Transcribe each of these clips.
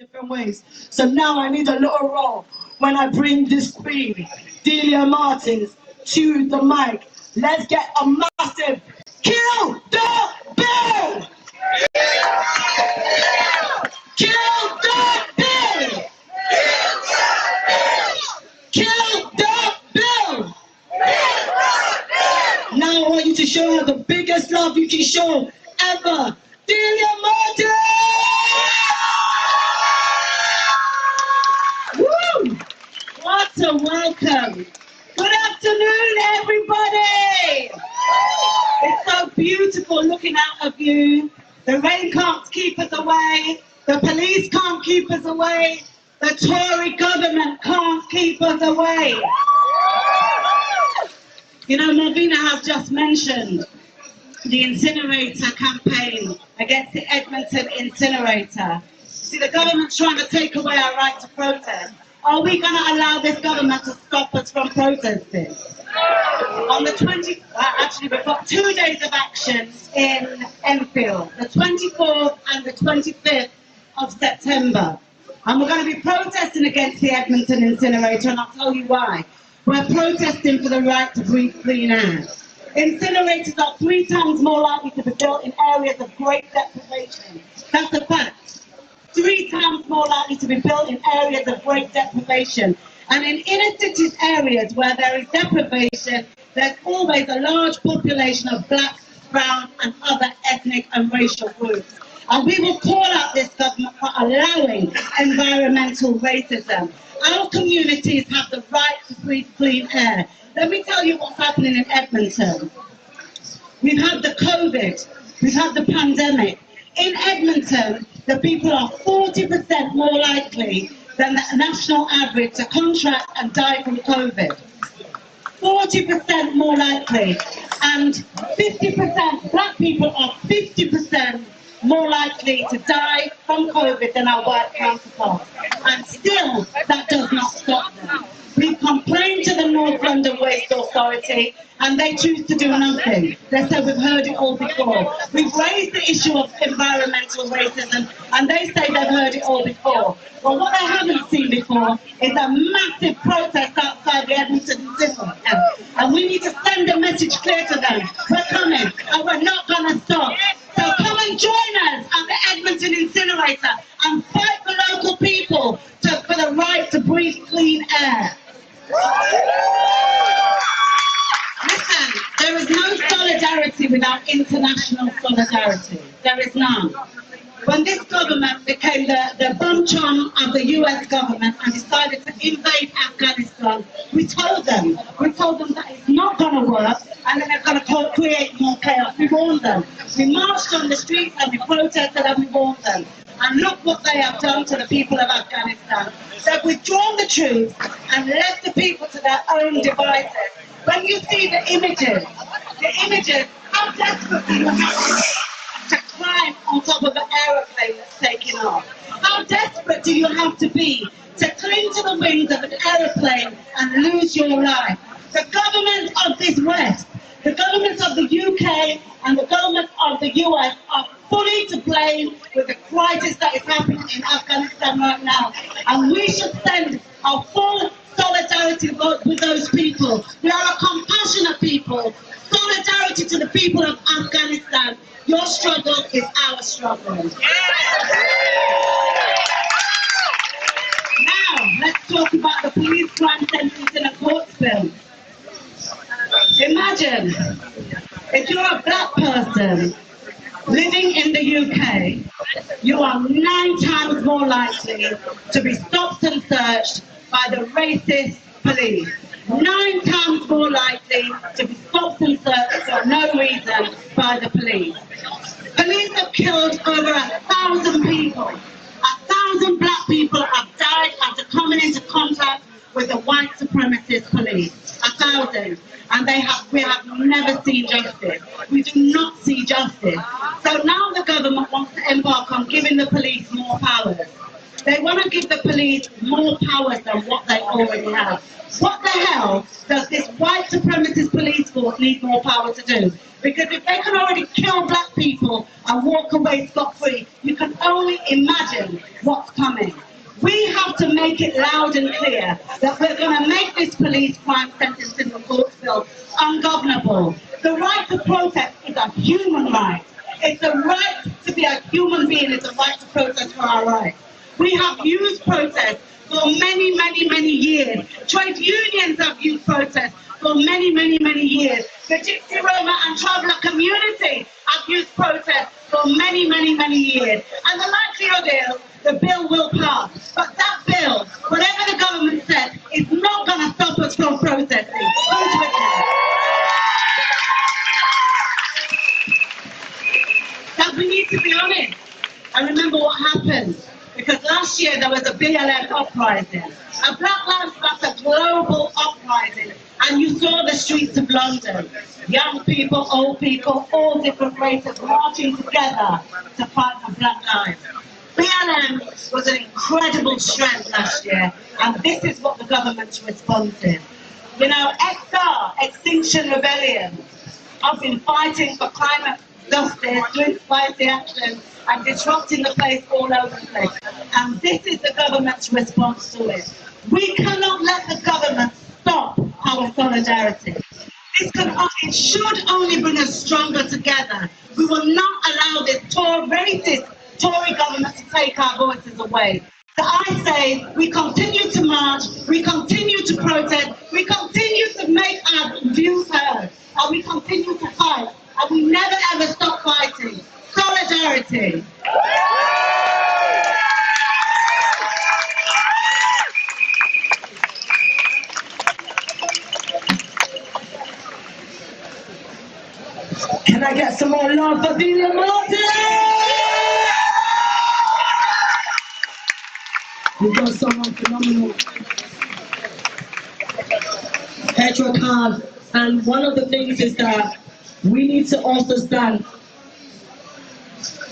different ways. So now I need a little role when I bring this queen, Delia Martins, to the mic. Let's get a massive kill the bill! Kill the bill! Kill the bill! Now I want you to show her the biggest love you can show ever. Delia Martins! Woo! What a welcome! Good afternoon, everybody! It's so beautiful looking out of you. The rain can't keep us away. The police can't keep us away. The Tory government can't keep us away. You know, Malvina has just mentioned the incinerator campaign against the Edmonton incinerator. See, the government's trying to take away our right to protest. Are we going to allow this government to stop us from protesting? On the actually we've got 2 days of action in Enfield, the 24th and the 25th of September. And we're going to be protesting against the Edmonton incinerator, and I'll tell you why. We're protesting for the right to breathe clean air. Incinerators are 3 times more likely to be built in areas of great deprivation. That's a fact. 3 times more likely to be built in areas of great deprivation. And in inner city areas where there is deprivation, there's always a large population of black, brown and other ethnic and racial groups. And we will call out this government for allowing environmental racism. Our communities have the right to breathe clean air. Let me tell you what's happening in Edmonton. We've had the COVID, we've had the pandemic. In Edmonton, the people are 40% more likely than the national average to contract and die from COVID. 40% more likely. And 50%, black people are 50% more likely to die from COVID than our white counterparts. And still, that does not stop them. We've complained to the North London Waste Authority and they choose to do nothing. They say we've heard it all before. We've raised the issue of environmental racism and they say they've heard it all before. But what they haven't seen before is a massive protest outside the Edmonton incinerator. And we need to send a message clear to them. We're coming and we're not going to stop. So come and join us at the Edmonton incinerator and fight for local people for the right to breathe clean air. Listen, there is no solidarity without international solidarity. There is none. When this government became the bum chum of the US government and decided to invade Afghanistan, we told them that it's not going to work and then they're going to create more chaos. We warned them. We marched on the streets and we protested and we warned them. And look what they have done to the people of Afghanistan. They've withdrawn the troops and left the people to their own devices. When you see the images, how desperate do you have to climb on top of an aeroplane that's taking off? How desperate do you have to be to cling to the wings of an aeroplane and lose your life? The government of this West, the governments of the UK and the government of the US are fully to blame with the crisis that is happening in Afghanistan right now. And we should send our full solidarity with those people. We are a compassionate people. Solidarity to the people of Afghanistan. Your struggle is our struggle. Now, let's talk about the police crime sentence in a court film. Imagine if you're a black person living in the UK, you are 9 times more likely to be stopped and searched by the racist police. 9 times more likely to be stopped and searched for no reason by the police. Police have killed over 1,000 people. 1,000 black people have died after coming into contact with the white supremacist police. 1,000. And we have never seen justice. We do not see justice. So now the government wants to embark on giving the police more powers. They want to give the police more powers than what they already have. What the hell does this white supremacist police force need more power to do? Because if they can already kill black people and walk away scot-free, you can only imagine what's coming. We have to make it loud and clear that we're going to make this police crime sentence in the court bill ungovernable. The right to protest is a human right. It's a right to be a human being. It's a right to protest for our rights. We have used protest for many, many, many years. Trade unions have used protest for many, many, many years. The Gypsy, Roma and Traveller community have used protest for many, many, many years. And the likelihood is the bill will pass. But that bill, whatever the government said, is not going to stop us from protesting. Who's with me? But we need to be honest. I remember what happened. Because last year there was a BLM uprising, a Black Lives Matter global uprising, and you saw the streets of London. Young people, old people, all different races marching together to fight for black lives. BLM was an incredible strength last year, and this is what the government's response is. You know, Extinction Rebellion, I've been fighting for climate justice, doing spicy action, and disrupting the place all over the place. And this is the government's response to it. We cannot let the government stop our solidarity. It should only bring us stronger together. We will not allow this racist Tory government to take our voices away. So I say we continue to march, we continue to protest, we continue to make our views heard, and we continue to fight, and we never ever stop fighting. Solidarity. Can I get some more love for Delia Martin? We've got someone phenomenal. Petra Khan. And one of the things is that we need to also stand.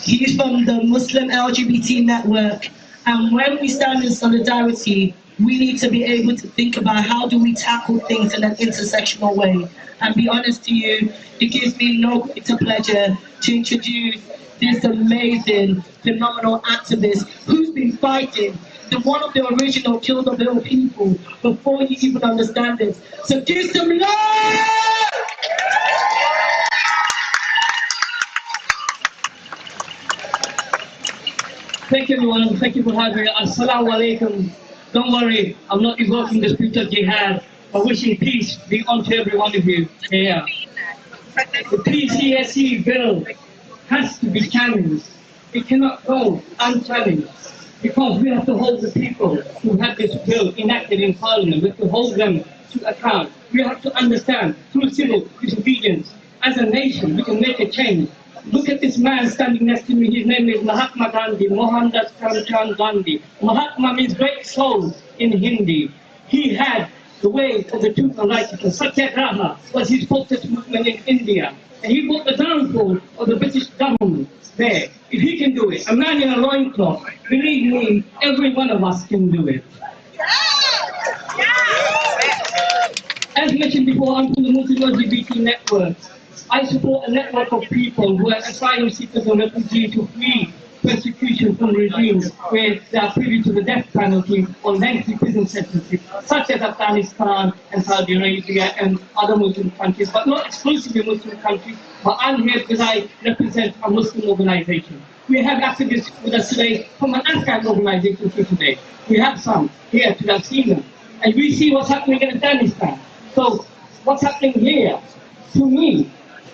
He's from the Muslim LGBT network, and when we stand in solidarity, we need to be able to think about how do we tackle things in an intersectional way. And be honest to you, it gives me no greater pleasure to introduce this amazing, phenomenal activist who's been fighting one of the original Kill the Bill people before you even understand this. So give some love! Thank you everyone, thank you for having me. Assalamu alaikum. Don't worry, I'm not invoking the spirit of jihad, but wishing peace be unto every one of you here. The PCSE bill has to be challenged. It cannot go unchallenged, because we have to hold the people who have this bill enacted in Parliament. We have to hold them to account. We have to understand, through civil disobedience, as a nation, we can make a change. Look at this man standing next to me. His name is Mahatma Gandhi, Mohandas Karamchand Gandhi. Mahatma means great soul in Hindi. He had the way of the truth and righteousness. Satyagraha was his protest movement in India. And he brought the downfall of the British government there. If he can do it, a man in a loincloth, believe me, every one of us can do it. As mentioned before, I'm from the Muslim LGBT network. I support a network of people who are asylum seekers and refugees who flee persecution from regimes where they are privy to the death penalty or lengthy prison sentences, such as Afghanistan and Saudi Arabia and other Muslim countries, but not exclusively Muslim countries. But I'm here because I represent a Muslim organization. We have activists with us today from an Afghan organization here today. We have some here to have seen them. And we see what's happening in Afghanistan. So what's happening here, to me,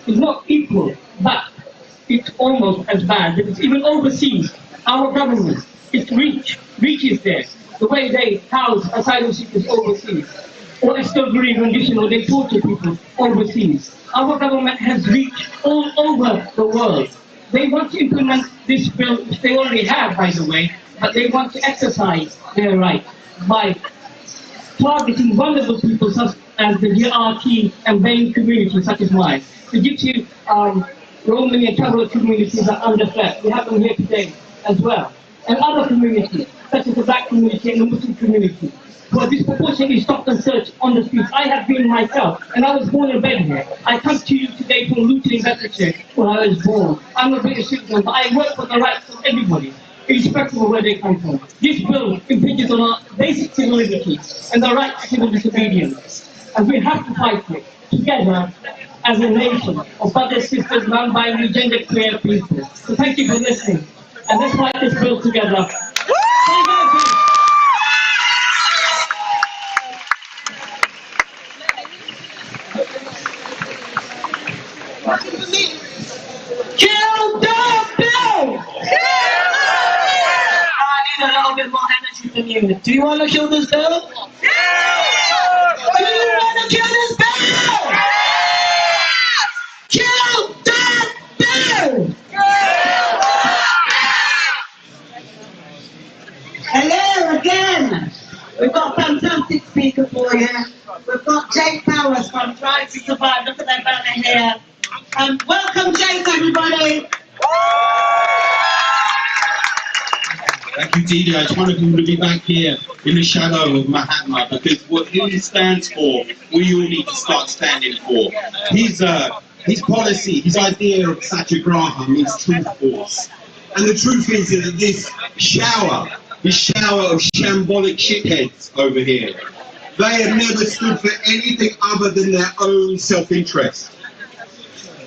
is not equal, but it's almost as bad, because even overseas, our government, its reach is there. The way they house asylum seekers overseas, or extraordinary condition, or they torture people overseas. Our government has reach all over the world. They want to implement this bill, which they already have, by the way, but they want to exercise their right by targeting vulnerable people such as the GRT and BAME communities, such as mine. The Gypsy, Romani and Traveller communities are under threat. We have them here today as well. and other communities, such as the black community and the Muslim community, who are disproportionately stopped and searched on the streets. I have been myself, and I was born and bred here. I come to you today from Luton in Bedfordshire, where I was born. I'm a British citizen, but I work for the rights of everybody, irrespective of where they come from. This bill impinges on our basic civil liberties and the right to civil disobedience, and we have to fight for it together as a nation of brothers, sisters, non-binary, gender queer people. So thank you for listening, and let's fight this bill together. Kill the bill! I need a little bit more energy from you. Do you want to kill this bill? Do you want to kill this bill? Kill that bill! Hello again. We've got a fantastic speaker for you. We've got Jake Powers from Try to Survive. Look at that banner here. Welcome, Jake, everybody. Thank you, Didi. It's wonderful to be back here in the shadow of Mahatma, because what he stands for, we all need to start standing for. His policy, his idea of satyagraha means truth force. And the truth is that this shower of shambolic shitheads over here, they have never stood for anything other than their own self-interest.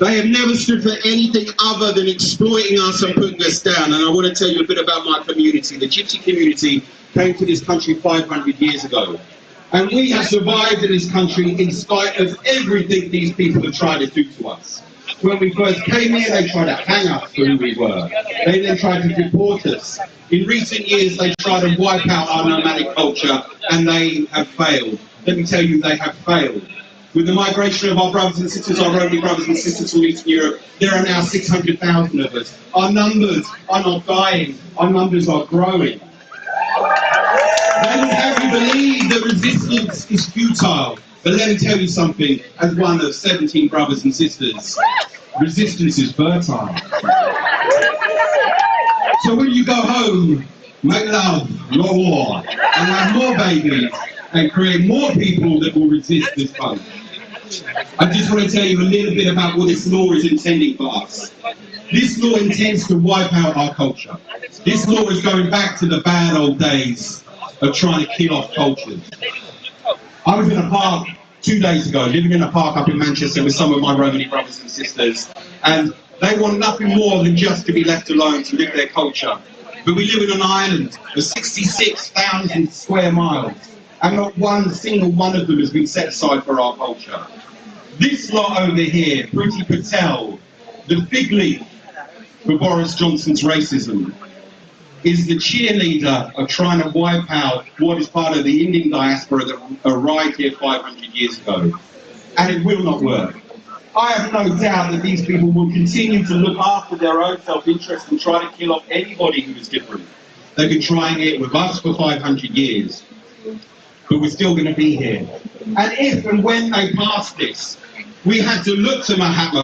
They have never stood for anything other than exploiting us and putting us down. And I want to tell you a bit about my community. The Gypsy community came to this country 500 years ago. And we have survived in this country in spite of everything these people have tried to do to us. When we first came here, they tried to hang us for who we were. They then tried to deport us. In recent years, they tried to wipe out our nomadic culture, and they have failed. Let me tell you, they have failed. With the migration of our brothers and sisters, our only brothers and sisters from Eastern Europe, there are now 600,000 of us. Our numbers are not dying, our numbers are growing. They would have you believe that resistance is futile. But let me tell you something, as one of 17 brothers and sisters, resistance is fertile. So when you go home, make love, not war, and have more babies, and create more people that will resist this fight. I just want to tell you a little bit about what this law is intending for us. This law intends to wipe out our culture. This law is going back to the bad old days of trying to kill off cultures. I was in a park 2 days ago, living in a park up in Manchester with some of my Romani brothers and sisters, and they want nothing more than just to be left alone to live their culture. But we live in an island of 66,000 square miles, and not one single one of them has been set aside for our culture. This lot over here, Priti Patel, the fig leaf for Boris Johnson's racism, is the cheerleader of trying to wipe out what is part of the Indian diaspora that arrived here 500 years ago. And it will not work. I have no doubt that these people will continue to look after their own self-interest and try to kill off anybody who is different. They've been trying it with us for 500 years. But we're still going to be here. And if and when they pass this, we have to look to Mahatma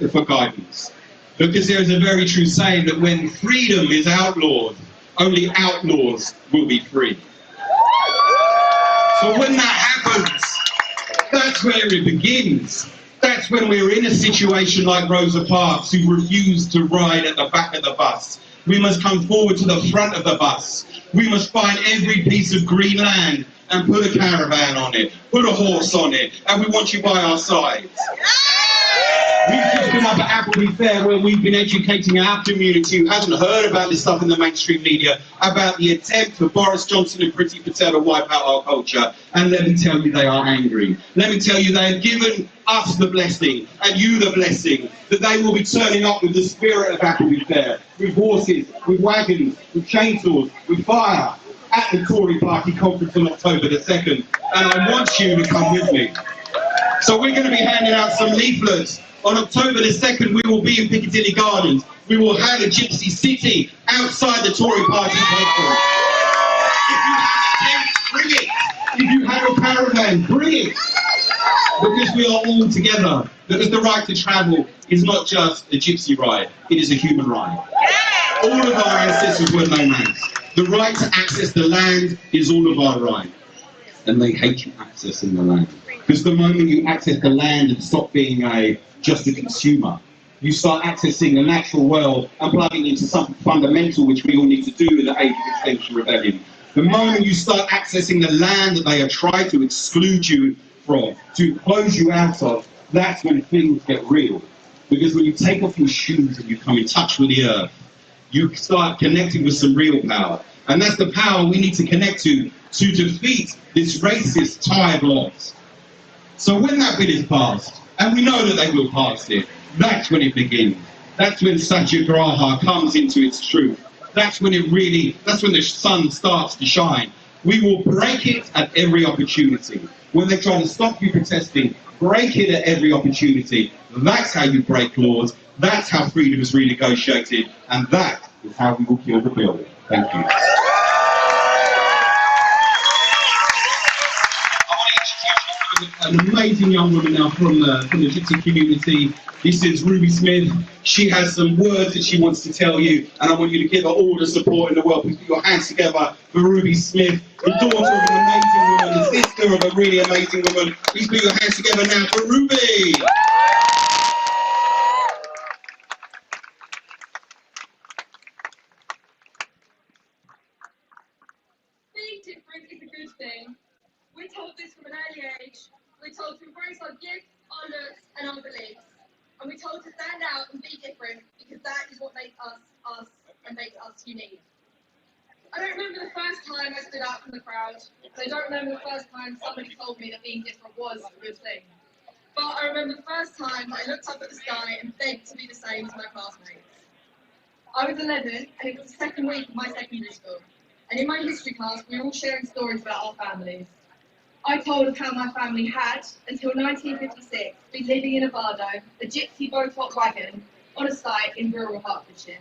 for guidance. Because there is a very true saying that when freedom is outlawed, only outlaws will be free. So when that happens, that's where it begins. That's when we're in a situation like Rosa Parks, who refused to ride at the back of the bus. We must come forward to the front of the bus. We must find every piece of green land and put a caravan on it, put a horse on it, and we want you by our sides. We've just been up at Appleby Fair, where we've been educating our community who hasn't heard about this stuff in the mainstream media, about the attempt for Boris Johnson and Priti Patel to wipe out our culture. And let me tell you, they are angry. Let me tell you, they have given us the blessing, and you the blessing, that they will be turning up with the spirit of Appleby Fair, with horses, with wagons, with chainsaws, with fire, at the Tory Party conference on October the 2nd. And I want you to come with me. So we're going to be handing out some leaflets. On October the 2nd, we will be in Piccadilly Gardens. We will have a Gypsy City outside the Tory Party conference. If you have a tent, bring it. If you have a caravan, bring it. Because we are all together. Because the right to travel is not just a gypsy ride, it is a human right. All of our ancestors were nomads. The right to access the land is all of our right. And they hate you accessing the land. Because the moment you access the land and stop being just a consumer, you start accessing the natural world and plugging into something fundamental which we all need to do in the age of Extinction Rebellion. The moment you start accessing the land that they are trying to exclude you from, to close you out of, that's when things get real. Because when you take off your shoes and you come in touch with the earth, you start connecting with some real power. And that's the power we need to connect to defeat this racist, tired lot. So when that bill is passed, and we know that they will pass it, that's when it begins. That's when Satyagraha comes into its truth. That's when the sun starts to shine. We will break it at every opportunity. When they try to stop you protesting, break it at every opportunity. That's how you break laws. That's how freedom is renegotiated. And that is how we will kill the bill. Thank you. An amazing young woman now from the Gypsy community. This is Ruby Smith. She has some words that she wants to tell you, and I want you to give her all the support in the world. Please put your hands together for Ruby Smith, the daughter of an amazing woman, the sister of a really amazing woman. Please put your hands together now for Ruby. Being different is a good thing. We're told this from an early age. We're told to embrace our gifts, our looks, and our beliefs. And we're told to stand out and be different because that is what makes us us and makes us unique. I don't remember the first time I stood out from the crowd. I don't remember the first time somebody told me that being different was a good thing. But I remember the first time I looked up at the sky and begged to be the same as my classmates. I was 11 and it was the second week of my secondary school. And in my history class, we were all sharing stories about our families. I told of how my family had, until 1956, been living in a bardo, a gypsy bow-top wagon, on a site in rural Hertfordshire.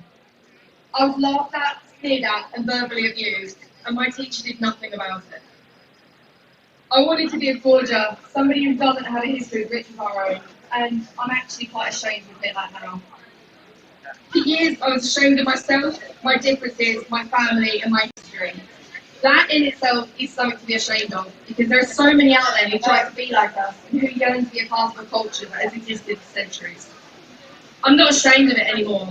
I was laughed at, sneered at, and verbally abused, and my teacher did nothing about it. I wanted to be a forger, somebody who doesn't have a history as rich as our own, and I'm actually quite ashamed to admit that now. For years, I was ashamed of myself, my differences, my family, and my history. That in itself is something to be ashamed of, because there are so many out there who try to be like us, and who yearn to be a part of a culture that has existed for centuries. I'm not ashamed of it anymore.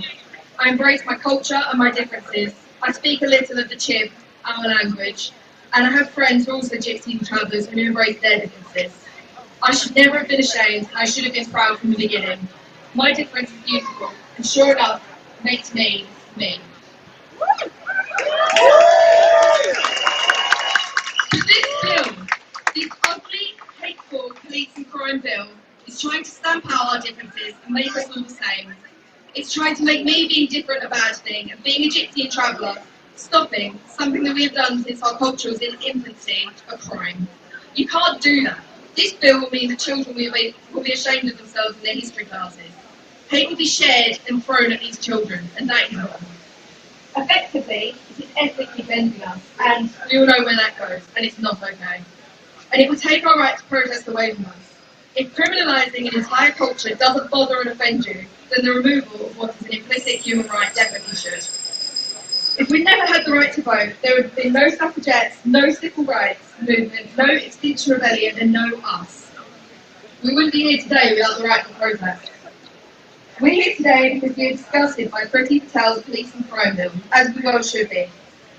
I embrace my culture and my differences. I speak a little of the Chib, our language, and I have friends who are also gypsies and travellers who embrace their differences. I should never have been ashamed, I should have been proud from the beginning. My difference is beautiful, and sure enough, makes me, me. This bill, this ugly, hateful police and crime bill, is trying to stamp out our differences and make us all the same. It's trying to make me being different a bad thing, and being a gypsy and traveller, stopping, something that we have done since our culture was in its infancy, a crime. You can't do that. This bill will mean that children will be ashamed of themselves in their history classes. Hate will be shared and thrown at these children, and that is wrong. Effectively, it is ethically bending us, and we all know where that goes, and it's not okay. And it will take our right to protest away from us. If criminalising an entire culture doesn't bother and offend you, then the removal of what is an implicit human right definitely should. If we'd never had the right to vote, there would have been no suffragettes, no civil rights movement, no Extinction Rebellion, and no us. We wouldn't be here today without the right to protest. We're here today because we are disgusted by Priti Patel's police and crime bill, as we well should be.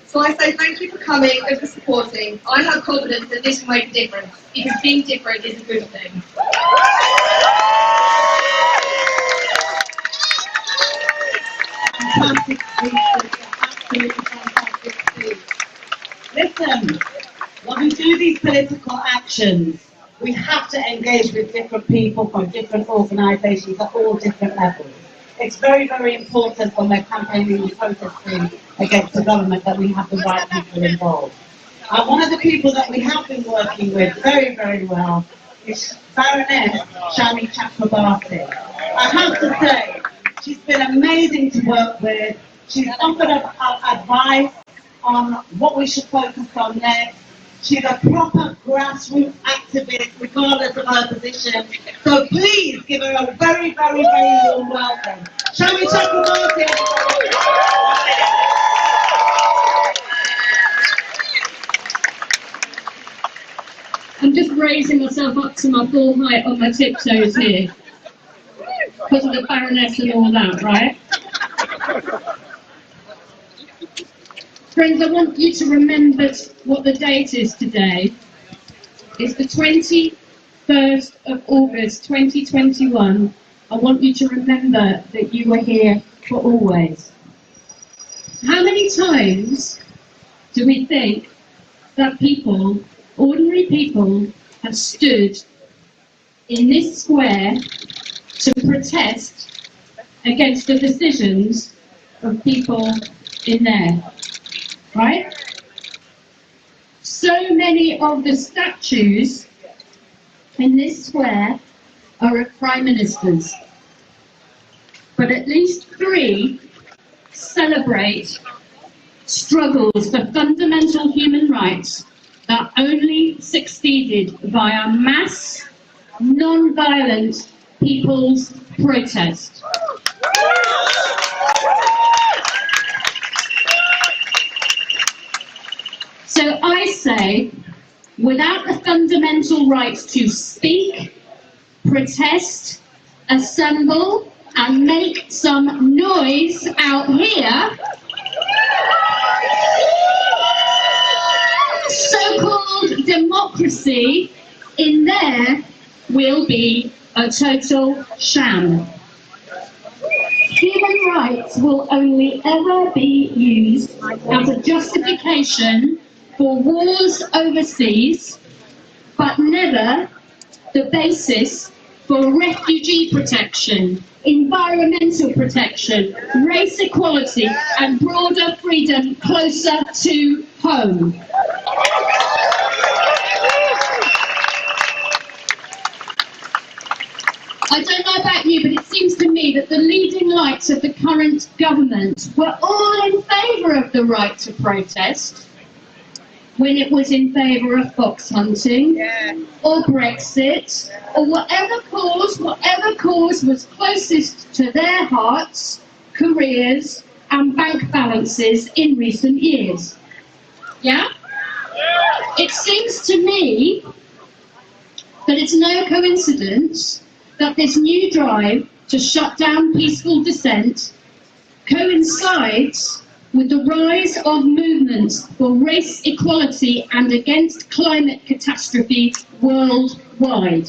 So I say thank you for coming and for supporting. I have confidence that this will make a difference, because being different is a good thing. Fantastic speech, absolutely fantastic speech. Listen, when we do these political actions, we have to engage with different people from different organisations at all different levels. It's very, very important when we're campaigning and protesting against the government that we have the right people involved. And one of the people that we have been working with very, very well is Baroness Shami Chakrabarti. I have to say, she's been amazing to work with. She's offered us advice on what we should focus on next. She's a proper grassroots activist, regardless of her position. So please give her a very, very, very warm welcome. Shall we check the market? I'm just raising myself up to my full height on my tiptoes here. Because of the Baroness and all that, right? Friends, I want you to remember what the date is today. It's the 21st of August 2021. I want you to remember that you were here for always. How many times do we think that people, ordinary people, have stood in this square to protest against the decisions of people in there? Right? So many of the statues in this square are of prime ministers, but at least 3 celebrate struggles for fundamental human rights that only succeeded via mass, non-violent people's protest. So I say, without the fundamental rights to speak, protest, assemble, and make some noise out here, so-called democracy in there will be a total sham. Human rights will only ever be used as a justification for wars overseas, but never the basis for refugee protection, environmental protection, race equality, and broader freedom closer to home. I don't know about you, but it seems to me that the leading lights of the current government were all in favour of the right to protest when it was in favour of fox hunting, or Brexit, or whatever cause was closest to their hearts, careers, and bank balances in recent years. Yeah? It seems to me that it's no coincidence that this new drive to shut down peaceful dissent coincides with the rise of movements for race equality and against climate catastrophe worldwide.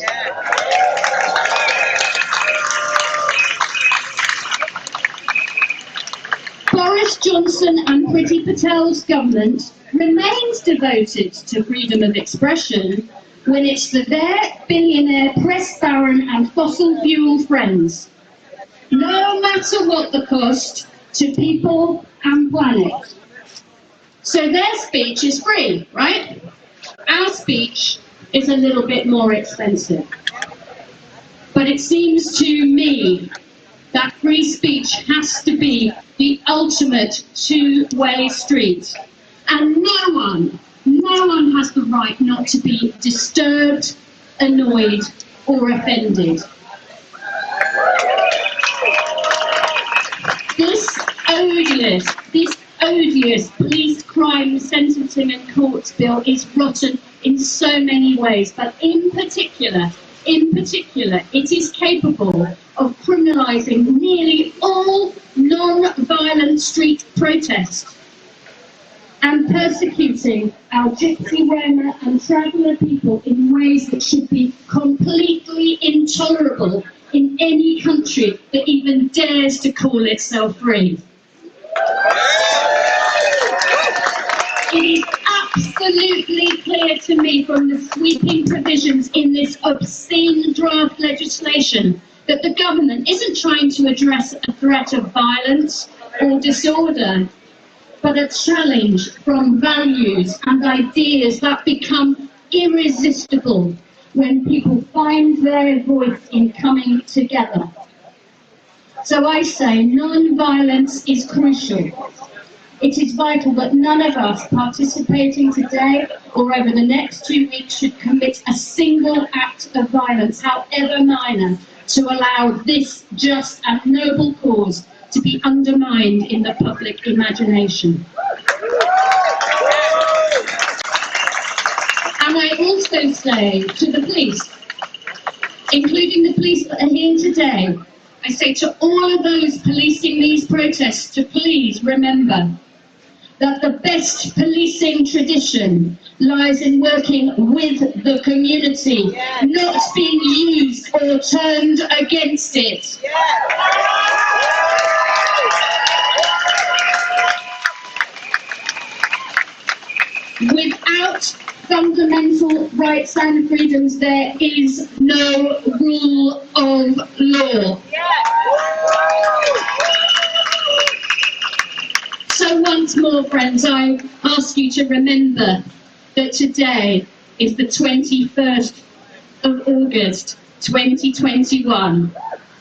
Boris Johnson and Priti Patel's government remains devoted to freedom of expression when it's for their billionaire press baron and fossil fuel friends, no matter what the cost to people and planet. So their speech is free, right? Our speech is a little bit more expensive. But it seems to me that free speech has to be the ultimate two-way street. And no one has the right not to be disturbed, annoyed, or offended. This odious police crime sentencing and courts bill is rotten in so many ways, but in particular, it is capable of criminalising nearly all non-violent street protests and persecuting our Gypsy, Roma and traveller people in ways that should be completely intolerable in any country that even dares to call itself free. It is absolutely clear to me from the sweeping provisions in this obscene draft legislation that the government isn't trying to address a threat of violence or disorder, but a challenge from values and ideas that become irresistible when people find their voice in coming together. So I say non-violence is crucial. It is vital that none of us participating today or over the next 2 weeks should commit a single act of violence, however minor, to allow this just and noble cause to be undermined in the public imagination. And I also say to the police, including the police that are here today, I say to all of those policing these protests to please remember that the best policing tradition lies in working with the community, not being used or turned against it. Without fundamental rights and freedoms, there is no rule of law. So once more, friends, I ask you to remember that today is the 21st of August, 2021.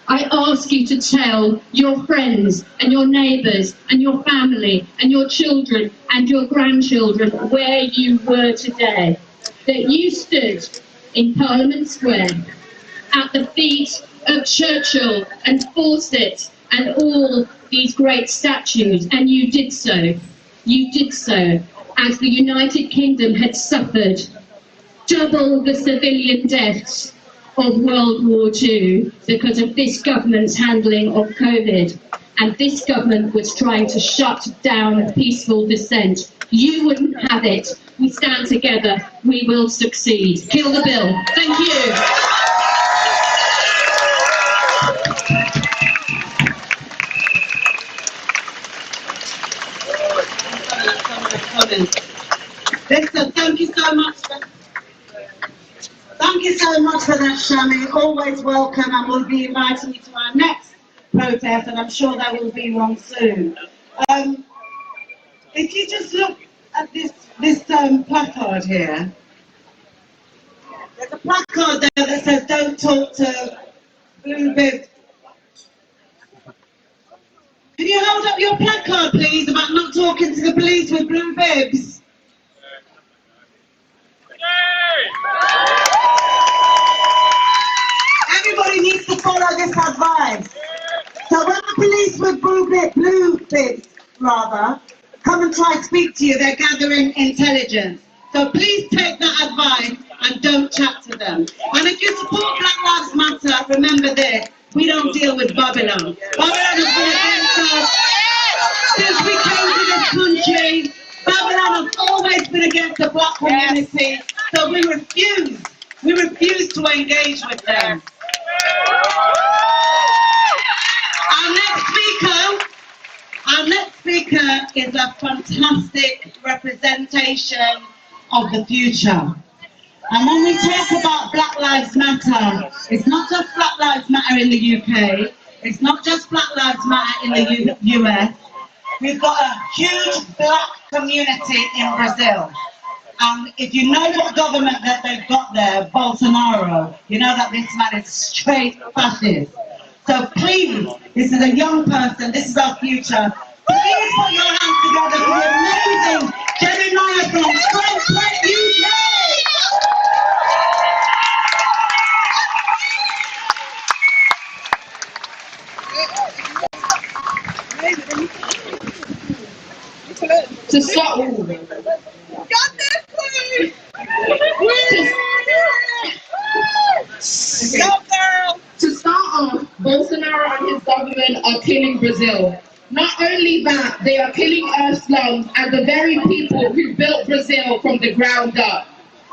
I ask you to tell your friends and your neighbours and your family and your children and your grandchildren where you were today. That you stood in Parliament Square at the feet of Churchill and Fawcett and all these great statues, and you did so. You did so as the United Kingdom had suffered double the civilian deaths of World War II because of this government's handling of COVID. And this government was trying to shut down peaceful dissent. You wouldn't have it. We stand together. We will succeed. Kill the bill. Thank you. Listen, thank you so much. Thank you so much for that, Shami. Always welcome, and we'll be inviting you to our next protest, and I'm sure there will be one soon. If you just look at this placard here, there's a placard there that says "Don't talk to blue bib." Can you hold up your placard, please, about not talking to the police with blue bibs? Everybody needs to follow this advice. So when the police with blue bibs, come and try to speak to you, they're gathering intelligence. So please take that advice and don't chat to them. And if you support Black Lives Matter, remember this: we don't deal with Babylon. Babylon has been against us since we came to this country. Babylon has always been against the black community. So we refuse to engage with them. Our next speaker is a fantastic representation of the future. And when we talk about Black Lives Matter, it's not just Black Lives Matter in the UK, it's not just Black Lives Matter in the US. We've got a huge black community in Brazil. And if you know what government that they've got there, Bolsonaro, you know that this man is straight fascist. So please, this is a young person, this is our future. Please put your hands together for the amazing Jeremiah from Frankfurt, UK! To start off, Bolsonaro and his government are killing Brazil. Not only that, they are killing our slums and the very people who built Brazil from the ground up.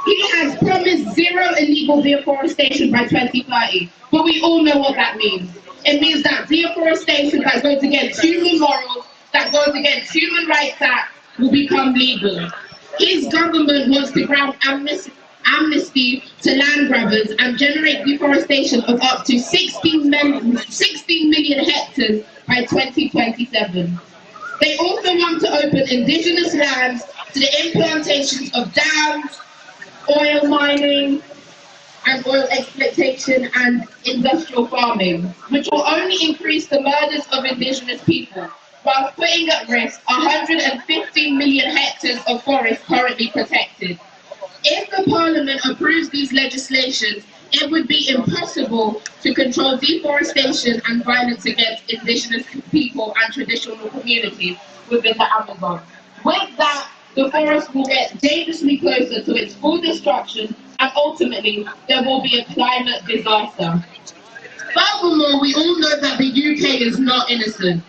He has promised zero illegal deforestation by 2030, but we all know what that means. It means that deforestation that goes against human morals, that goes against Human Rights Act, will become legal. His government wants to grant amnesty to land grabbers and generate deforestation of up to 16 million hectares by 2027. They also want to open indigenous lands to the implantations of dams, oil mining, and oil exploitation and industrial farming, which will only increase the murders of indigenous people. while putting at risk 150 million hectares of forest currently protected. If the Parliament approves these legislations, it would be impossible to control deforestation and violence against indigenous people and traditional communities within the Amazon. With that, the forest will get dangerously closer to its full destruction, and ultimately there will be a climate disaster. Furthermore, we all know that the UK is not innocent,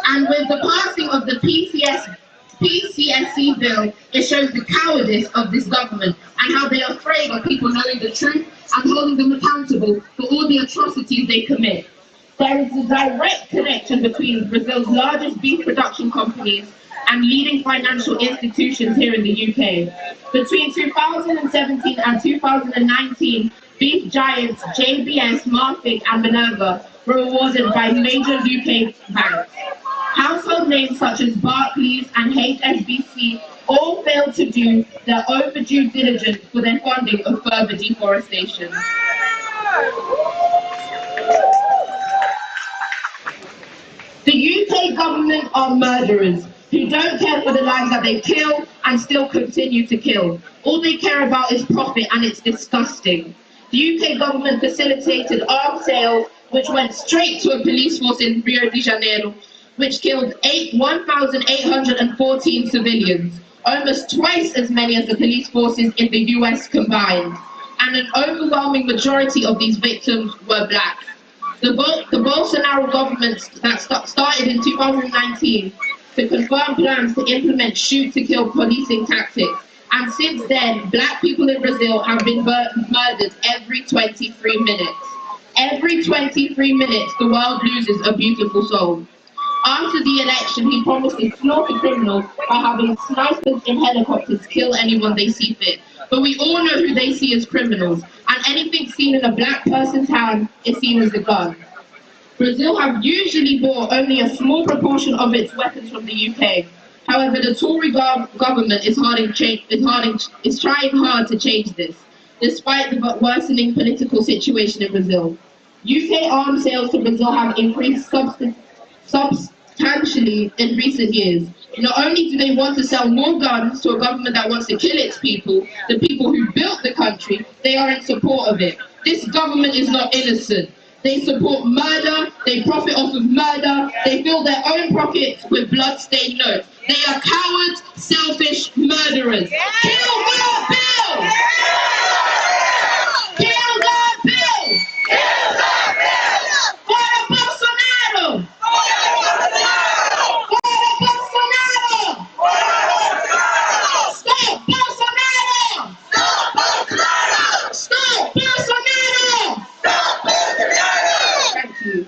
and with the passing of the PCSE bill, it shows the cowardice of this government and how they are afraid of people knowing the truth and holding them accountable for all the atrocities they commit. There is a direct connection between Brazil's largest beef production companies and leading financial institutions here in the UK. Between 2017 and 2019, beef giants JBS, Marfrig and Minerva were awarded by major UK banks. Household names such as Barclays and HSBC all failed to do their overdue diligence for their funding of further deforestation. The UK government are murderers who don't care for the lives that they kill and still continue to kill. All they care about is profit, and it's disgusting. The UK government facilitated arms sales which went straight to a police force in Rio de Janeiro, which killed 1,814 civilians, almost twice as many as the police forces in the US combined, and an overwhelming majority of these victims were black. The Bolsonaro government that started in 2019 to confirm plans to implement shoot-to-kill policing tactics, and since then, black people in Brazil have been murdered every 23 minutes. Every 23 minutes, the world loses a beautiful soul. After the election, he promised to slaughter criminals by having snipers in helicopters kill anyone they see fit. But we all know who they see as criminals, and anything seen in a black person's hand is seen as a gun. Brazil have usually bought only a small proportion of its weapons from the UK. However, the Tory government is trying hard to change this, despite the worsening political situation in Brazil. UK arms sales to Brazil have increased substantially in recent years. Not only do they want to sell more guns to a government that wants to kill its people, the people who built the country, they are in support of it. This government is not innocent. They support murder, they profit off of murder, they fill their own pockets with blood-stained notes. They are cowards, selfish murderers. Kill the bill! Kill the bill! Kill the bill! For Bolsonaro! Stop Bolsonaro! Stop Bolsonaro! Stop Bolsonaro! Stop Bolsonaro! Thank you.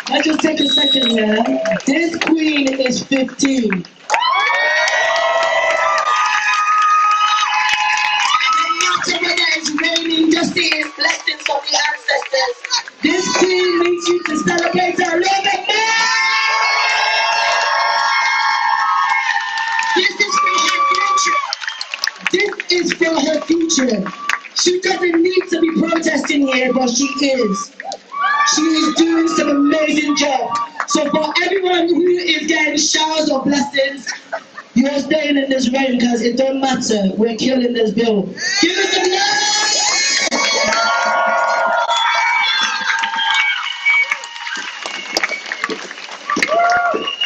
Let's just take a second here. This queen is 15. Seeing blessings from the ancestors. This queen needs you to celebrate her a little bit more. This is for her future. This is for her future. She doesn't need to be protesting here, but she is. She is doing some amazing job. So for everyone who is getting showers of blessings, you're staying in this rain because it don't matter. We're killing this bill. Give us some love.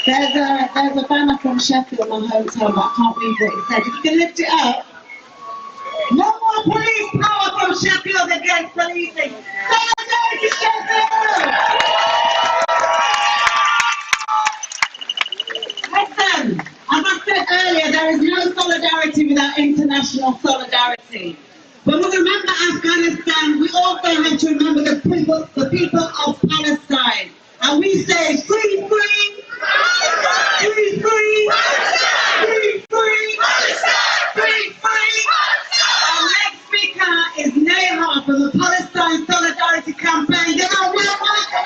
There's a banner from Sheffield, my hometown, but I can't read what it says. If you can lift it up. No more police power from Sheffield against policing. Solidarity, Sheffield! Listen, as I said earlier, there is no solidarity without international solidarity. When we remember Afghanistan, we also have to remember the people of Palestine. And we say, free, free, free, free, free, free, free, free. Our next speaker is Neha from the Palestine Solidarity Campaign. Give her a warm welcome,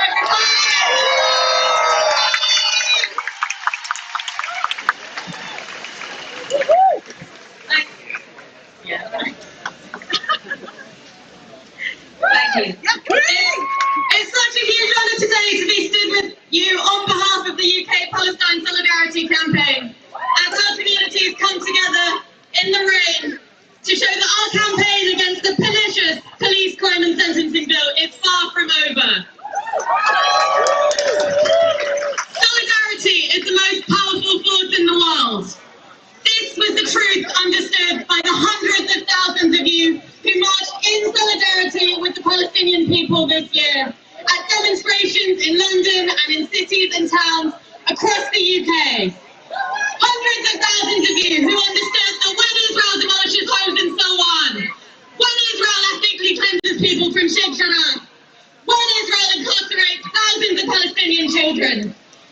Thank you. It's such campaign, as our communities come together in the rain to show that our campaign against the pernicious police crime and sentencing bill is far from over. Solidarity is the most powerful force in the world. This was the truth understood by the hundreds of thousands of you who marched in solidarity with the Palestinian people this year at demonstrations in London and in cities and towns across the UK. Hundreds of thousands of you who understood that when Israel demolishes homes and so on, when Israel ethnically cleanses people from Sheikh Jarrah, when Israel incarcerates thousands of Palestinian children,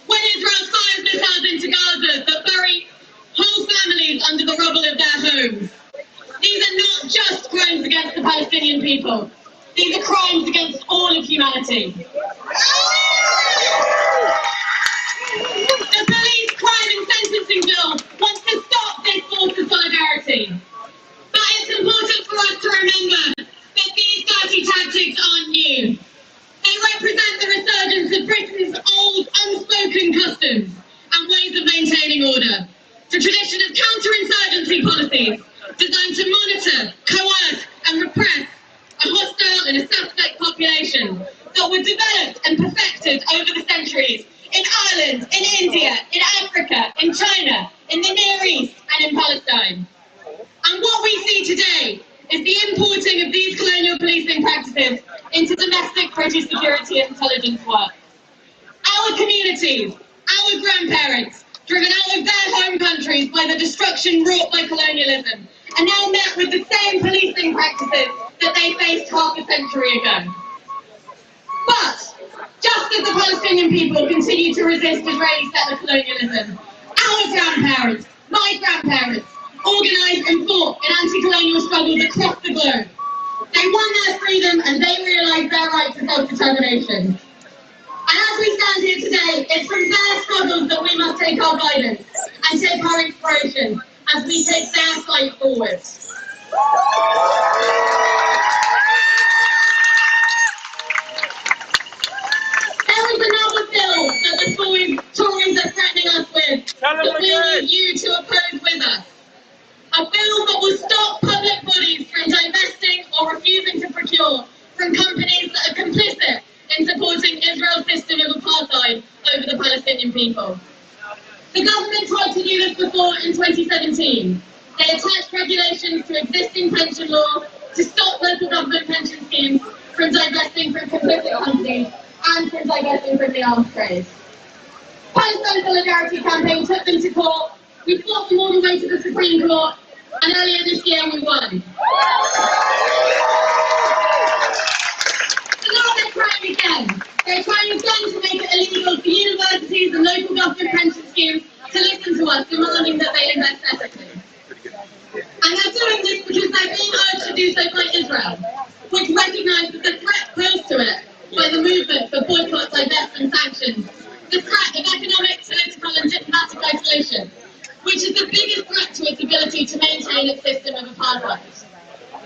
when Israel fires missiles into Gaza that bury whole families under the rubble of their homes. These are not just crimes against the Palestinian people. These are crimes against all of humanity. The police crime and sentencing bill wants to stop this force of solidarity. But it's important for us to remember that these dirty tactics aren't new. They represent the resurgence of Britain's old, unspoken customs and ways of maintaining order. The tradition of counterinsurgency policies designed to monitor, coerce and repress a hostile and a suspect population that were developed and perfected over the centuries in Ireland, in India, in Africa, in China, in the Near East and in Palestine. And what we see today is the importing of these colonial policing practices into domestic British security and intelligence work. Our communities, our grandparents, driven out of their home countries by the destruction wrought by colonialism, are now met with the same policing practices that they faced half a century ago. But, just as the Palestinian people continue to resist Israeli settler colonialism, our grandparents, my grandparents, organised and fought in anti-colonial struggles across the globe. They won their freedom and they realised their right to self-determination. And as we stand here today, it's from their struggles that we must take our guidance and take our inspiration as we take their fight forward. There is another bill that the Tories are threatening us with that we need you to oppose with us. A bill that will stop public bodies from divesting or refusing to procure from companies that are complicit in supporting Israel's system of apartheid over the Palestinian people. The government tried to do this before in 2017. They attached regulations to existing pension law to stop local government pension schemes from divesting from complicit companies and from divesting from the arms trade. Palestine Solidarity Campaign took them to court. We fought them all the way to the Supreme Court, and earlier this year we won. So now they're trying again. They're trying again to make it illegal for universities and local government pension schemes to listen to us, demanding that they invest ethically. And they're doing this because they're being urged to do so by Israel, which recognises the threat posed to it by the movement for boycott, divest and sanctions, the threat of economic, political and diplomatic isolation, which is the biggest threat to its ability to maintain its system of apartheid.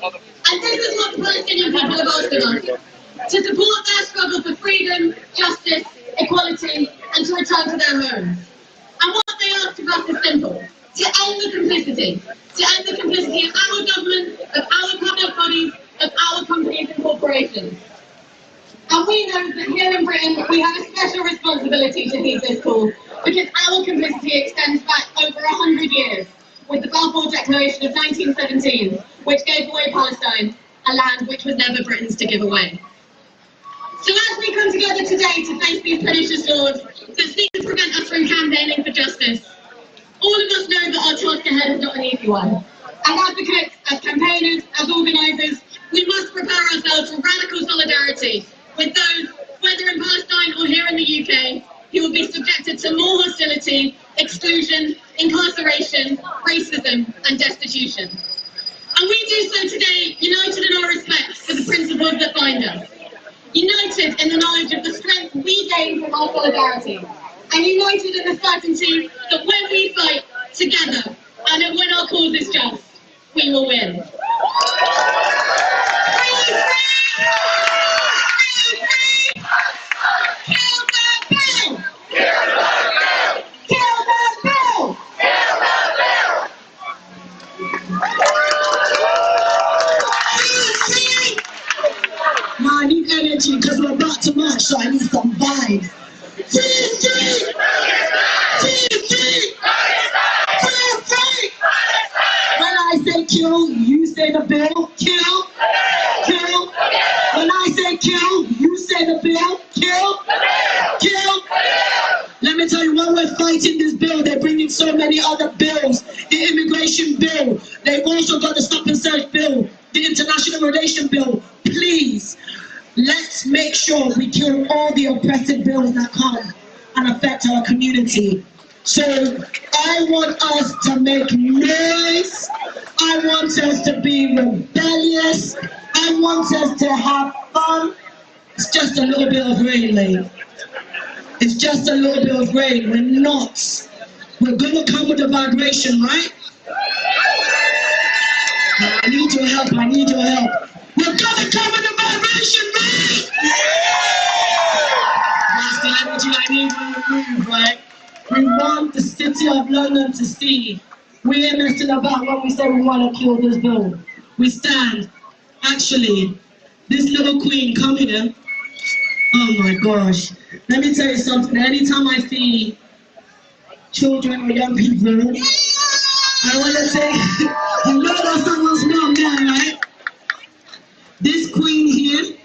And this is what the Palestinian people have asked of us, to support their struggle for freedom, justice, equality, and to return to their homes. And what they ask of us is simple: to end the complicity of our government, of our public bodies, of our companies and corporations. And we know that here in Britain, we have a special responsibility to heed this call, because our complicity extends back over 100 years, with the Balfour Declaration of 1917, which gave away Palestine, a land which was never Britain's to give away. So as we come together today to face these pernicious laws that seek to prevent us from campaigning for justice, all of us know that our task ahead is not an easy one. As advocates, as campaigners, as organisers, we must prepare ourselves for radical solidarity with those, whether in Palestine or here in the UK, who will be subjected to more hostility, exclusion, incarceration, racism and destitution. And we do so today, united in our respect for the principles that bind us, united in the knowledge of the strength we gain from our solidarity, and united in the certainty that when we fight together and when our cause is just, we will win. Kill the bill! Kill the bill! Kill the bill! completing this bill, they're bringing so many other bills. The immigration bill, they've also got the stop and search bill, the international relation bill. Please, let's make sure we kill all the oppressive bills that come and affect our community. So I want us to make noise. I want us to be rebellious. I want us to have fun. It's just a little bit of rain, mate. It's just a little bit of rain. We're not. We're going to come with a vibration, right? I need your help. I need your help. We're going to come with a vibration, right? That's the energy I need when we move, right? We want the city of London to see we ain't messing about when we say we want to kill this bill. We stand. Actually, this little queen, come here. Oh my gosh. Let me tell you something. Anytime I see children or young people, I want to say, you know that someone's mom there, right? This queen here,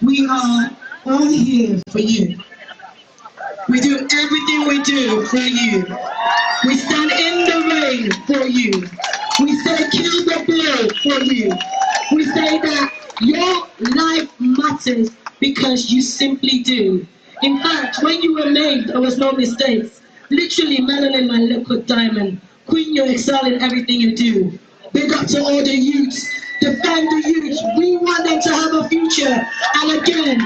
we are all here for you. We do everything we do for you. We stand in the rain for you. We say kill the bill for you. We say that your life matters because you simply do. In fact, when you were made, there was no mistakes. Literally, melanin, my liquid diamond. Queen, you excel in everything you do. Big up to all the youths. Defend the youths. We want them to have a future. And again,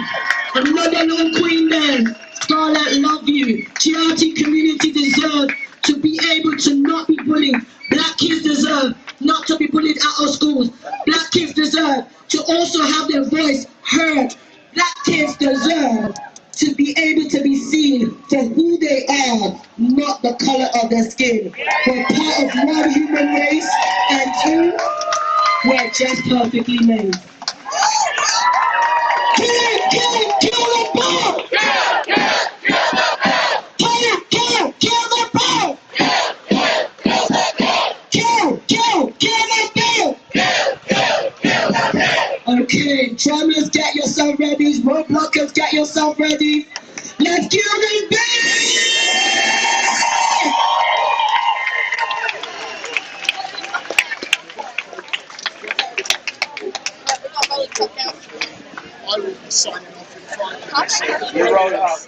another little queen there. Scarlett, love you. GRT community deserve to be able to not be bullied. Black kids deserve not to be bullied out of schools. Black kids deserve to also have their voice heard. Black kids deserve to be able to be seen for who they are, not the color of their skin. We're part of one human race, and two, we're just perfectly made. Kill the ball! Okay, drummers, get yourself ready. Roadblockers, get yourself ready. Let's kill this baby! I will be signing off in 5 minutes. You roll it up.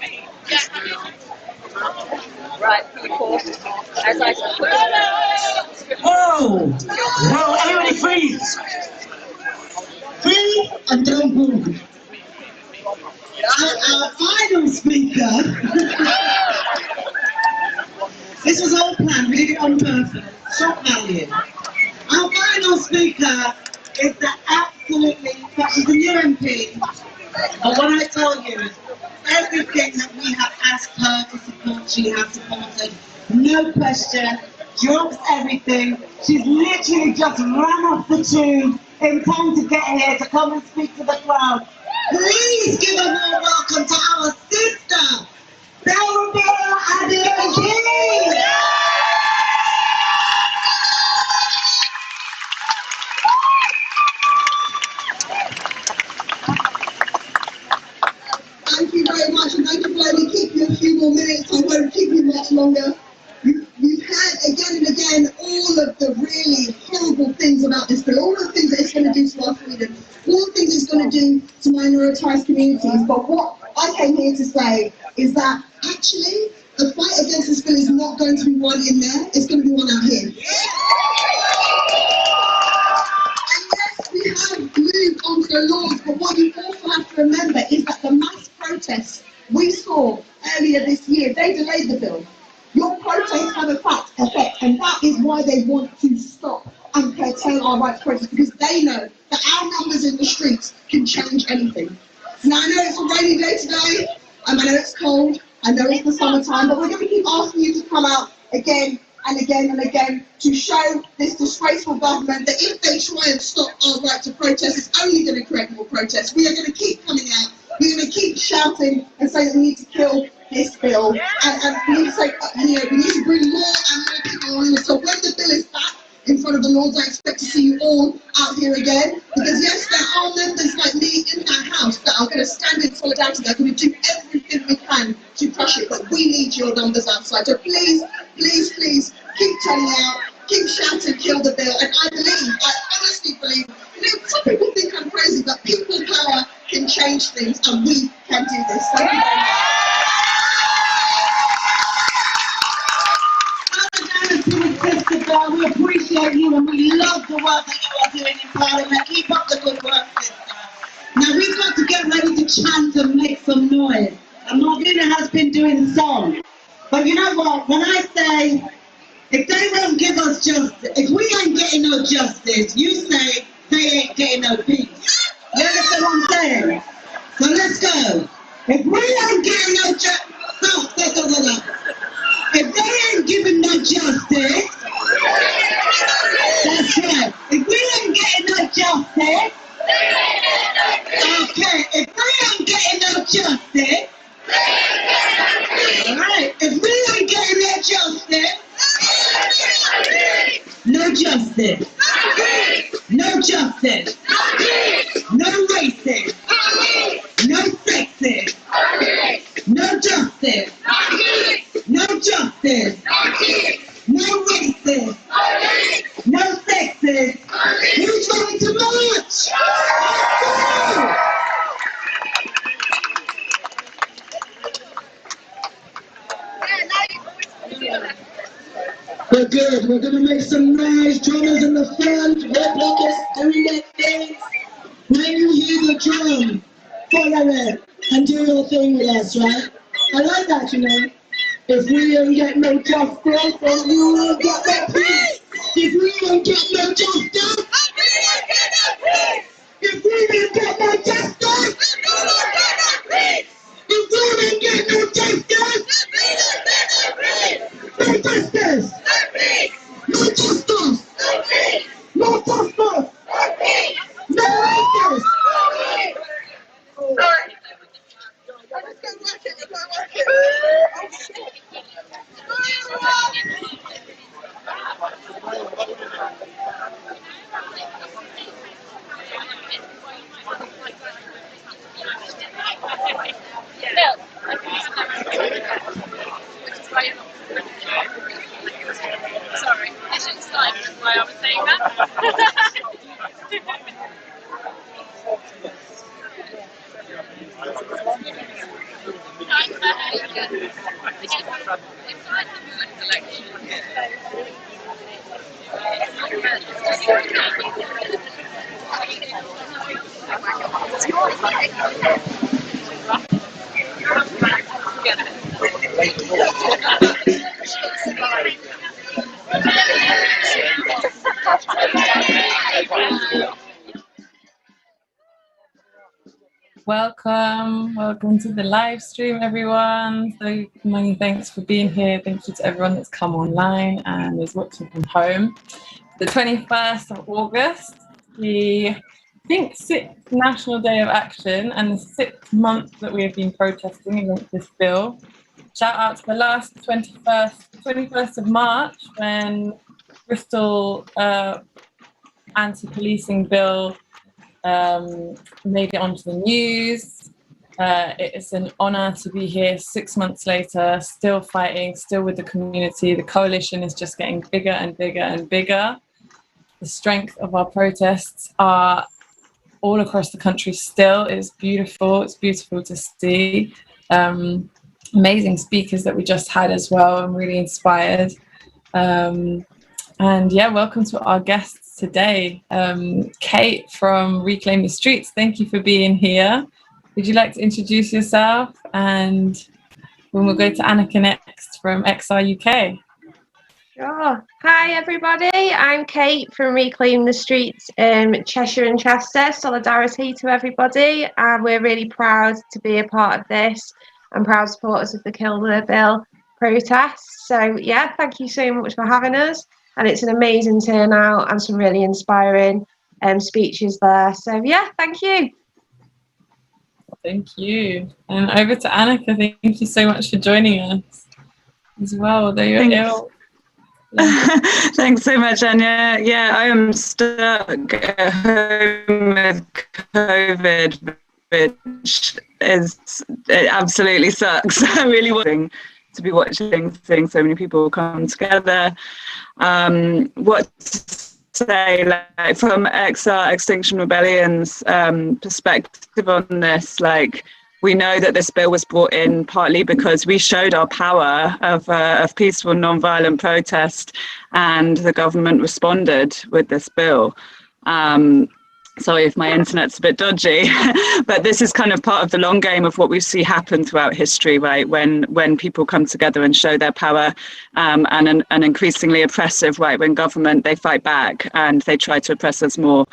Right, people, as I said. Oh! Well, everybody freeze! Freeze and don't move. Our final speaker, this was all planned, we did it on purpose, shock value. Our final speaker is the absolutely, she's a new MP, but when I tell you, everything that we have asked her to support, she has supported, no question, drops everything. She's literally just ran off the tube in time to get here to come and speak to the crowd. Please give a warm welcome to our sister, Sarah Adeoye. Thank you very much, and thank you for letting me keep you a few more minutes. I won't keep you much longer. You've had again and again all of the really horrible things about this bill, all the things that it's going to do to our freedom, all the things it's going to do to minoritized communities. But what I came here to say is that actually the fight against this bill is not going to be won in there, it's going to be won out here. And yes, we have moved on to the laws, but what you also have to remember is that the mass protests we saw earlier this year, they delayed the bill. Your protests have a effect, and that is why they want to stop and curtail our right to protest, because they know that our numbers in the streets can change anything. Now, I know it's a rainy day today, I know it's cold, I know it's the summertime, but we're going to keep asking you to come out again and again and again to show this disgraceful government that if they try and stop our right to protest, it's only going to create more protests. We are going to keep coming out, we're going to keep shouting and saying that we need to kill this bill, and we need to say, we need to bring more and more people on. So when the bill is back in front of the Lords, I expect to see you all out here again, because yes, there are members like me in that house that are going to stand in solidarity. They're going to do everything we can to crush it, but we need your numbers outside. So please, please, please keep turning out, keep shouting, kill the bill. And I honestly believe, some people think I'm crazy, but people power can change things, and we can do this. Thank you very much. We appreciate you and we love the work that you are doing in Parliament. Keep up the good work, sister. Now we've got to get ready to chant and make some noise. And Marvina has been doing the song. But you know what? When I say, if they won't give us justice, if we ain't getting no justice, you say they ain't getting no peace. You understand what I'm saying? So let's go. If we ain't getting no justice, if they ain't giving no justice, that's right. If we ain't getting no justice, okay. If we ain't getting no justice, alright. If we ain't getting no justice, no justice, no justice, no racist, no sexist, no justice, no justice, no racist, no sexist. Who's ready to march? We're good. We're gonna make some noise. Drummers in the front. Replicas doing their things. When you hear the drum, follow it and do your thing with us, right? I like that, you know. If we don't get no justice, then you won't get no peace. If we don't get no justice, if we don't get no justice, if we don't get no justice, no justice, no justice, no justice, no justice. Sorry, it's just like that's why I was saying that. Welcome to the live stream, everyone. So many thanks for being here. Thank you to everyone that's come online and is watching from home. The 21st of August, the sixth National Day of Action and the 6th month that we have been protesting against this bill. Shout out to the last 21st of March when Bristol anti-policing bill made it onto the news. It is an honour to be here 6 months later, still fighting, still with the community. The coalition is just getting bigger and bigger and bigger. The strength of our protests are all across the country still. It's beautiful to see. Amazing speakers that we just had as well. I'm really inspired. And yeah, welcome to our guests today. Kate from Reclaim the Streets, thank you for being here. Would you like to introduce yourself? And then we'll go to Annika next from XR UK. Sure. Hi everybody, I'm Kate from Reclaim the Streets in Cheshire and Chester. Solidarity to everybody, and we're really proud to be a part of this and proud supporters of the Kill the Bill protests. So yeah, thank you so much for having us, and it's an amazing turnout and some really inspiring speeches there. So yeah, thank you. Thank you. And over to Annika, thank you so much for joining us as well. Though you're ill. Yeah. Thanks so much, Anya. Yeah, I am stuck at home with COVID, which it absolutely sucks. I really want to be watching, seeing so many people come together. What to say, like, from Extinction Rebellion's perspective on this, like, we know that this bill was brought in partly because we showed our power of peaceful, non-violent protest, and the government responded with this bill. Sorry if my internet's a bit dodgy, but this is kind of part of the long game of what we see happen throughout history, right? When people come together and show their power, and an increasingly oppressive right-wing government, they fight back and they try to oppress us more.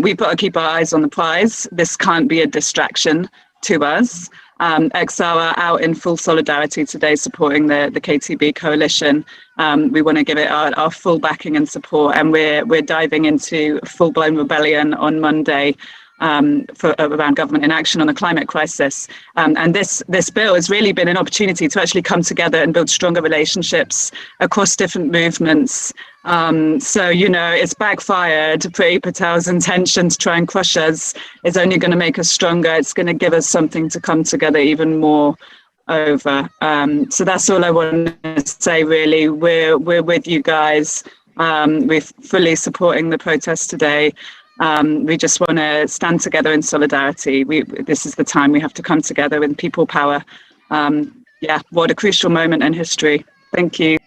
We've got to keep our eyes on the prize. This can't be a distraction to us. XR are out in full solidarity today, supporting the KTB coalition. We want to give it our full backing and support, and we're diving into full-blown rebellion on Monday around government inaction on the climate crisis. And this bill has really been an opportunity to actually come together and build stronger relationships across different movements. So, you know, it's backfired. Priti Patel's intention to try and crush us is only going to make us stronger. It's going to give us something to come together even more over. So that's all I want to say, really. We're with you guys. We're fully supporting the protest today. We just want to stand together in solidarity. This is the time we have to come together with people power. Yeah, what a crucial moment in history. Thank you.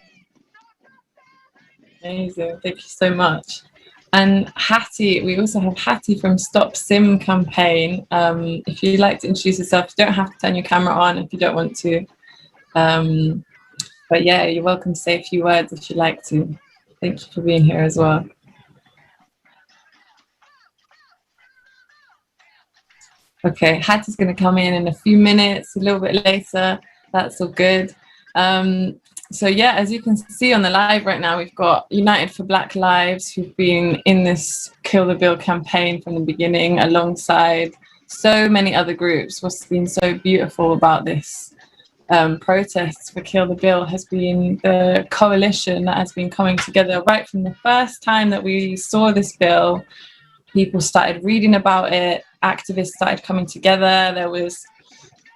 Amazing, thank you so much. And Hattie, we also have Hattie from Stop Sim campaign. If you'd like to introduce yourself, you don't have to turn your camera on if you don't want to. But yeah, you're welcome to say a few words if you'd like to. Thank you for being here as well. Okay, Hattie's going to come in a few minutes, a little bit later. That's all good. So yeah, as you can see on the live right now, we've got United for Black Lives, who've been in this Kill the Bill campaign from the beginning, alongside so many other groups. What's been so beautiful about this protest for Kill the Bill has been the coalition that has been coming together right from the first time that we saw this bill. People started reading about it, activists started coming together. There was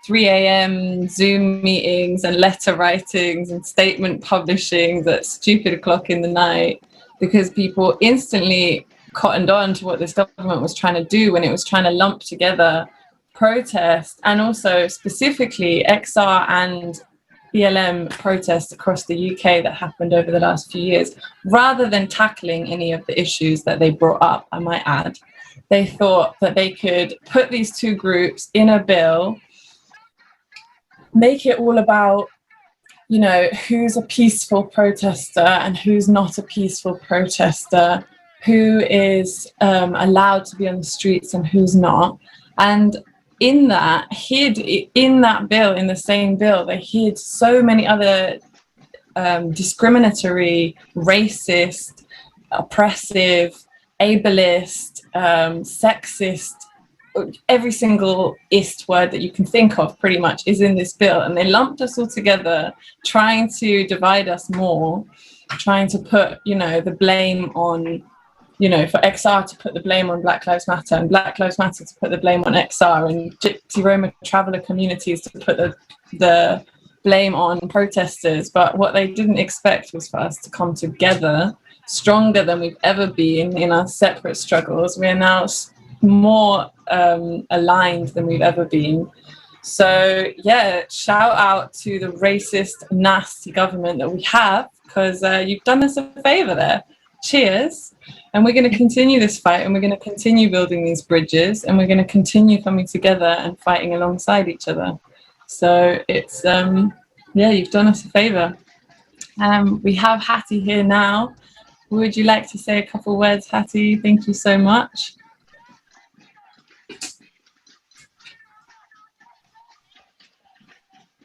3 a.m. Zoom meetings and letter writings and statement publishing at stupid o'clock in the night, because people instantly cottoned on to what this government was trying to do when it was trying to lump together protest and also specifically XR and BLM protests across the UK that happened over the last few years. Rather than tackling any of the issues that they brought up, I might add, they thought that they could put these two groups in a bill, make it all about, you know, who's a peaceful protester and who's not a peaceful protester, who is allowed to be on the streets and who's not. And in that, in the same bill, they hid so many other discriminatory, racist, oppressive, ableist, sexist, every single ist word that you can think of pretty much is in this bill, and they lumped us all together, trying to divide us more, trying to put, you know, the blame on, you know, for XR to put the blame on Black Lives Matter, and Black Lives Matter to put the blame on XR, and Gypsy Roma traveller communities to put the blame on protesters. But what they didn't expect was for us to come together stronger than we've ever been in our separate struggles. We are now more aligned than we've ever been. So yeah, shout out to the racist, nasty government that we have, because you've done us a favour there. Cheers. And we're going to continue this fight, and we're going to continue building these bridges, and we're going to continue coming together and fighting alongside each other. So it's yeah, you've done us a favour. We have Hattie here now. Would you like to say a couple words, Hattie? Thank you so much.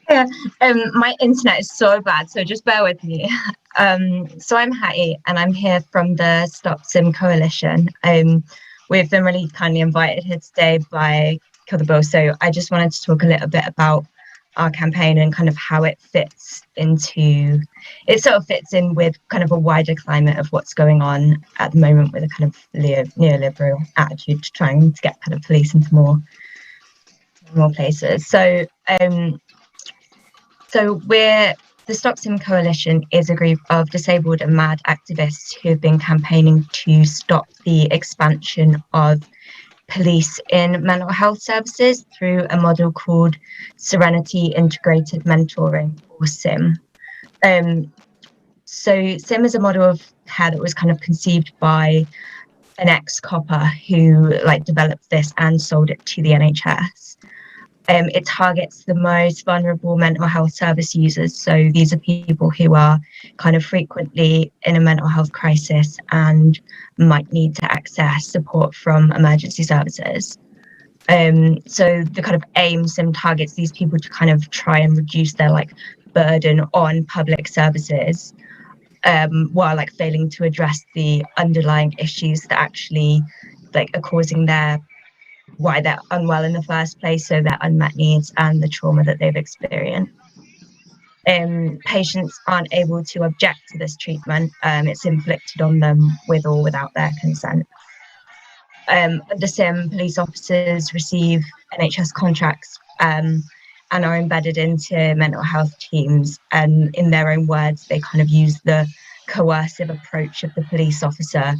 Yeah, my internet is so bad, so just bear with me. So I'm Hattie, and I'm here from the Stop Sim Coalition. We've been really kindly invited here today by Kill the Bill, so I just wanted to talk a little bit about our campaign and kind of how it fits into, it sort of fits in with kind of a wider climate of what's going on at the moment with a kind of neoliberal attitude to trying to get kind of police into more more places. So we're the Stop Sim Coalition is a group of disabled and mad activists who have been campaigning to stop the expansion of police in mental health services through a model called Serenity Integrated Mentoring, or SIM. So SIM is a model of care that was kind of conceived by an ex-copper who developed this and sold it to the NHS. It targets the most vulnerable mental health service users. So these are people who are kind of frequently in a mental health crisis and might need to access support from emergency services. So the kind of aim SIM targets these people to kind of try and reduce their burden on public services, while failing to address the underlying issues that actually are causing why they're unwell in the first place, so their unmet needs and the trauma that they've experienced. Patients aren't able to object to this treatment. It's inflicted on them with or without their consent. Under SIM, police officers receive NHS contracts and are embedded into mental health teams. And in their own words, they kind of use the coercive approach of the police officer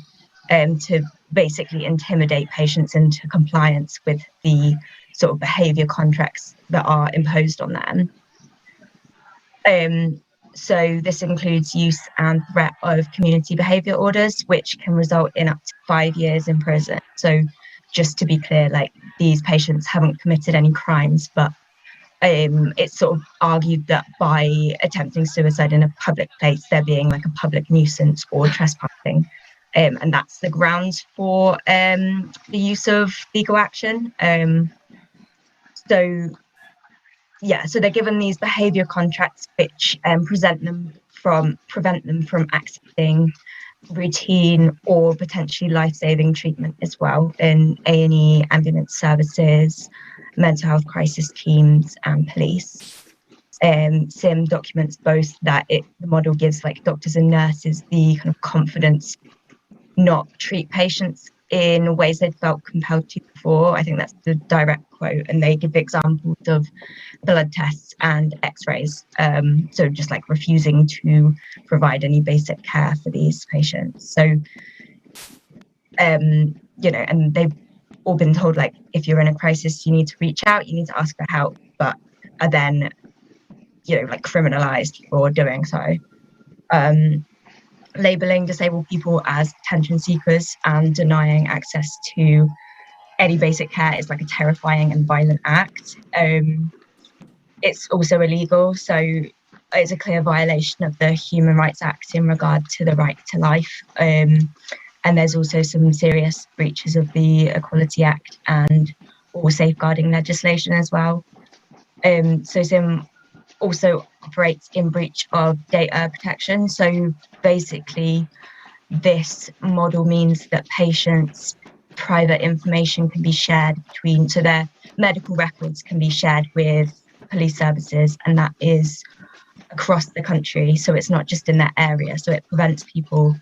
to basically intimidate patients into compliance with the sort of behaviour contracts that are imposed on them. So this includes use and threat of community behaviour orders, which can result in up to 5 years in prison. So just to be clear, these patients haven't committed any crimes, but it's sort of argued that by attempting suicide in a public place, they're being a public nuisance or trespassing. And that's the grounds for the use of legal action. So they're given these behaviour contracts which prevent them from accessing routine or potentially life-saving treatment as well in A&E, ambulance services, mental health crisis teams and police. SIM documents both that the model gives doctors and nurses the kind of confidence not treat patients in ways they'd felt compelled to before. I think that's the direct quote, and they give examples of blood tests and x-rays, so just refusing to provide any basic care for these patients. So and they've all been told if you're in a crisis you need to reach out, you need to ask for help, but are then criminalized for doing so. Labeling disabled people as attention seekers and denying access to any basic care is a terrifying and violent act. It's also illegal, so it's a clear violation of the Human Rights Act in regard to the right to life. And there's also some serious breaches of the Equality Act and all safeguarding legislation as well. So SIM also operates in breach of data protection. So basically, this model means that patients' private information can be shared so their medical records can be shared with police services, and that is across the country. So it's not just in that area. So it prevents people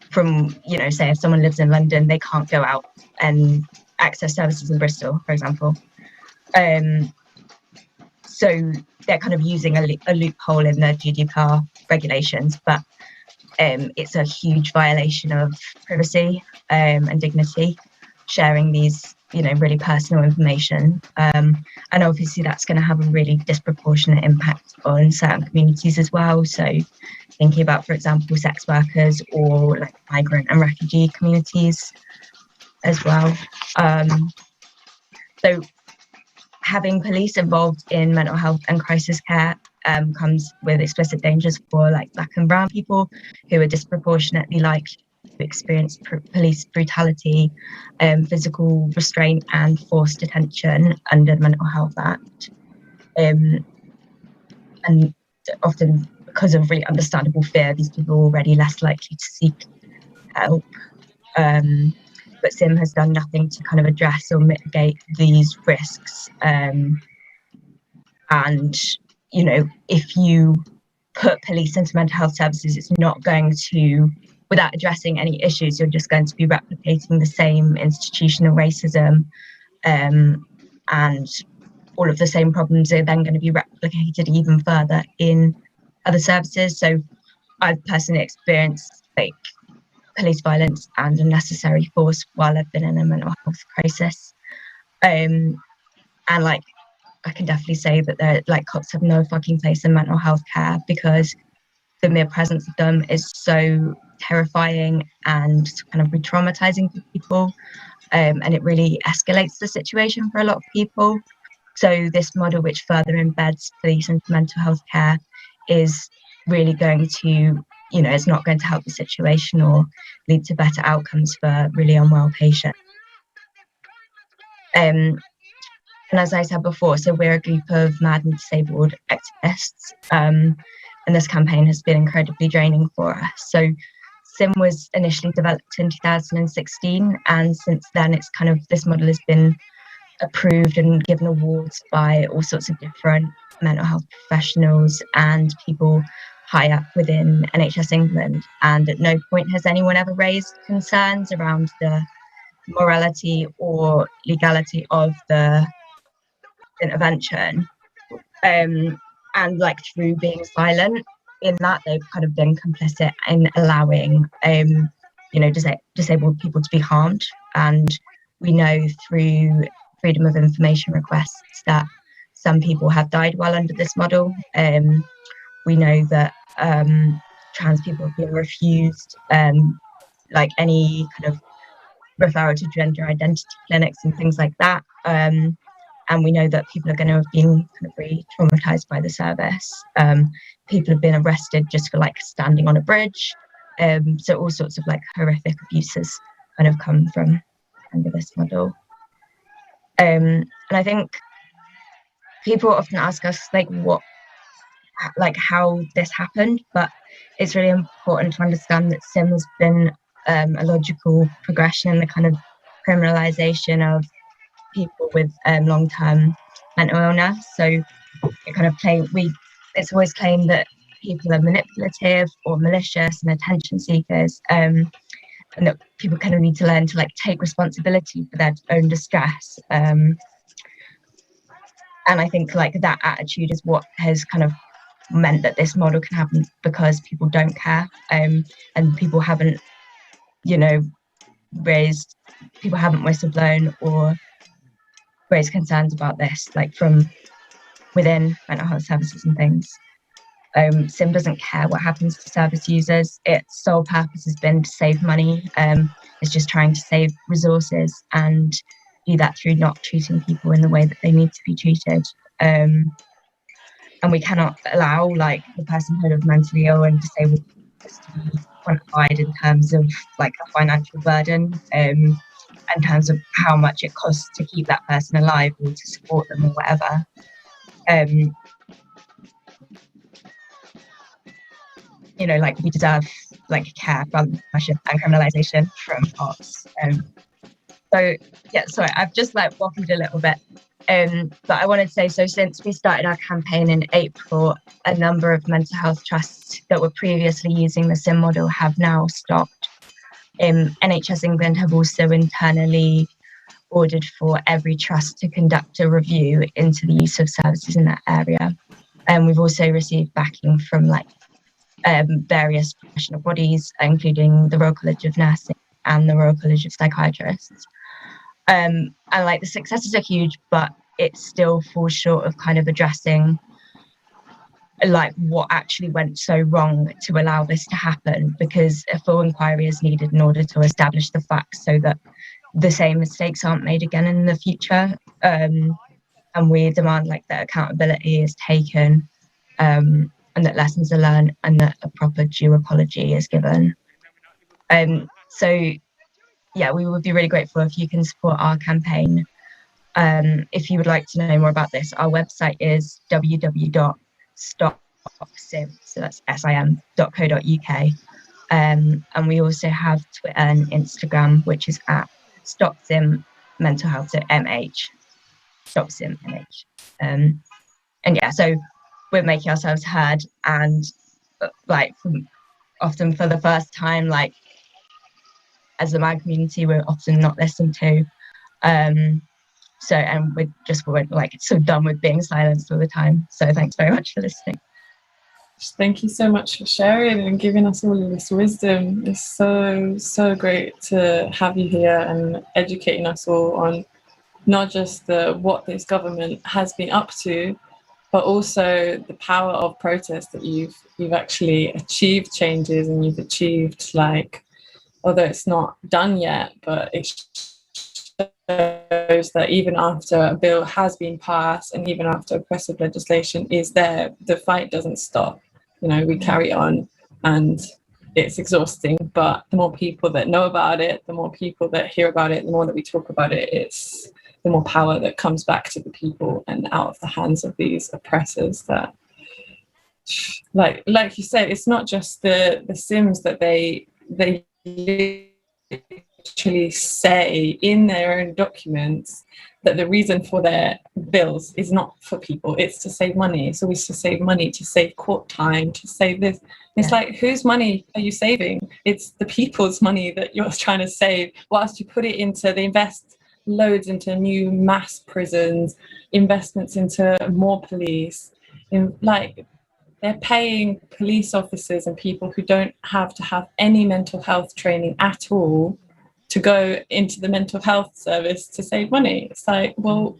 from, say if someone lives in London, they can't go out and access services in Bristol, for example. So they're kind of using a loophole in the GDPR regulations, but it's a huge violation of privacy and dignity, sharing these, really personal information. And obviously that's going to have a really disproportionate impact on certain communities as well. So thinking about, for example, sex workers or migrant and refugee communities as well. So having police involved in mental health and crisis care comes with explicit dangers for Black and brown people who are disproportionately likely to experience police brutality, physical restraint and forced detention under the Mental Health Act. And often because of really understandable fear, these people are already less likely to seek help. But SIM has done nothing to kind of address or mitigate these risks. And, if you put police into mental health services, it's not going to, without addressing any issues, you're just going to be replicating the same institutional racism and, all of the same problems are then going to be replicated even further in other services. So I've personally experienced like police violence and unnecessary force while I've been in a mental health crisis. And like, I can definitely say that they're like, cops have no fucking place in mental health care, because the mere presence of them is so terrifying and kind of re-traumatizing for people. And it really escalates the situation for a lot of people. So this model, which further embeds police into mental health care, is really going to, you know, it's not going to help the situation or lead to better outcomes for really unwell patients. And as I said before, so we're a group of mad and disabled activists, and this campaign has been incredibly draining for us. So SIM was initially developed in 2016, and since then it's kind of, this model has been approved and given awards by all sorts of different mental health professionals and people high up within NHS England. And at no point has anyone ever raised concerns around the morality or legality of the intervention. And like, through being silent in that, they've kind of been complicit in allowing you know, disabled people to be harmed. And we know through freedom of information requests that some people have died while under this model. We know that trans people have been refused like any kind of referral to gender identity clinics and things like that. And we know that people are going to have been kind of really traumatized by the service. People have been arrested just for like standing on a bridge. So all sorts of like horrific abuses kind of come from under this model. And I think people often ask us like how this happened, but it's really important to understand that SIM has been a logical progression in the kind of criminalization of people with long-term mental illness. So it kind of it's always claimed that people are manipulative or malicious and attention seekers, and that people kind of need to learn to like take responsibility for their own distress. And I think like that attitude is what has kind of meant that this model can happen, because people don't care, and people haven't, you know, whistleblown or raised concerns about this, like from within mental health services and things. SIM doesn't care what happens to service users. Its sole purpose has been to save money. It's just trying to save resources and do that through not treating people in the way that they need to be treated. And we cannot allow like the personhood of mentally ill and disabled to be quantified in terms of like a financial burden, in terms of how much it costs to keep that person alive or to support them or whatever. You know, like, we deserve like care rather than oppression and criminalisation from cops. So yeah, sorry, I've just like waffled a little bit. But I wanted to say, so since we started our campaign in April, a number of mental health trusts that were previously using the SIM model have now stopped. NHS England have also internally ordered for every trust to conduct a review into the use of services in that area. And we've also received backing from like various professional bodies, including the Royal College of Nursing and the Royal College of Psychiatrists. And like, the successes are huge, but it still falls short of kind of addressing like what actually went so wrong to allow this to happen, because a full inquiry is needed in order to establish the facts so that the same mistakes aren't made again in the future. And we demand like that accountability is taken, and that lessons are learned, and that a proper due apology is given. So yeah, we would be really grateful if you can support our campaign. If you would like to know more about this, our website is www.stopsim, so that's sim.co.uk. And we also have Twitter and Instagram, which is at StopSim Mental Health, so MH, StopSim MH. And yeah, so we're making ourselves heard, and like often for the first time, like as a mad community, we're often not listened to. And So, and we're like so done with being silenced all the time. So thanks very much for listening. Thank you so much for sharing and giving us all of this wisdom. It's so great to have you here and educating us all on not just what this government has been up to, but also the power of protest, that you've actually achieved changes, and you've achieved, like, although it's not done yet, but it shows that even after a bill has been passed and even after oppressive legislation is there, the fight doesn't stop. You know, we carry on, and it's exhausting, but the more people that know about it, the more people that hear about it, the more that we talk about it, it's the more power that comes back to the people and out of the hands of these oppressors. That, like you said, it's not just the Sims that they literally say in their own documents that the reason for their bills is not for people, it's to save money. It's always to save money, to save court time, to save this. It's like, whose money are you saving? It's the people's money that you're trying to save, whilst you put it into, they invest loads into new mass prisons, investments into more police, they're paying police officers and people who don't have to have any mental health training at all to go into the mental health service to save money. It's like, well,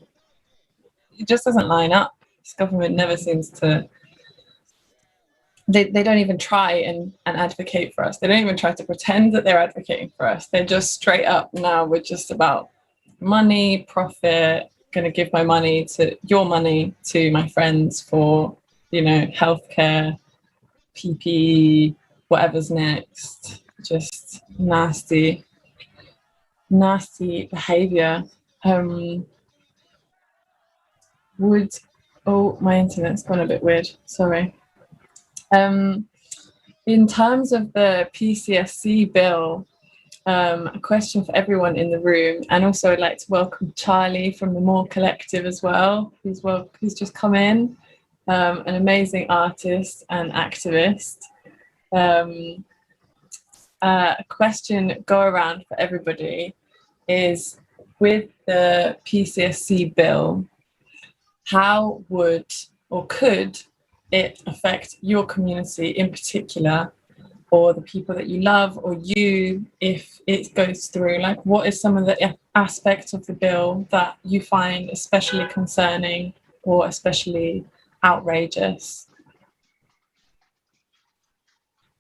it just doesn't line up. This government never seems to, they don't even try and advocate for us. They don't even try to pretend that they're advocating for us. They're just straight up, now we're just about money, profit, going to give your money to my friends for, you know, healthcare, PPE, whatever's next. Just nasty behavior. My internet's gone a bit weird, sorry. In terms of the PCSC bill, a question for everyone in the room, and also I'd like to welcome Charlie from the More Collective as well, who's just come in, an amazing artist and activist. A question go around for everybody is, with the PCSC bill, how would or could it affect your community in particular, or the people that you love, or you, if it goes through? Like, what is some of the aspects of the bill that you find especially concerning or especially outrageous?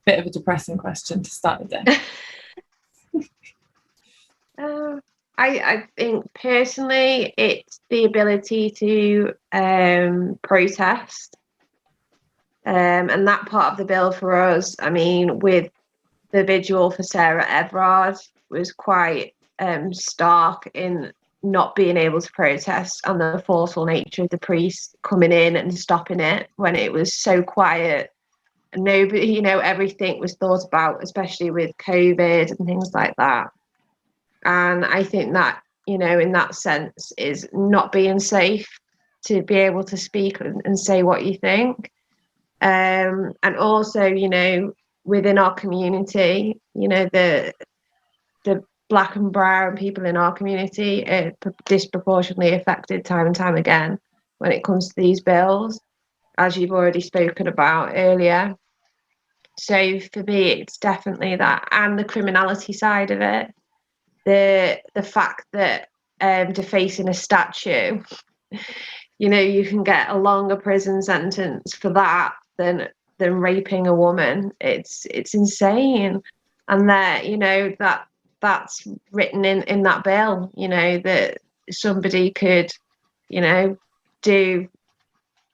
Bit of a depressing question to start the day. I think personally it's the ability to protest, and that part of the bill for us, I mean, with the vigil for Sarah Everard, was quite stark in not being able to protest, and the forceful nature of the police coming in and stopping it when it was so quiet. Nobody, you know, everything was thought about, especially with COVID and things like that. And I think that, you know, in that sense, is not being safe to be able to speak and say what you think. And also, you know, within our community, you know, the Black and brown people in our community are disproportionately affected time and time again when it comes to these bills, as you've already spoken about earlier. So for me, it's definitely that, and the criminality side of it. The fact that defacing a statue, you know, you can get a longer prison sentence for that than raping a woman. It's insane. And that, you know, that's written in that bill, you know, that somebody could, you know, do,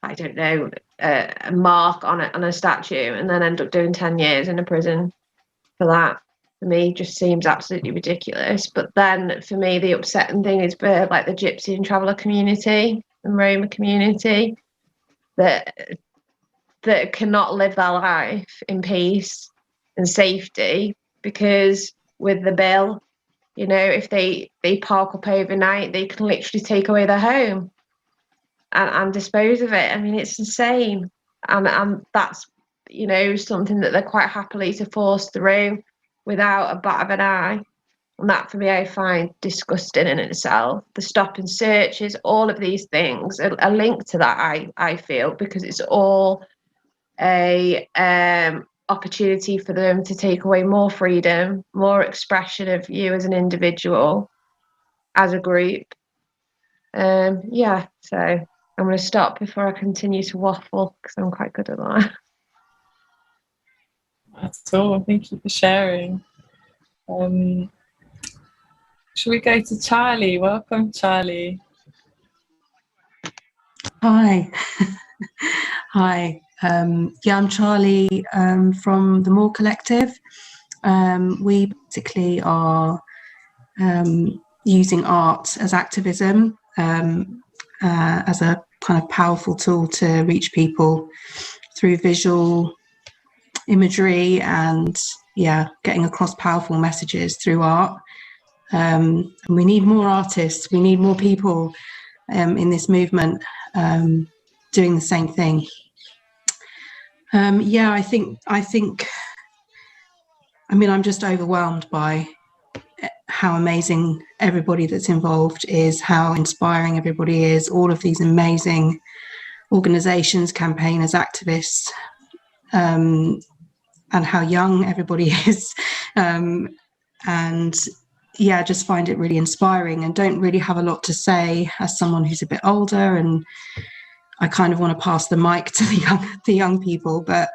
I don't know, a mark on a statue and then end up doing 10 years in a prison for that. For me, just seems absolutely ridiculous. But then for me, the upsetting thing is for like the Gypsy and Traveller community and Roma community that cannot live their life in peace and safety, because with the bill, you know, if they park up overnight, they can literally take away their home and dispose of it. I mean, it's insane. And that's, you know, something that they're quite happily to force through without a bat of an eye. And that for me I find disgusting in itself. The stop and searches, all of these things are linked to that, I feel, because it's all a opportunity for them to take away more freedom, more expression of you as an individual, as a group. Yeah, so I'm going to stop before I continue to waffle because I'm quite good at that. That's all. Thank you for sharing. Shall we go to Charlie? Welcome, Charlie. Hi. Hi. Yeah, I'm Charlie from the More Collective. We basically are using art as activism, as a kind of powerful tool to reach people through visual imagery and, yeah, getting across powerful messages through art. And we need more artists. We need more people in this movement doing the same thing. Yeah, I think, I mean, I'm just overwhelmed by how amazing everybody that's involved is, how inspiring everybody is, all of these amazing organizations, campaigners, activists, and how young everybody is. And yeah, I just find it really inspiring and don't really have a lot to say as someone who's a bit older, and I kind of want to pass the mic to the young people, but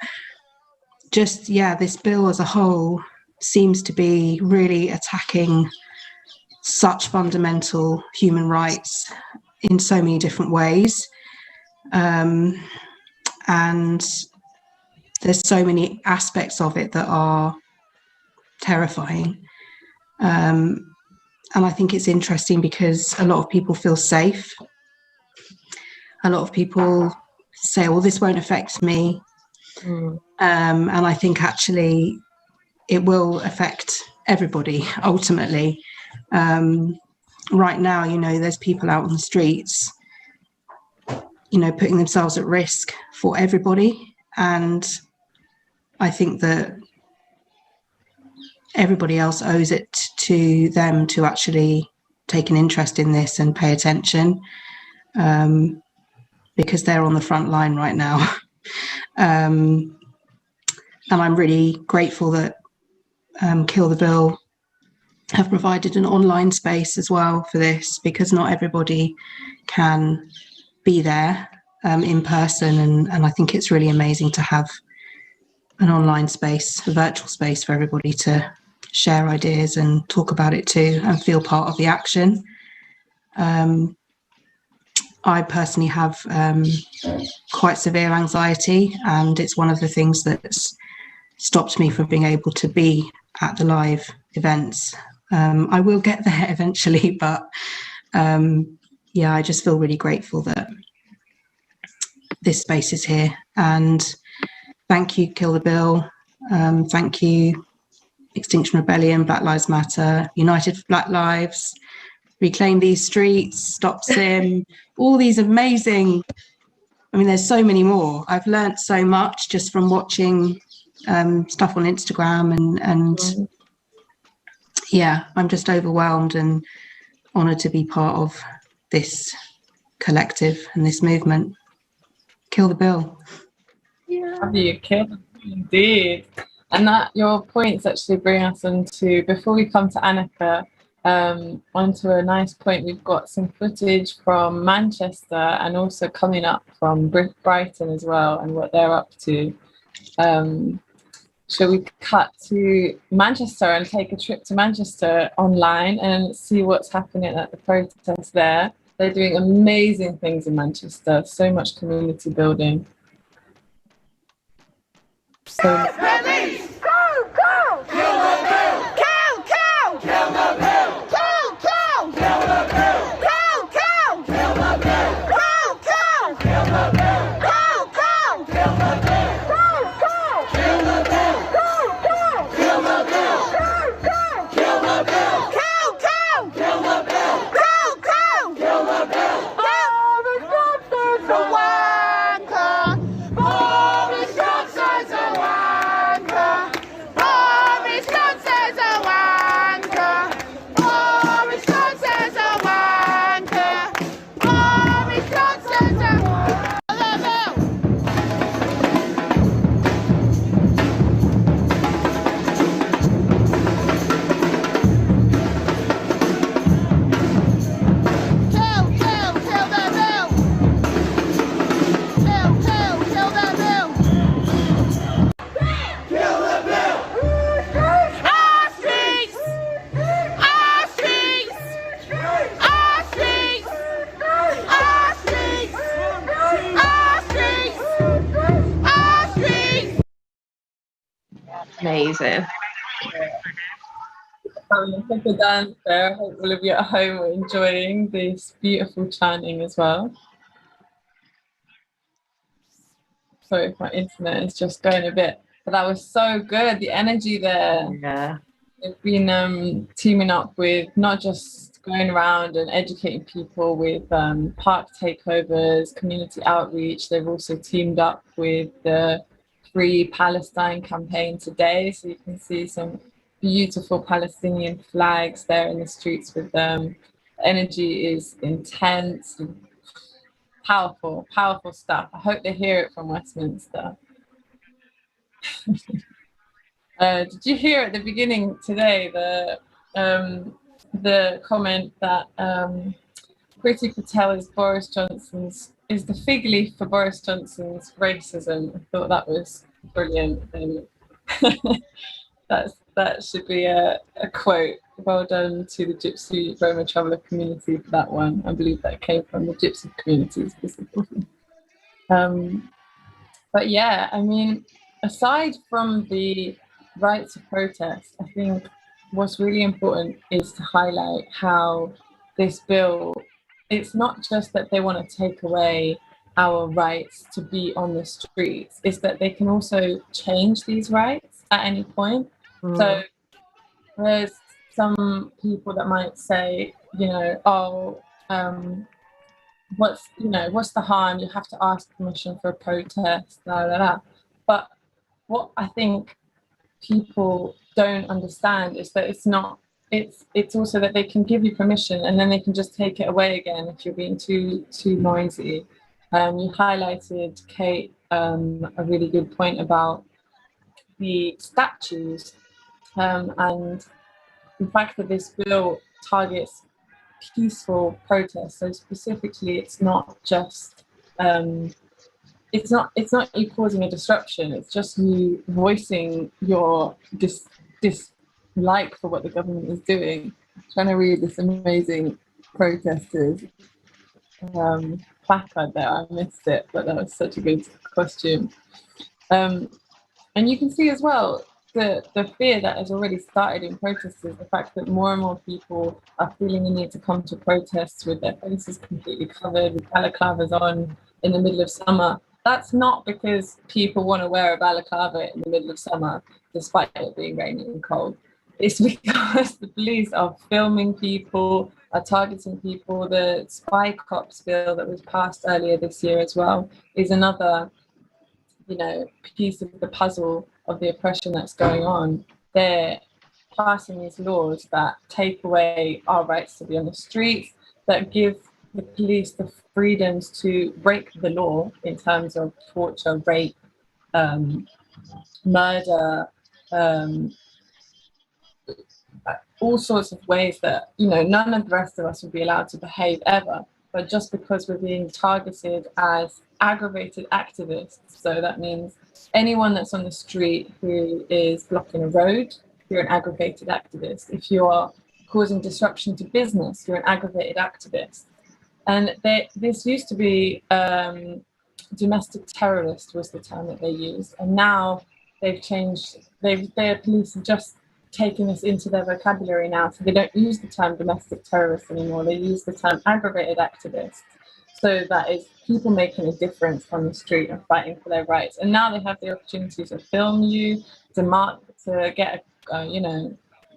just, yeah, this bill as a whole seems to be really attacking such fundamental human rights in so many different ways. And there's so many aspects of it that are terrifying. And I think it's interesting because a lot of people feel safe. A lot of people say, well, this won't affect me. And I think actually it will affect everybody ultimately. Right now, you know, there's people out on the streets, you know, putting themselves at risk for everybody. And I think that everybody else owes it to them to actually take an interest in this and pay attention, because they're on the front line right now. And I'm really grateful that Kill the Bill have provided an online space as well for this, because not everybody can be there in person, and I think it's really amazing to have an online space, a virtual space for everybody to share ideas and talk about it too and feel part of the action. I personally have quite severe anxiety, and it's one of the things that's stopped me from being able to be at the live events. I will get there eventually, but yeah, I just feel really grateful that this space is here. And thank you, Kill the Bill. Thank you, Extinction Rebellion, Black Lives Matter, United for Black Lives, Reclaim These Streets, Stop Sim, all these amazing, I mean, there's so many more. I've learnt so much just from watching stuff on Instagram, and yeah, I'm just overwhelmed and honoured to be part of this collective and this movement. Kill the Bill. Have you killed it? Indeed. And that your points actually bring us into, before we come to Annika, onto a nice point. We've got some footage from Manchester and also coming up from Brighton as well, and what they're up to. Shall we cut to Manchester and take a trip to Manchester online and see what's happening at the protest there? They're doing amazing things in Manchester, so much community building. So Police! Go! Go! Kill the bill! Kill! Kill! Kill the bill! Kill! Kill! Kill the bill! Kill! Kill! Kill the bill! Kill! Kill! Kill the bill! Kill! Kill! Kill the bill! Kill! Kill! Kill the bill! Kill! Kill! Kill the bill! Kill! Kill! Kill the bill! Kill! Kill! Kill the bill! Kill! Kill! Kill the bill! Boris Johnson's a wanker! Boris Johnson's a wanker! amazing. Having a proper dance there. I hope all of you at home are enjoying this beautiful chanting as well. Sorry if my internet is just going a bit, but that was so good. The energy there. Yeah. They've been teaming up with not just going around and educating people with park takeovers, community outreach. They've also teamed up with the Free Palestine campaign today. So you can see some beautiful Palestinian flags there in the streets with them. The energy is intense and powerful, powerful stuff. I hope they hear it from Westminster. Did you hear at the beginning today the comment that Priti Patel is is the fig leaf for Boris Johnson's racism? I thought that was brilliant. And that should be a quote. Well done to the Gypsy Roma Traveller community for that one. I believe that came from the Gypsy community specifically. But yeah, I mean, aside from the right to protest, I think what's really important is to highlight how this bill, it's not just that they want to take away our rights to be on the streets, it's that they can also change these rights at any point. So there's some people that might say, what's the harm? You have to ask permission for a protest, blah, blah, blah. But what I think people don't understand is that it's also that they can give you permission and then they can just take it away again if you're being too noisy. You highlighted, Kate, a really good point about the statues and the fact that this bill targets peaceful protests. So specifically, it's not just it's not you causing a disruption. It's just you voicing your dislike for what the government is doing. I'm trying to read this amazing protesters placard there. I missed it, but that was such a good costume. And you can see as well the fear that has already started in protesters, the fact that more and more people are feeling the need to come to protests with their faces completely covered, with balaclavas on in the middle of summer. That's not because people want to wear a balaclava in the middle of summer, despite it being rainy and cold. It's because the police are filming people, are targeting people. The spy cops bill that was passed earlier this year as well is another piece of the puzzle of the oppression that's going on. They're passing these laws that take away our rights to be on the streets, that give the police the freedoms to break the law in terms of torture, rape, murder, all sorts of ways that none of the rest of us would be allowed to behave ever. But just because we're being targeted as aggravated activists, so that means anyone that's on the street who is blocking a road, you're an aggravated activist. If you are causing disruption to business, you're an aggravated activist. And this used to be domestic terrorist was the term that they used, and now they've changed. Their police have just taken this into their vocabulary now, so they don't use the term domestic terrorist anymore. They use the term aggravated activist. So that is people making a difference on the street and fighting for their rights. And now they have the opportunity to film you, to get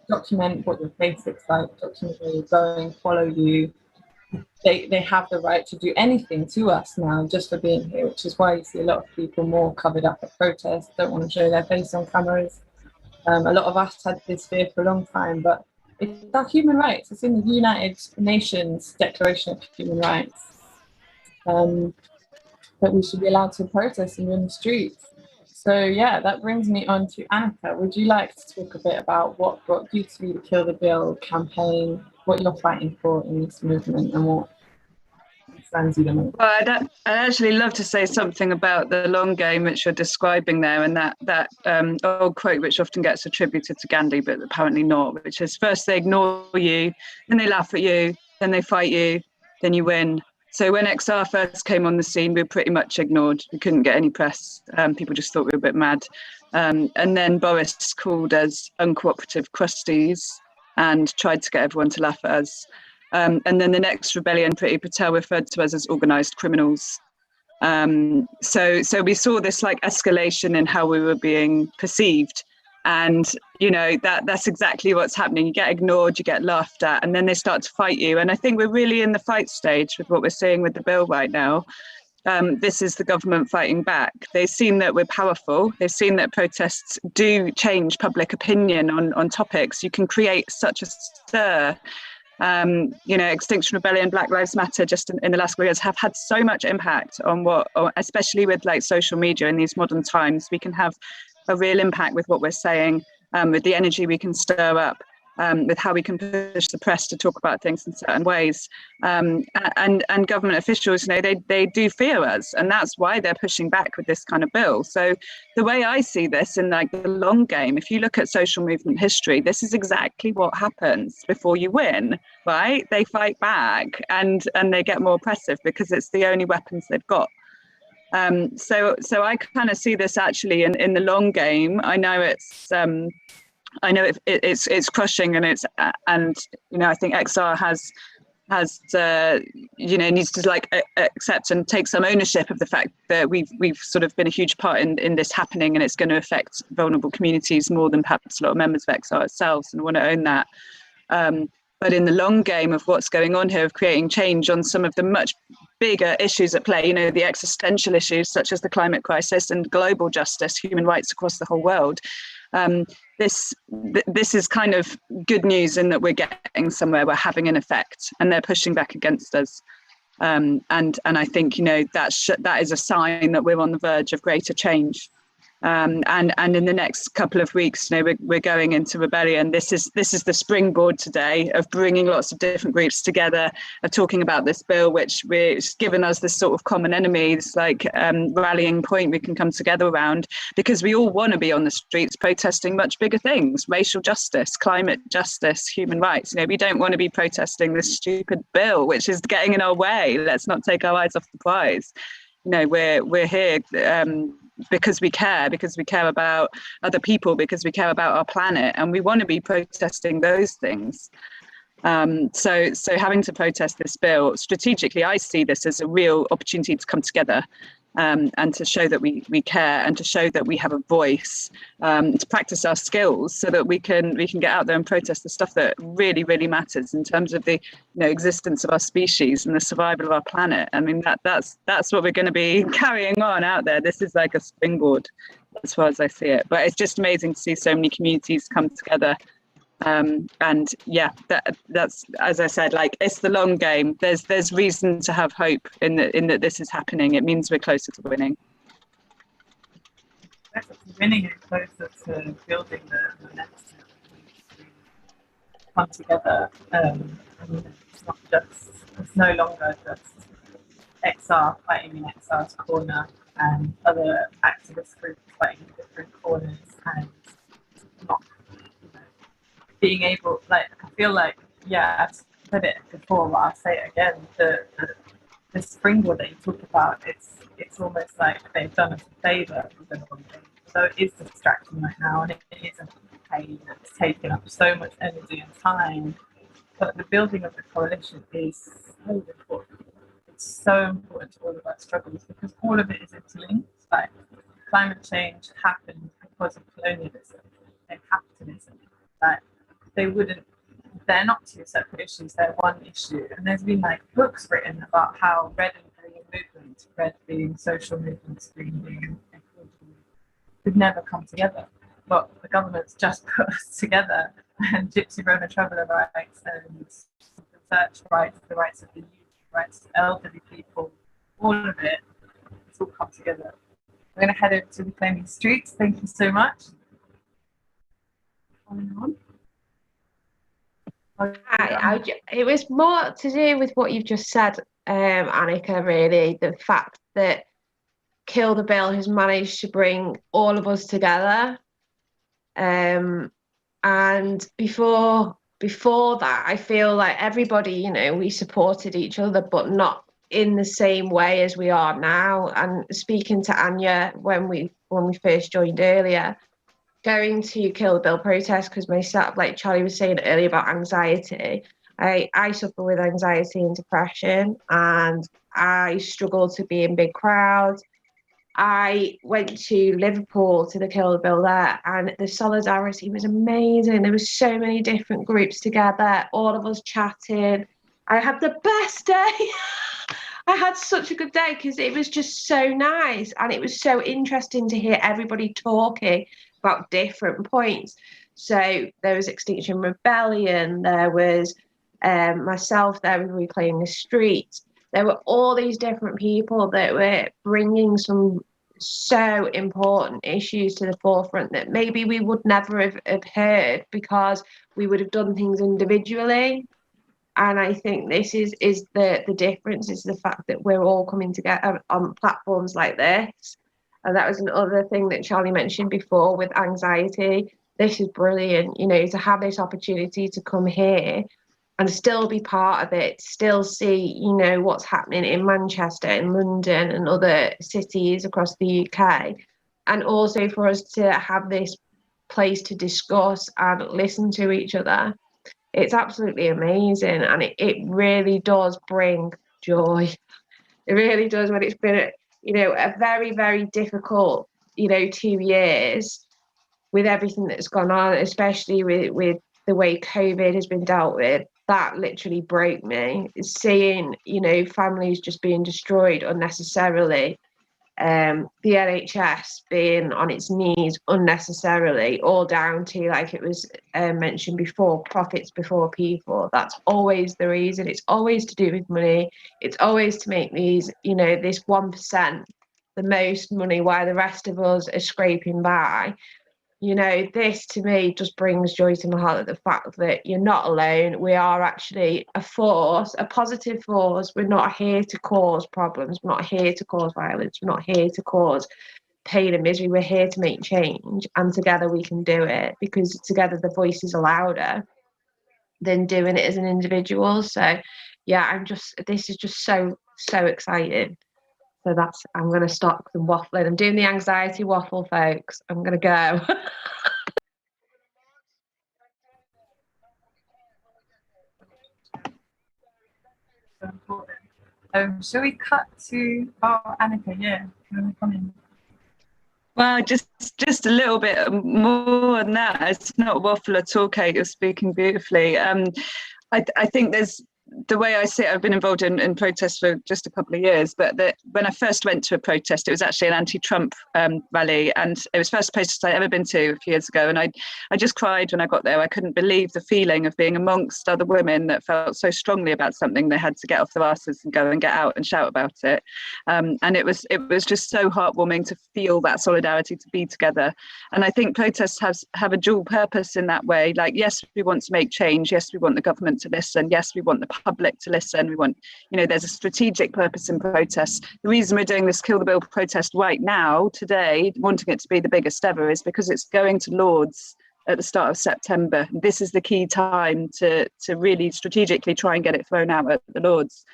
document what your face looks like, document where you're going, follow you. They have the right to do anything to us now just for being here, which is why you see a lot of people more covered up at protests, don't want to show their face on cameras. A lot of us had this fear for a long time, but it's our human rights. It's in the United Nations Declaration of Human Rights. That we should be allowed to protest and be in the streets. So yeah, that brings me on to Annika. Would you like to talk a bit about what brought you to the Kill the Bill campaign, what you're fighting for in this movement, and what stands you the most? Well, I'd actually love to say something about the long game which you're describing there, and that old quote which often gets attributed to Gandhi, but apparently not, which is first they ignore you, then they laugh at you, then they fight you, then you win, So when XR first came on the scene, we were pretty much ignored. We couldn't get any press. People just thought we were a bit mad. And then Boris called us uncooperative crusties and tried to get everyone to laugh at us. And then the next rebellion, Priti Patel referred to us as organised criminals. So we saw this like escalation in how we were being perceived. And, you know, that's exactly what's happening. You get ignored, you get laughed at, and then they start to fight you. And I think we're really in the fight stage with what we're seeing with the bill right now. This is the government fighting back. They've seen that we're powerful. They've seen that protests do change public opinion on topics. You can create such a stir. You know, Extinction Rebellion, Black Lives Matter, just in the last couple of years, have had so much impact on especially with like social media in these modern times. We can have a real impact with what we're saying, with the energy we can stir up, with how we can push the press to talk about things in certain ways. And government officials, you know, they do fear us, and that's why they're pushing back with this kind of bill. So the way I see this in like the long game, if you look at social movement history, this is exactly what happens before you win, right? They fight back and they get more oppressive because it's the only weapons they've got. So I kind of see this actually in the long game. I know it's crushing, and you know, I think XR has you know, needs to like accept and take some ownership of the fact that we've sort of been a huge part in this happening, and it's going to affect vulnerable communities more than perhaps a lot of members of XR itself, and want to own that. But in the long game of what's going on here, of creating change on some of the much bigger issues at play, you know, the existential issues such as the climate crisis and global justice, human rights across the whole world. This is kind of good news in that we're getting somewhere, we're having an effect, and they're pushing back against us. And I think, you know, that is a sign that we're on the verge of greater change. And in the next couple of weeks, you know, we're going into rebellion. This is the springboard today of bringing lots of different groups together, of talking about this bill, which has given us this sort of common enemy, this like rallying point we can come together around, because we all want to be on the streets protesting much bigger things: racial justice, climate justice, human rights. You know, we don't want to be protesting this stupid bill, which is getting in our way. Let's not take our eyes off the prize. You know, we're here because we care about other people, because we care about our planet, and we want to be protesting those things. So having to protest this bill strategically, I see this as a real opportunity to come together, and to show that we care, and to show that we have a voice, to practice our skills so that we can get out there and protest the stuff that really, really matters in terms of the, you know, existence of our species and the survival of our planet. I mean, that's what we're going to be carrying on out there. This is like a springboard as far as I see it. But it's just amazing to see so many communities come together. And yeah, that's, as I said, like, it's the long game. There's reason to have hope in that this is happening. It means we're closer to winning. Closer to winning and closer to building the next to come together. I mean, it's no longer just XR fighting in XR's corner and other activist groups fighting in different corners, and not being able, like, I feel like, yeah, I've said it before, but I'll say it again, the springboard that you talk about, it's almost like they've done us a favour with the long game. So it is distracting right now, and it is a pain, and it's taken up so much energy and time. But the building of the coalition is so important. It's so important to all of our struggles, because all of it is interlinked. Like, climate change happened because of colonialism and capitalism. Like, they're not two separate issues, they're one issue. And there's been like books written about how red and green movements, red being social movements, green being ecology, could never come together. But the government's just put us together, and Gypsy Roma traveller rights and research rights, the rights of the youth, the rights of elderly people, all of it, it's all come together. We're going to head over to Reclaiming Streets. Thank you so much. It was more to do with what you've just said, Annika, really. The fact that Kill the Bill has managed to bring all of us together. And before that, I feel like everybody, you know, we supported each other, but not in the same way as we are now. And speaking to Anya when we first joined earlier, going to Kill the Bill protest, because myself, like Charlie was saying earlier about anxiety, I suffer with anxiety and depression, and I struggle to be in big crowds. I went to Liverpool to the Kill the Bill there, and the solidarity was amazing. There were so many different groups together, all of us chatting. I had the best day. I had such a good day because it was just so nice, and it was so interesting to hear everybody talking about different points. So there was Extinction Rebellion, there was myself there with Reclaiming the Streets. There were all these different people that were bringing some so important issues to the forefront that maybe we would never have heard because we would have done things individually. And I think this is the difference, is the fact that we're all coming together on platforms like this. And that was another thing that Charlie mentioned before with anxiety. This is brilliant, you know, to have this opportunity to come here and still be part of it, still see, you know, what's happening in Manchester, in London and other cities across the UK. And also for us to have this place to discuss and listen to each other. It's absolutely amazing, and it really does bring joy. It really does, when it's been a very, very difficult 2 years with everything that's gone on, especially with the way COVID has been dealt with. That literally broke me. Seeing families just being destroyed unnecessarily, the NHS being on its knees unnecessarily, all down to, like it was mentioned before, profits before people. That's always the reason. It's always to do with money. It's always to make these, this 1% the most money while the rest of us are scraping by. This to me just brings joy to my heart, at the fact that you're not alone. We are actually a force, a positive force. We're not here to cause problems. We're not here to cause violence. We're not here to cause pain and misery. We're here to make change, and together we can do it, because together the voices are louder than doing it as an individual. So yeah, this is just so exciting. So I'm going to stop the waffling. I'm doing the anxiety waffle, folks. I'm going to go. Shall we cut to Annika? Yeah, come in. Well, just a little bit more than that. It's not waffle at all, Kate. You're speaking beautifully. I think there's, the way I see it, I've been involved in protests for just a couple of years, but when I first went to a protest, it was actually an anti-Trump rally, and it was the first protest I'd ever been to a few years ago, and I just cried when I got there. I couldn't believe the feeling of being amongst other women that felt so strongly about something. They had to get off their asses and go and get out and shout about it, and it was just so heartwarming to feel that solidarity, to be together. And I think protests have a dual purpose in that way. Like, yes, we want to make change. Yes, we want the government to listen. Yes, we want the public to listen. We want, there's a strategic purpose in protests. The reason we're doing this Kill the Bill protest right now, today, wanting it to be the biggest ever, is because it's going to Lords at the start of September. This is the key time to really strategically try and get it thrown out at the Lords.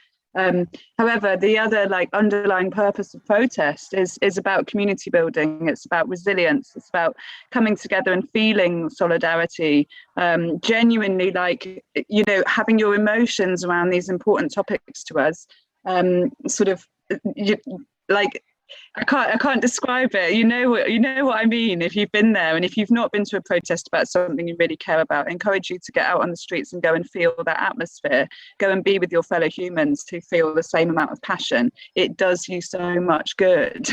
However, the other underlying purpose of protest is about community building. It's about resilience. It's about coming together and feeling solidarity, genuinely having your emotions around these important topics to us. I can't describe it. You know what I mean if you've been there, and if you've not been to a protest about something you really care about, I encourage you to get out on the streets and go and feel that atmosphere. Go and be with your fellow humans who feel the same amount of passion. It does you so much good.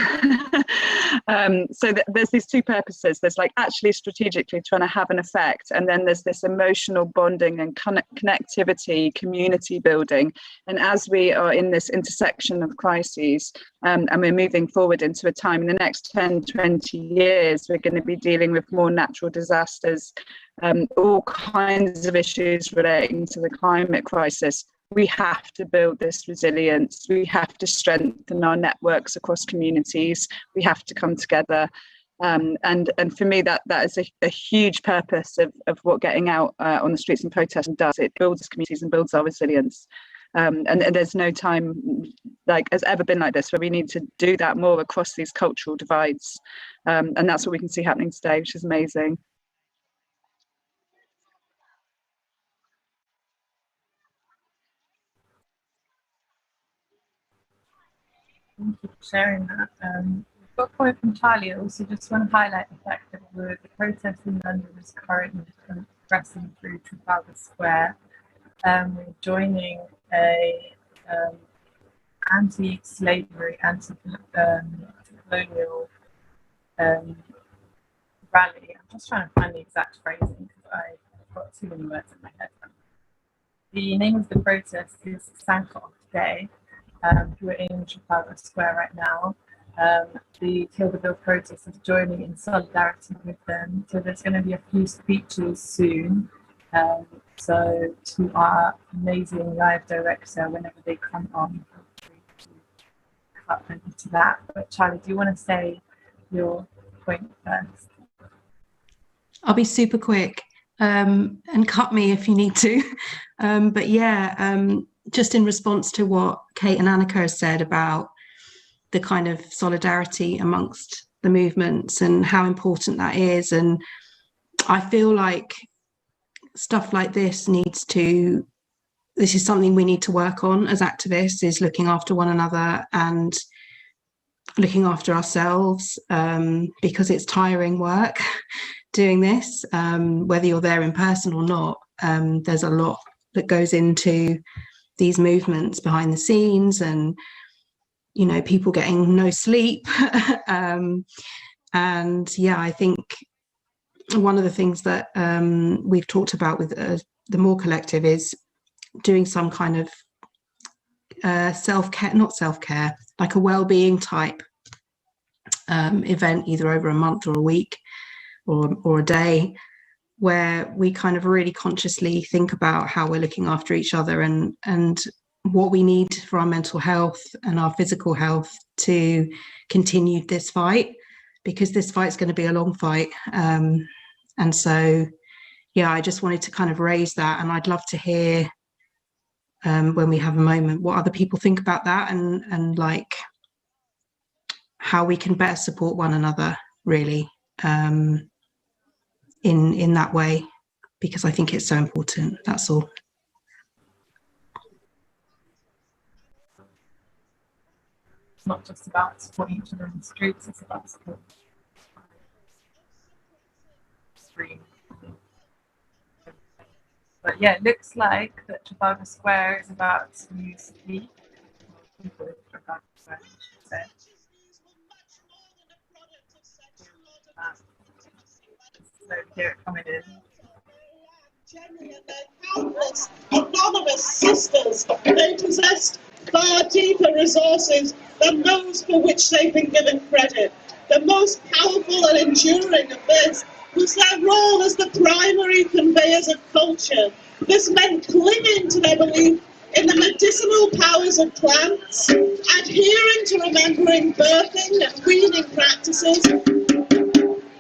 So there's these two purposes. There's actually strategically trying to have an effect, and then there's this emotional bonding and connectivity, community building. And as we are in this intersection of crises, and we're moving forward into a time in the next 10-20 years, we're going to be dealing with more natural disasters, all kinds of issues relating to the climate crisis. We have to build this resilience. We have to strengthen our networks across communities. We have to come together. And for me, that is a huge purpose of what getting out on the streets and protesting does. It builds communities and builds our resilience. And there's no time like has ever been like this where we need to do that more across these cultural divides, and that's what we can see happening today, which is amazing. Thank you for sharing that. We've got a point from Charlie. I also just want to highlight the fact that the protest in London is currently progressing through Trafalgar Square. We're joining a anti-slavery, anti-colonial rally. I'm just trying to find the exact phrasing because I've got too many words in my head. The name of the protest is Sank Off Day. We're in Trafalgar Square right now. The Kill the Bill protest is joining in solidarity with them. So there's going to be a few speeches soon. So to our amazing live director, whenever they come on, feel free to cut into that. But Charlie, do you want to say your point first? I'll be super quick, and cut me if you need to. But yeah, just in response to what Kate and Annika has said about the kind of solidarity amongst the movements and how important that is. And I feel like stuff like this this is something we need to work on as activists, is looking after one another and looking after ourselves, because it's tiring work doing this, whether you're there in person or not. There's a lot that goes into these movements behind the scenes, and you know, people getting no sleep. And yeah, I think one of the things that we've talked about with the More Collective is doing some kind of self-care, like a well-being type event, either over a month or a week or a day, where we kind of really consciously think about how we're looking after each other and what we need for our mental health and our physical health to continue this fight, because this fight's going to be a long fight. And so, yeah, I just wanted to kind of raise that, and I'd love to hear when we have a moment what other people think about that, and like how we can better support one another, really, in that way, because I think it's so important. That's all. It's not just about supporting each other in the streets, it's about supporting stream. But yeah, it looks like that Trafalgar Square is about to speak. People in Trafalgar Square, I should say. So here it coming in. Countless anonymous sisters, they possessed far deeper resources than those for which they've been given credit. The most powerful and enduring of this was their role as the primary conveyors of culture. This meant clinging to their belief in the medicinal powers of plants, adhering to remembering birthing and weaning practices,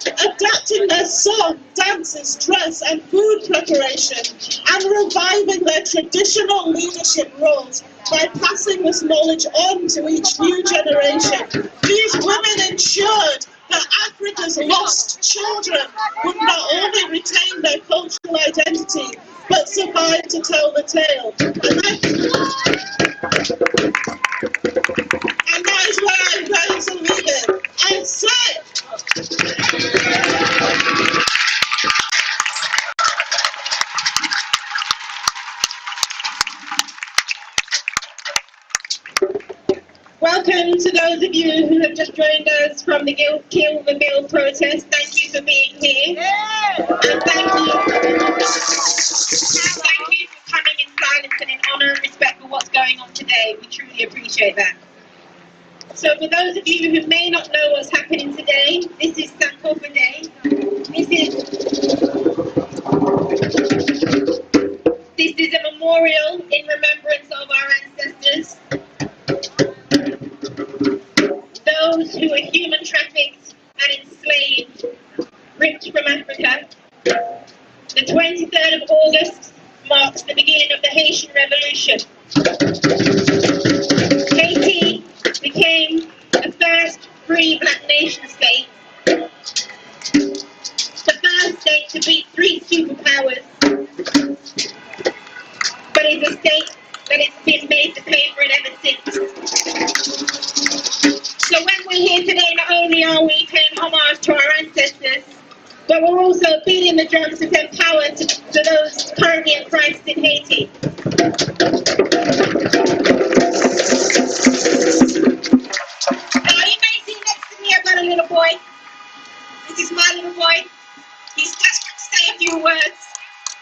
adapting their song, dances, dress and food preparation, and reviving their traditional leadership roles by passing this knowledge on to each new generation. These women ensured that Africa's lost children would not only retain their cultural identity, but survive to tell the tale. And that is where I'm going to leave it. And say, welcome to those of you who have just joined us from the Kill the Bill protest. Thank you for being here. And thank you for coming in silence and in honour and respect for what's going on today. We truly appreciate that. So for those of you who may not know what's happening today, this is Sankofa Day. This is a memorial in remembrance of our ancestors, those who were human trafficked and enslaved, ripped from Africa. The 23rd of August marks the beginning of the Haitian Revolution, Haiti became the first free black nation state, the first state to beat 3 superpowers, but it's a state that it's been made to pay for it ever since. So when we're here today, not only are we paying homage to our ancestors, but we're also beating the drums to send power to those currently in crisis in Haiti. Now you may see next to me I've got a little boy. This is my little boy. He's desperate to say a few words.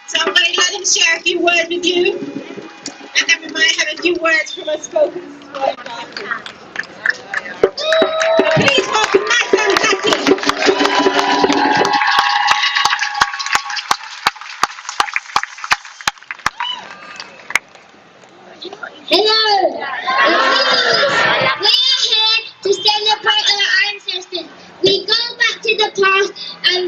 So I'm going to let him share a few words with you. And then we might have a few words from us spoken word after. Please welcome my son Jackie. Hello! We are here to celebrate our ancestors. We go back to the past and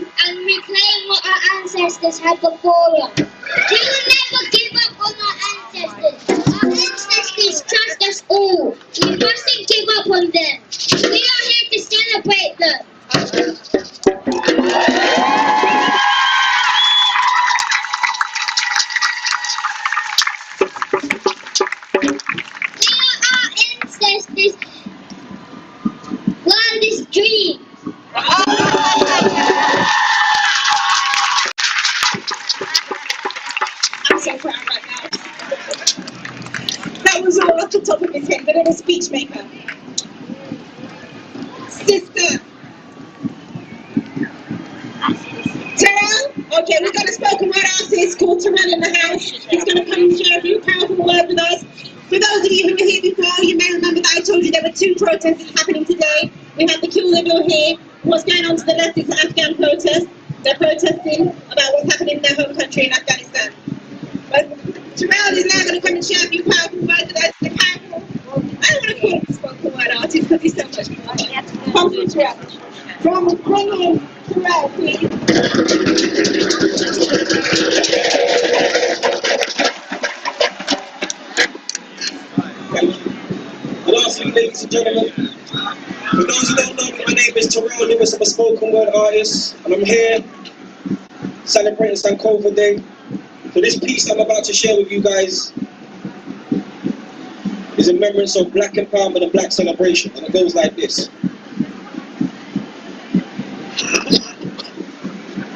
reclaim what our ancestors had before us. We will never give up on our ancestors. Our ancestors trust us all. We mustn't give up on them. We are here to celebrate them. Ancestors' wildest dream. I'm so proud right now. That was all off the top of his head, the little speech maker. Sister. Terrell? Okay, we've got a spoken word artist called Terrell in the house. He's going to come and share a few powerful words with us. For those of you who were here before, you may remember that I told you there were 2 protests happening today. We have the Kill the Bill here. What's going on to the left is the Afghan protest. They're protesting about what's happening in their home country in Afghanistan. But Terrell is now going to come and share a few powerful words with us. The powerful, I don't want to call him a spoken word artist because he's so much fun. Come to Terrell. From bring in Terrell, please. Good afternoon, ladies and gentlemen. For those who don't know me, my name is Terrell Lewis. I'm a spoken word artist, and I'm here celebrating Sankofa Day. So this piece I'm about to share with you guys is in remembrance of Black empowerment and Black celebration, and it goes like this.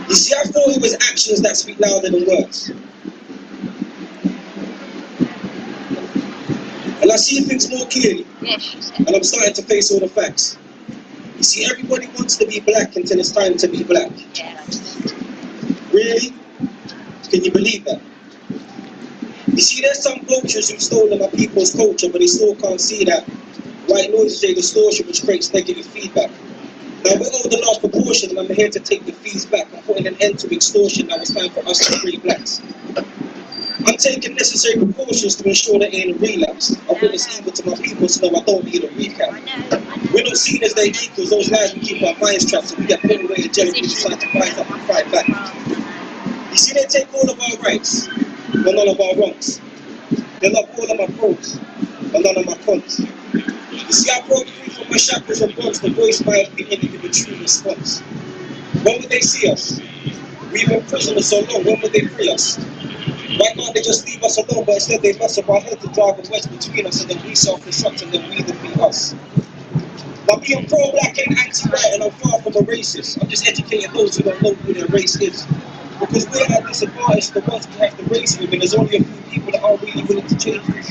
You see, I thought it was actions that speak louder than words. And I see things more clearly, and I'm starting to face all the facts. You see, everybody wants to be black until it's time to be black. Really? Can you believe that? You see, there's some vultures who've stolen my people's culture, but they still can't see that white noise is a distortion which creates negative feedback. Now, we're all the large proportion, and I'm here to take the fees back and putting an end to extortion. Now it's time for us to free blacks. I'm taking necessary precautions to ensure there ain't a relapse. I've witnessed evil to my people, so now I don't need a recap. We're not seen as their equals, those lies we keep our minds trapped, so we get pulled away to jail, we decide to rise up and fight back. You see, they take all of our rights, but none of our wrongs. They love all of my pros, but none of my cons. You see, I broke free from my shackles and bonds to voice my opinion and give a true response. When would they see us? We've been prisoners so long, when would they free us? Why can't they just leave us alone, but instead they mess up our head to drive a wedge between us, and then we self-destruct and then we defeat us. Now being pro-black ain't anti-white, and I'm far from a racist. I'm just educating those who don't know who their race is. Because we're at disadvantage, the ones we have to race with, and there's only a few people that aren't really willing to change this.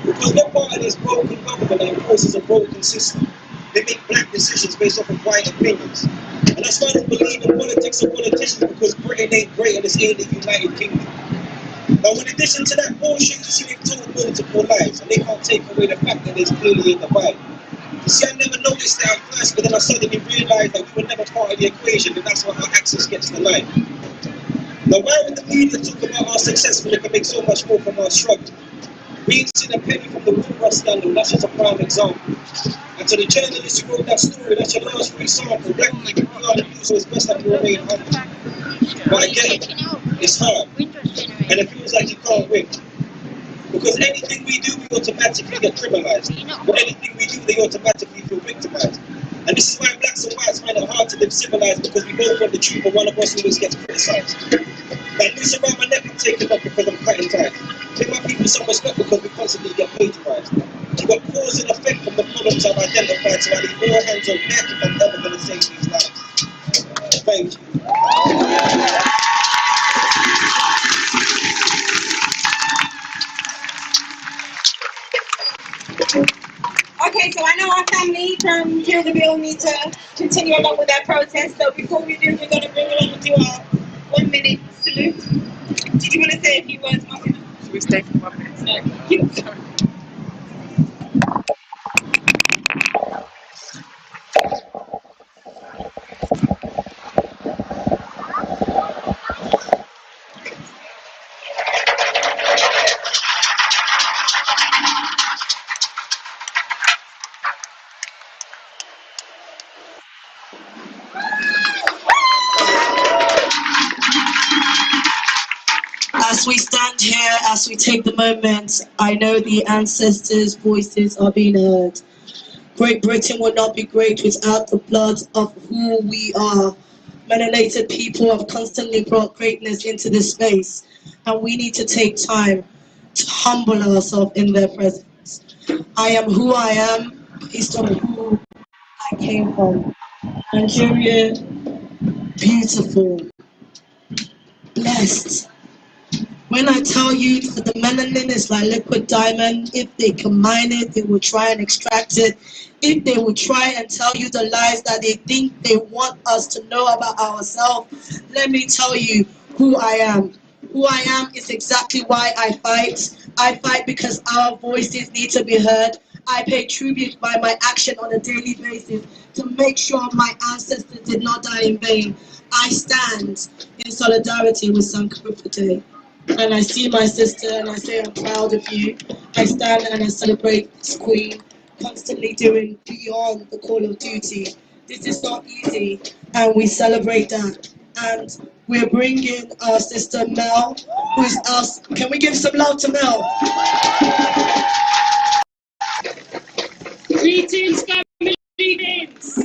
Because they're part of this broken government that enforces a broken system. They make black decisions based off of white opinions. And I started believing politics and politicians because Britain ain't great and this ain't the United Kingdom. Now, in addition to that bullshit, you see they've told multiple lies, and they can't take away the fact that there's clearly a divide. You see, I never noticed that at first, but then I suddenly realized that we were never part of the equation, and that's why our access gets denied. Now, why would the media talk about our success when they can make so much more from our struggle? We ain't seen a penny from the Woodruff scandal, that's just a prime example. And to the journalist who wrote that story, that's your last free sample. Black people, we are the news, so it's best that we remain humble. But I get it, it's hard, and it feels like you can't win. Because anything we do, we automatically get criminalised. But anything we do, they automatically feel victimised. And this is why blacks and whites find it hard to live civilised, because we both want the truth, but one of us always gets criticised. Like, noose around my neck, I'm taking off because I'm cutting ties. Give my people some respect because we constantly get patronised. You got cause and effect from the problems I've identified, so I leave all hands on deck if I'm ever going to save these lives. Thank you. Okay, so I know our family from Kill the Bill need to continue along with their protest. So before we do, we're going to bring along and do our 1 minute salute. Did you want to say a few words, Martin? Should we stay for 1 minute? No. Sorry. As we stand here, as we take the moment, I know the ancestors' voices are being heard. Great Britain would not be great without the blood of who we are. Melanated people have constantly brought greatness into this space, and we need to take time to humble ourselves in their presence. I am who I am based on who I came from. Nigeria, beautiful, blessed. When I tell you that the melanin is like liquid diamond, if they can mine it, they will try and extract it. If they will try and tell you the lies that they think they want us to know about ourselves, let me tell you who I am. Who I am is exactly why I fight. I fight because our voices need to be heard. I pay tribute by my action on a daily basis to make sure my ancestors did not die in vain. I stand in solidarity with Sankara. And I see my sister and I say I'm proud of you. I stand and I celebrate this queen, constantly doing beyond the call of duty. This is not easy, and we celebrate that. And we're bringing our sister Mel, who is us. Can we give some love to Mel? Greetings, family, greetings.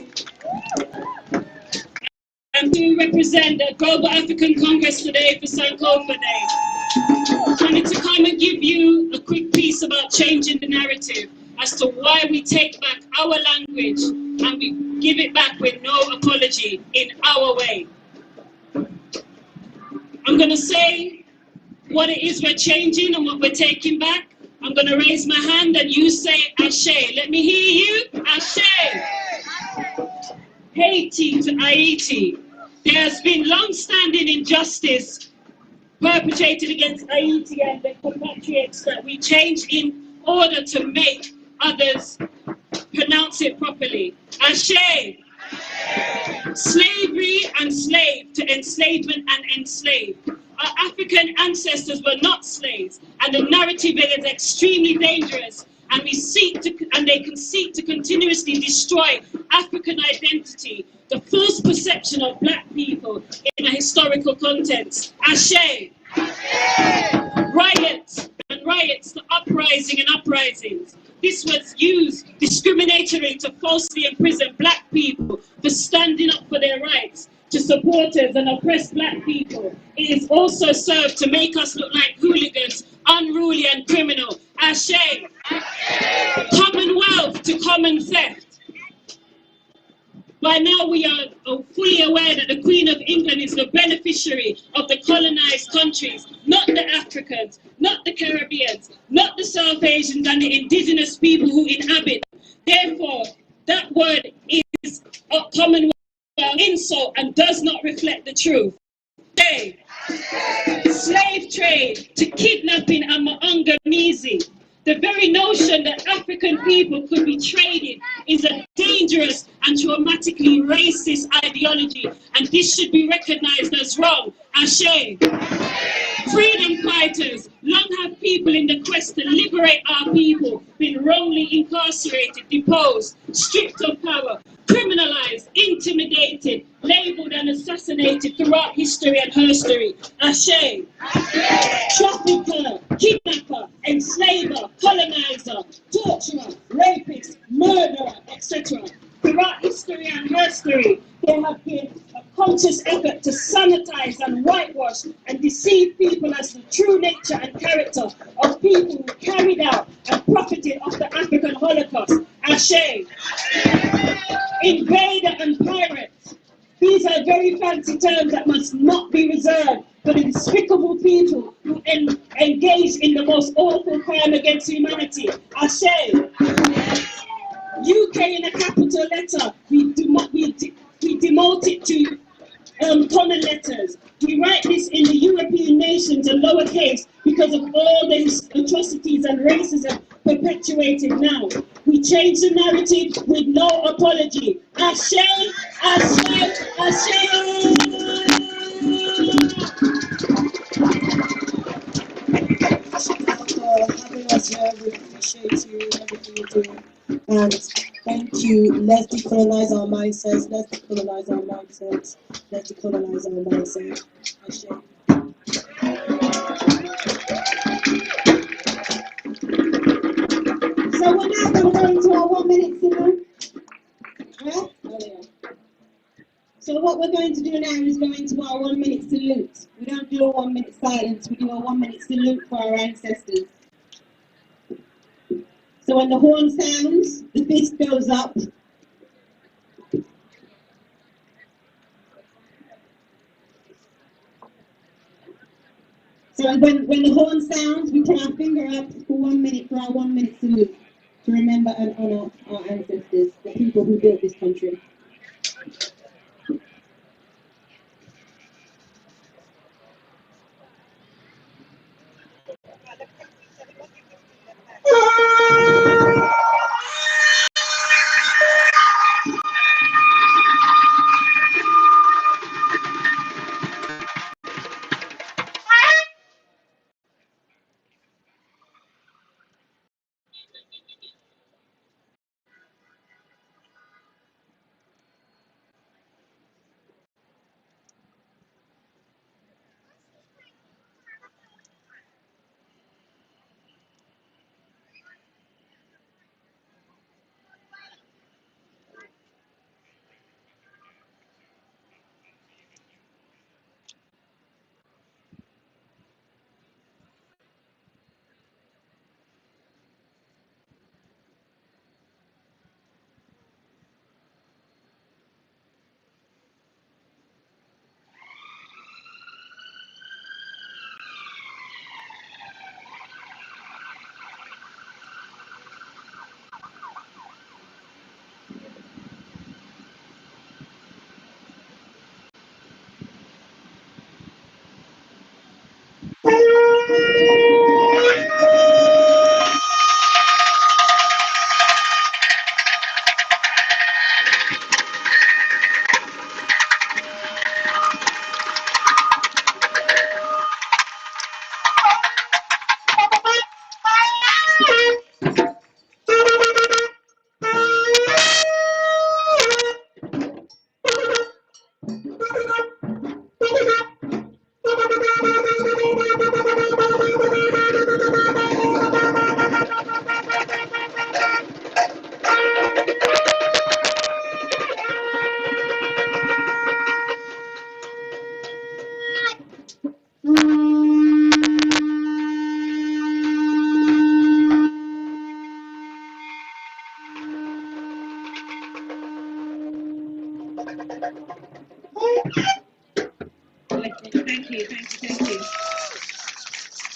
And we represent the Global African Congress today for Sankofa Day. I wanted to come and give you a quick piece about changing the narrative as to why we take back our language and we give it back with no apology in our way. I'm going to say what it is we're changing and what we're taking back. I'm going to raise my hand and you say Ashe. Let me hear you. Ashe. Haiti to Haiti. There has been long-standing injustice perpetrated against Haiti and their compatriots that we change in order to make others pronounce it properly. Ashe. Slavery and slave to enslavement and enslaved. Our African ancestors were not slaves, and the narrative is extremely dangerous, and they can seek to continuously destroy African identity, the false perception of black people in a historical context. Ashe. Riots and riots, the uprising and uprisings. This was used discriminatory to falsely imprison black people for standing up for their rights to supporters and oppressed black people. It is also served to make us look like hooligans, unruly and criminal. Ashe. Commonwealth to common theft. By now we are fully aware that the Queen of England is the beneficiary of the colonized countries, not the Africans, not the Caribbeans, not the South Asians and the indigenous people who inhabit. Therefore, that word is a Commonwealth insult and does not reflect the truth. Hey. Slave trade to kidnapping and Maangamizi. The very notion that African people could be traded is a dangerous dangerous and traumatically racist ideology, and this should be recognized as wrong. Ashe. Freedom fighters, long have people in the quest to liberate our people been wrongly incarcerated, deposed, stripped of power, criminalized, intimidated, labeled and assassinated throughout history and herstory. Ashe. Trafficker, kidnapper, enslaver, colonizer, torturer, rapist, murderer, etc. Throughout history and herstory, there have been a conscious effort to sanitize and whitewash and deceive people as the true nature and character of people who carried out and profited off the African Holocaust. Ashe. Invader and pirate. These are very fancy terms that must not be reserved for the despicable people who engage in the most awful crime against humanity. Ashe. UK in a capital letter, we demote it to common letters. We write this in the European nations in lowercase because of all the atrocities and racism perpetuated now. We change the narrative with no apology. Ashe, ashe, ashe. Having us here, we appreciate you, everything you're doing. And thank you. Let's decolonize our mindsets. Let's decolonize our mindsets. Let's decolonize our mindsets. Ashe. So we're now going to go into our 1 minute salute. Yeah? Oh, yeah. So what we're going to do now is go into our 1 minute salute. We don't do a 1 minute silence. We do a 1 minute salute for our ancestors. So when the horn sounds, the fist goes up. So when the horn sounds, we put our finger up for 1 minute for our 1 minute salute to remember and honor our ancestors, the people who built this country. Thank you.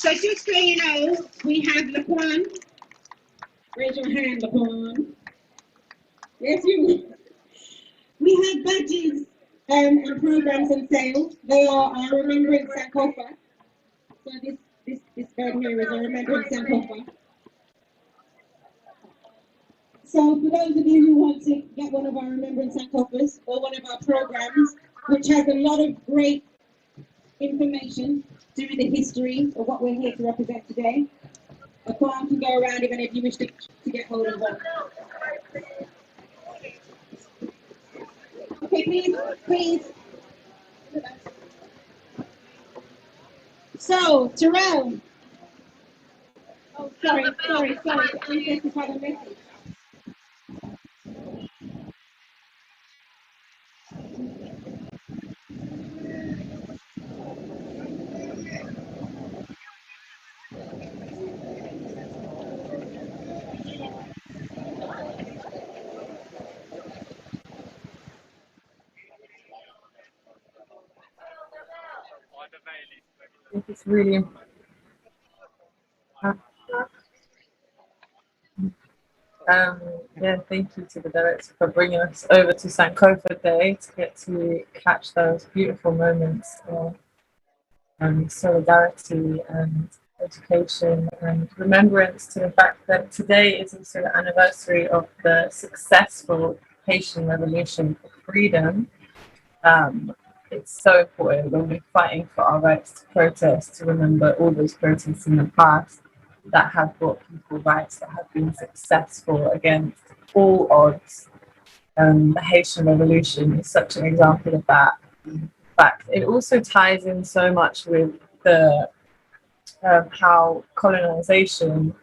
So just so you know, we have Laquan. Raise your hand, Laquan. Yes, you. We have badges and programs on sale. They are our Remembrance Sankofa. So this bird here is a Remembrance Sankofa. So for those of you who want to get one of our remembrance offers or one of our programs, which has a lot of great information doing the history of what we're here to represent today, a form can go around even if you wish to get hold of one. Okay, please. So, Terrell. Oh, sorry. Ancestors had a message. I think it's really yeah, thank you to the director for bringing us over to Sankofa Day to get to catch those beautiful moments of solidarity and education and remembrance to the fact that today is also the anniversary of the successful Haitian Revolution for freedom. It's so important when we're fighting for our rights to protest to remember all those protests in the past that have brought people rights, that have been successful against all odds. The Haitian Revolution is such an example of that. In fact, it also ties in so much with the how colonization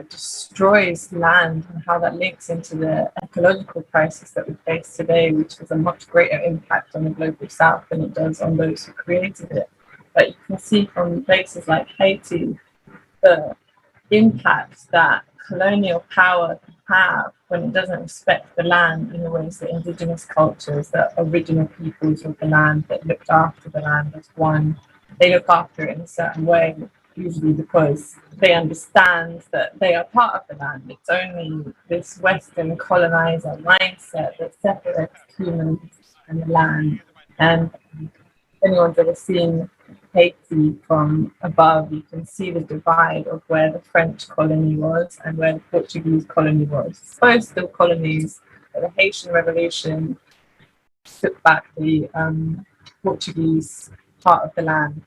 destroys land and how that links into the ecological crisis that we face today, which has a much greater impact on the global south than it does on those who created it. But you can see from places like Haiti the impact that colonial power can have when it doesn't respect the land in the ways that indigenous cultures, the original peoples of the land that looked after the land as one, they look after it in a certain way, usually because they understand that they are part of the land. It's only this Western colonizer mindset that separates humans and the land. And if anyone's ever seen Haiti from above, you can see the divide of where the French colony was and where the Portuguese colony was. Both still colonies, but the Haitian Revolution took back the Portuguese part of the land.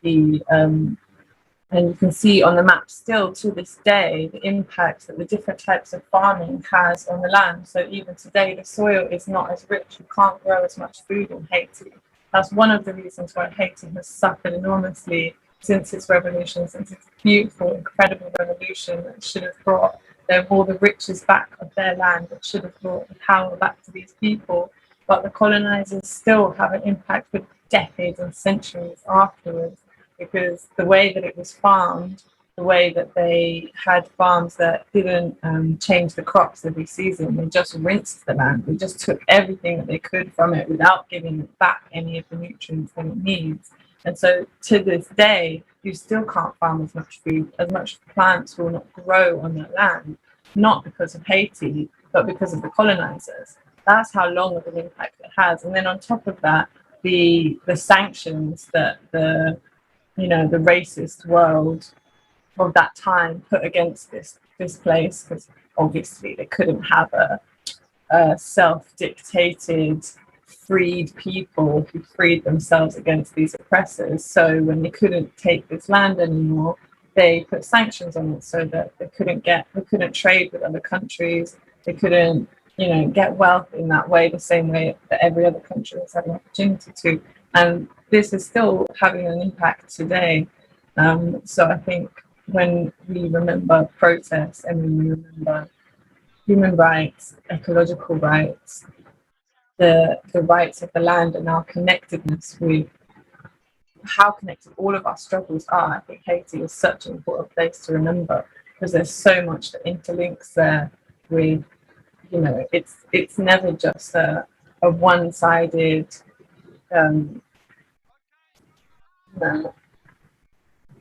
And you can see on the map still to this day the impact that the different types of farming has on the land. So even today the soil is not as rich, you can't grow as much food in Haiti. That's one of the reasons why Haiti has suffered enormously since its revolution, since its beautiful, incredible revolution that should have brought all the riches back of their land, that should have brought the power back to these people. But the colonizers still have an impact for decades and centuries afterwards, because the way that it was farmed, the way that they had farms that didn't change the crops every season, they just rinsed the land. They just took everything that they could from it without giving it back any of the nutrients that it needs. And so to this day, you still can't farm as much food, as much plants will not grow on that land, not because of Haiti, but because of the colonizers. That's how long of an impact it has. And then on top of that, the sanctions that the racist world of that time put against this place, because obviously they couldn't have a self-dictated, freed people who freed themselves against these oppressors. So when they couldn't take this land anymore, they put sanctions on it so that they couldn't trade with other countries, they couldn't get wealth in that way, the same way that every other country has had an opportunity to. And this is still having an impact today. So I think when we remember protests and when we remember human rights, ecological rights, the rights of the land and our connectedness with how connected all of our struggles are, I think Haiti is such an important place to remember, because there's so much that interlinks there with, it's never just a one-sided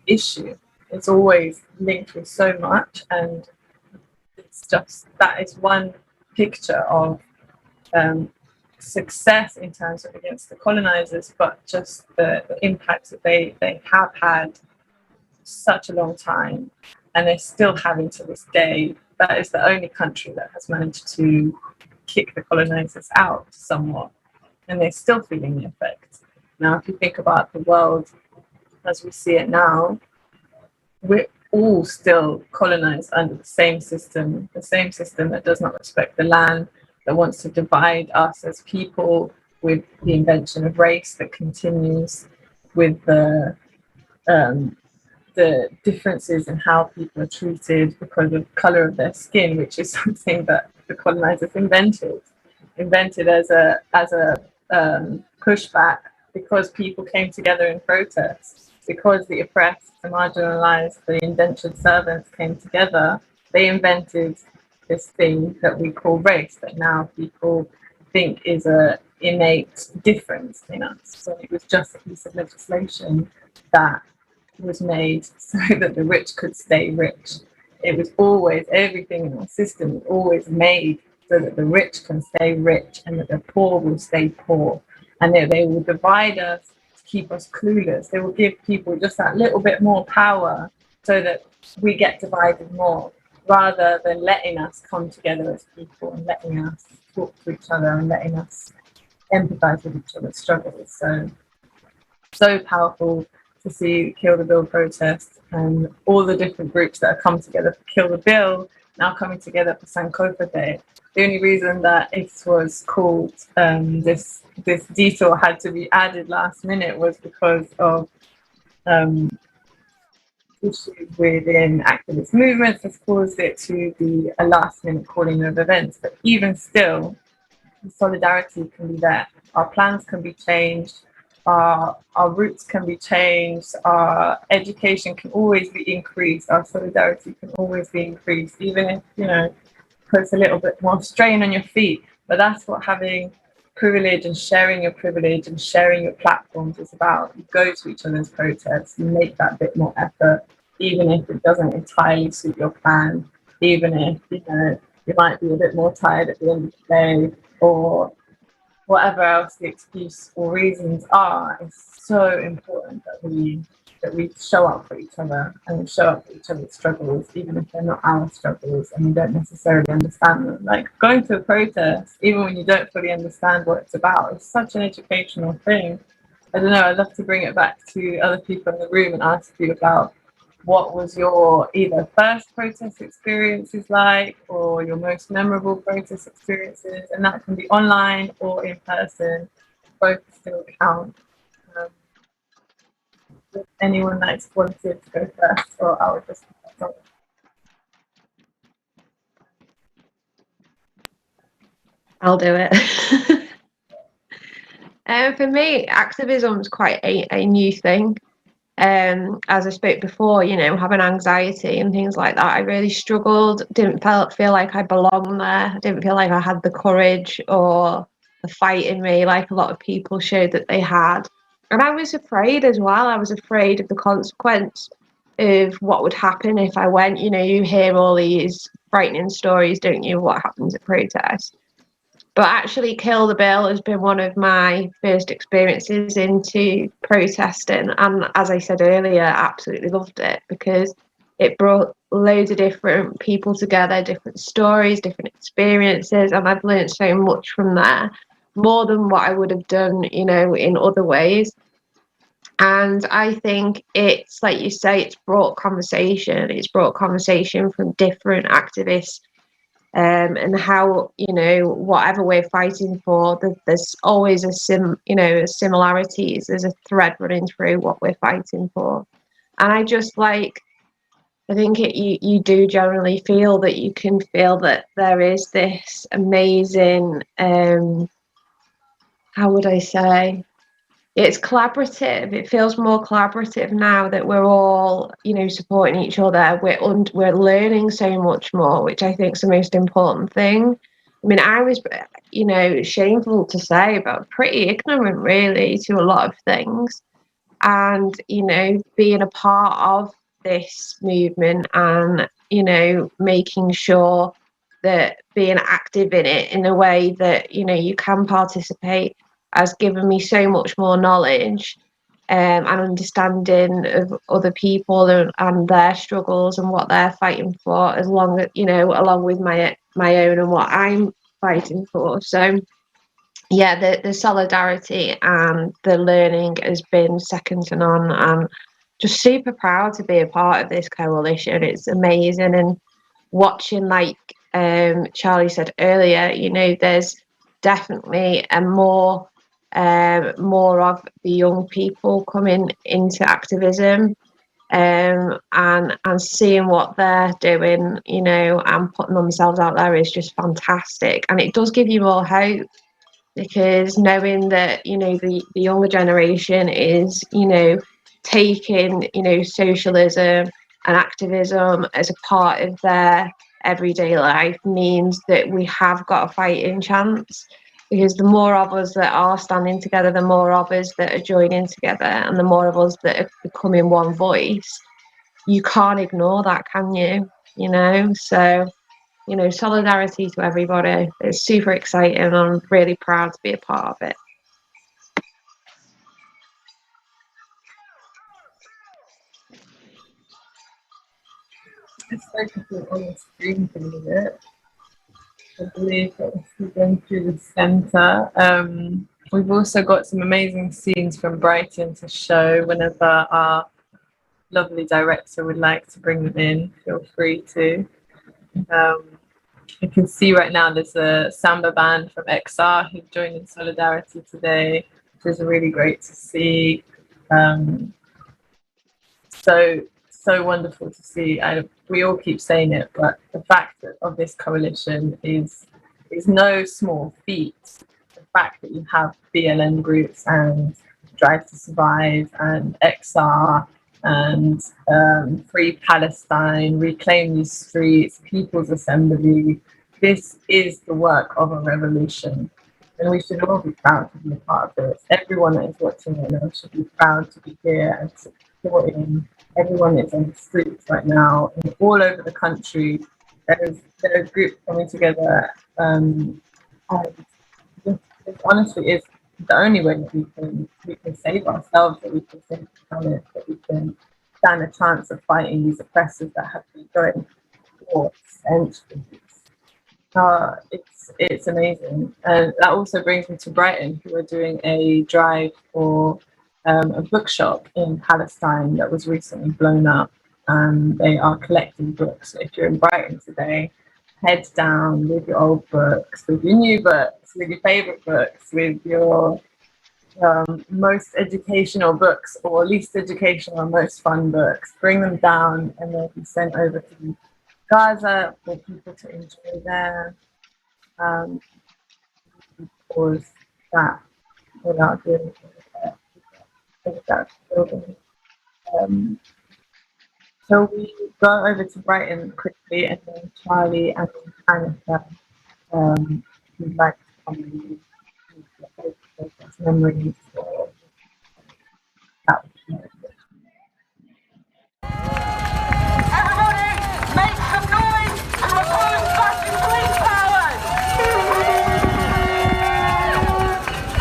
issue. It's always linked with so much, and it's just that is one picture of success in terms of against the colonizers, but just the impacts that they have had such a long time, and they're still having to this day that is the only country that has managed to kick the colonizers out somewhat, and they're still feeling the effects. Now, if you think about the world as we see it now, we're all still colonized under the same system that does not respect the land, that wants to divide us as people, with the invention of race that continues, with the differences in how people are treated because of the color of their skin, which is something that the colonizers invented as a pushback, because people came together in protest, because the oppressed, the marginalized, the indentured servants came together. They invented this thing that we call race, that now people think is a innate difference in us. So it was just a piece of legislation that was made so that the rich could stay rich. It was always, everything in our system was always made so that the rich can stay rich and that the poor will stay poor. And they will divide us to keep us clueless. They will give people just that little bit more power so that we get divided more, rather than letting us come together as people and letting us talk to each other and letting us empathize with each other's struggles. So powerful to see Kill the Bill protest, and all the different groups that have come together for Kill the Bill now coming together for Sankofa Day. The only reason that it was called this detour had to be added last minute was because of issues within activist movements has caused it to be a last minute calling of events. But even still, the solidarity can be there. Our plans can be changed. Our routes can be changed. Our education can always be increased. Our solidarity can always be increased, even if, puts a little bit more strain on your feet. But that's what having privilege and sharing your privilege and sharing your platforms is about. You go to each other's protests, you make that bit more effort, even if it doesn't entirely suit your plan, even if, you might be a bit more tired at the end of the day, or whatever else the excuse or reasons are. It's so important that we show up for each other and show up for each other's struggles, even if they're not our struggles and we don't necessarily understand them. Like going to a protest, even when you don't fully understand what it's about, is such an educational thing. I don't know, I'd love to bring it back to other people in the room and ask you about what was your either first protest experiences like, or your most memorable protest experiences, and that can be online or in person. Both still count. If anyone that's wanted to go first, or I would just I'll do it. For me, activism is quite a new thing. As I spoke before, having anxiety and things like that, I really struggled. Didn't feel like I belonged there. I didn't feel like I had the courage or the fight in me like a lot of people showed that they had. And I was afraid as well. I was afraid of the consequence of what would happen if I went. You hear all these frightening stories, don't you, what happens at protests. But actually, Kill the Bill has been one of my first experiences into protesting. And as I said earlier, absolutely loved it, because it brought loads of different people together, different stories, different experiences. And I've learned so much from there, more than what I would have done, in other ways. And I think it's, like you say, it's brought conversation. It's brought conversation from different activists. And how, whatever we're fighting for, there's always similarities. There's a thread running through what we're fighting for. And I think you do generally feel that you can feel that there is this amazing, how would I say? It's collaborative. It feels more collaborative now that we're all, supporting each other. We're learning so much more, which I think is the most important thing. I mean, I was, shameful to say, but pretty ignorant really to a lot of things. And, being a part of this movement and, making sure that being active in it in a way that, you can participate, has given me so much more knowledge and understanding of other people and their struggles and what they're fighting for, as long as, you know, along with my own and what I'm fighting for. So yeah, the solidarity and the learning has been second to none. I'm just super proud to be a part of this coalition. It's amazing. And watching, like Charlie said earlier, you know, there's definitely a more of the young people coming into activism, and seeing what they're doing, you know, and putting themselves out there is just fantastic. And it does give you more hope, because knowing that, you know, the younger generation is, you know, taking, you know, socialism and activism as a part of their everyday life means that we have got a fighting chance. Because the more of us that are standing together, the more of us that are joining together, and the more of us that are becoming one voice, you can't ignore that, can you? You know, so, you know, solidarity to everybody. It's super exciting, and I'm really proud to be a part of it. It's focusing on the screen for a minute. I believe that we're going through the centre. We've also got some amazing scenes from Brighton to show. Whenever our lovely director would like to bring them in, feel free to. You can see right now there's a samba band from XR who joined in solidarity today, which is really great to see. So wonderful to see. We all keep saying it, but the fact of this coalition is no small feat. The fact that you have BLM groups and Drive to Survive and XR and Free Palestine, Reclaim These Streets, People's Assembly. This is the work of a revolution, and we should all be proud to be a part of this. Everyone that is watching right now should be proud to be here and supporting. Everyone is on the streets right now, and all over the country. There's groups coming together, and this honestly is the only way that we can save ourselves, that we can save the planet, that we can stand a chance of fighting these oppressors that have been going for centuries. It's amazing. And that also brings me to Brighton, who are doing a drive for a bookshop in Palestine that was recently blown up, and they are collecting books. So if you're in Brighton today, head down with your old books, with your new books, with your favourite books, with your most educational books, or least educational or most fun books. Bring them down, and they'll be sent over to Gaza for people to enjoy there. Pause that without doing that building. So we go over to Brighton quickly, and then Charlie and Annika would like to come in and memories for that. Everybody, make some noise to oppose fascist police powers!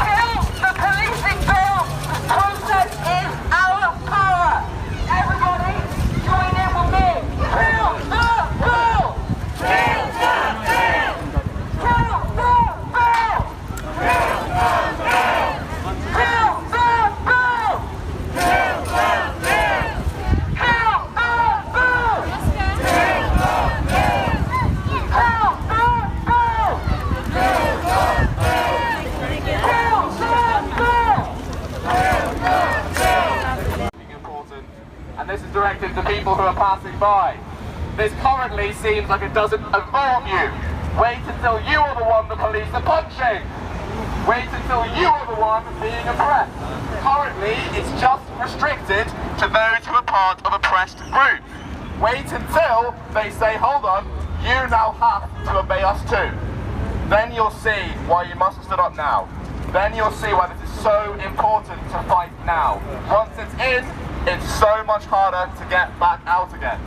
Kill the policing bill! Protest is our power! Everybody, join in with me! Kill the bill! Kill the bill! Kill the bill! Kill the bill! Kill the bill! Kill the bill! Kill important, and this is directed to people who are passing by. This currently seems like it doesn't involve you. Wait until you are the one the police are punching. Wait until you are the one being oppressed. Currently, it's just restricted to those who are part of oppressed groups. Wait until they say, hold on, you now have to obey us too. Then you'll see why you must have stood up now. Then you'll see why this is so important to fight now. Once it's in, it's so much harder to get back out again.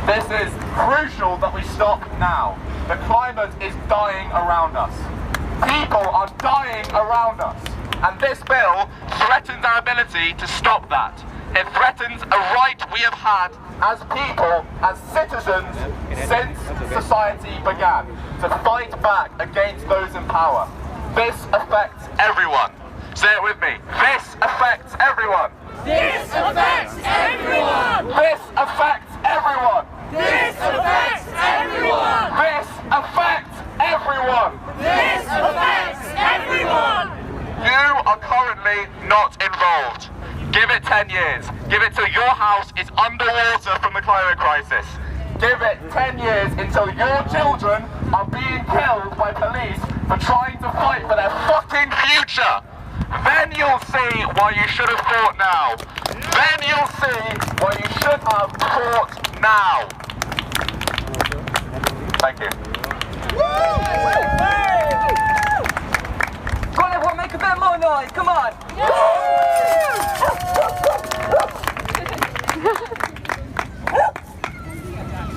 This is crucial that we stop now. The climate is dying around us. People are dying around us. And this bill threatens our ability to stop that. It threatens a right we have had as people, as citizens, since society began, to fight back against those in power. This affects everyone. Say it with me. This affects everyone. This affects everyone. This affects everyone. This affects everyone. This affects everyone. This affects everyone. You are currently not involved. Give it 10 years. Give it till your house is underwater from the climate crisis. Give it 10 years until your children are being killed by police for trying to fight for their fucking future. Then you'll see why you should have fought now. Then you'll see why you should have fought now. Thank you. Come on, everyone, make a bit more noise. Come on.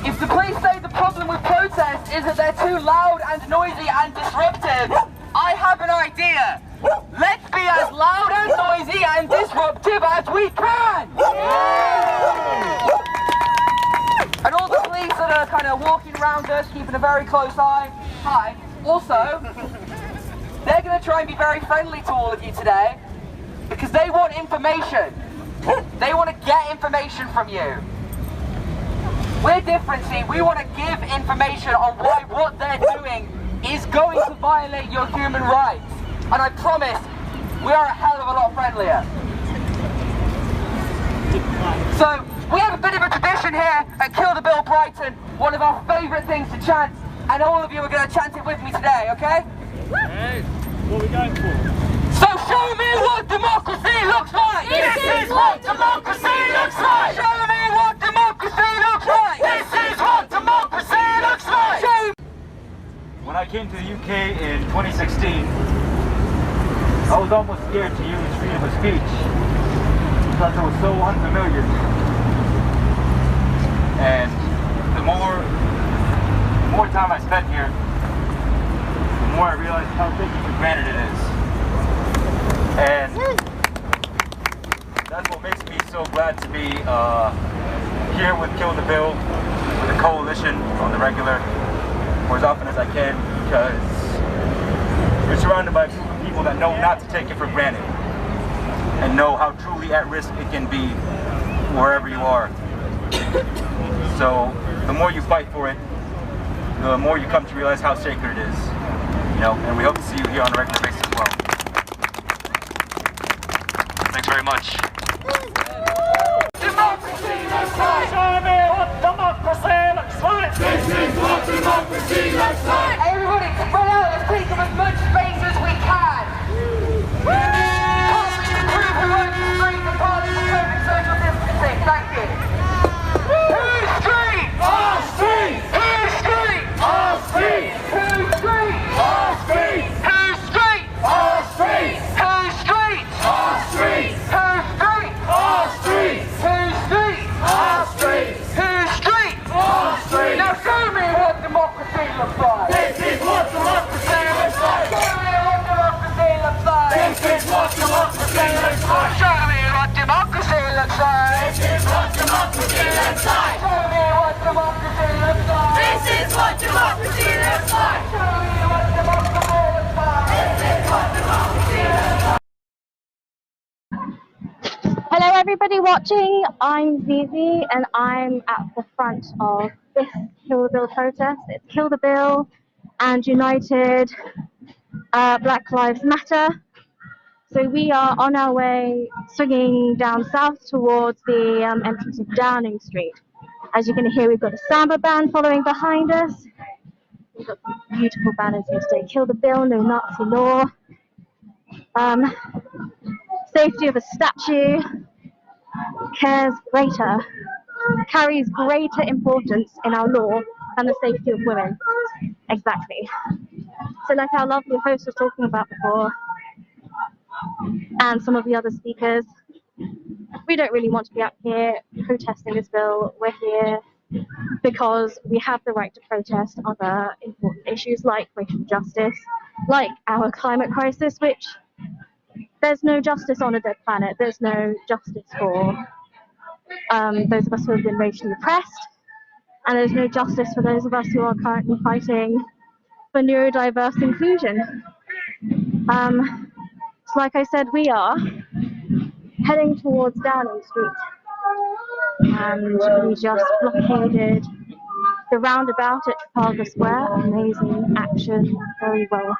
If the police say the problem with protests is that they're too loud and noisy and disruptive, I have an idea. Let's be as loud and noisy and disruptive as we can! And all the police that are kind of walking around us, keeping a very close eye. Hi. Also, they're going to try and be very friendly to all of you today because they want information. They want to get information from you. We're different, see. We want to give information on why what they're doing is going to violate your human rights. And I promise, we are a hell of a lot friendlier. So, we have a bit of a tradition here at Kill the Bill Brighton, one of our favourite things to chant, and all of you are going to chant it with me today, okay? Hey, what are we going for? So show me what democracy looks like! This is what democracy looks like! Show me what democracy looks like! This is what democracy looks like! Show. When I came to the UK in 2016, I was almost scared to use freedom of speech because it was so unfamiliar. And the more time I spent here, the more I realized how taken for granted it is. And that's what makes me so glad to be here with Kill the Bill, with a coalition on the regular, or as often as I can, because we're surrounded by a group of people that know not to take it for granted and know how truly at risk it can be wherever you are. So the more you fight for it, the more you come to realize how sacred it is. You know, and we hope to see you here on a regular basis as well. Thanks very much. Democracy looks like! Show me what democracy looks like! This is what democracy looks like! Everybody, spread out and take up as much space as we can! Partly the group who owns the street and partly for COVID social distancing. Thank you. Whose street? Our street! Whose street? Our street! Whose street? Our street! Whose street? Our street! Whose street? Our street! Whose street? Our street! Whose street? Our street! Whose street? Our street! Now show me what democracy looks like! This is what democracy looks like! Show me what democracy looks like! This is what democracy looks like! Show me what democracy looks like! This is what democracy looks like! Show me what democracy looks like! This is what democracy looks like! Show me what democracy looks like! This is what democracy looks like! Hello everybody watching, I'm Zizi and I'm at the front of this Kill the Bill protest. It's Kill the Bill and United Black Lives Matter. So we are on our way swinging down south towards the entrance of Downing Street. As you can hear, we've got a samba band following behind us. We've got some beautiful banners here today. Kill the Bill, no Nazi law. Safety of a statue carries greater importance in our law than the safety of women. Exactly. So like our lovely host was talking about before, and some of the other speakers, we don't really want to be out here protesting this bill. We're here because we have the right to protest other important issues like racial justice, like our climate crisis, which there's no justice on a dead planet. There's no justice for those of us who have been racially oppressed, and there's no justice for those of us who are currently fighting for neurodiverse inclusion. So like I said, we are heading towards Downing Street, and we just blockaded the roundabout at Trafalgar Square. Amazing action, very well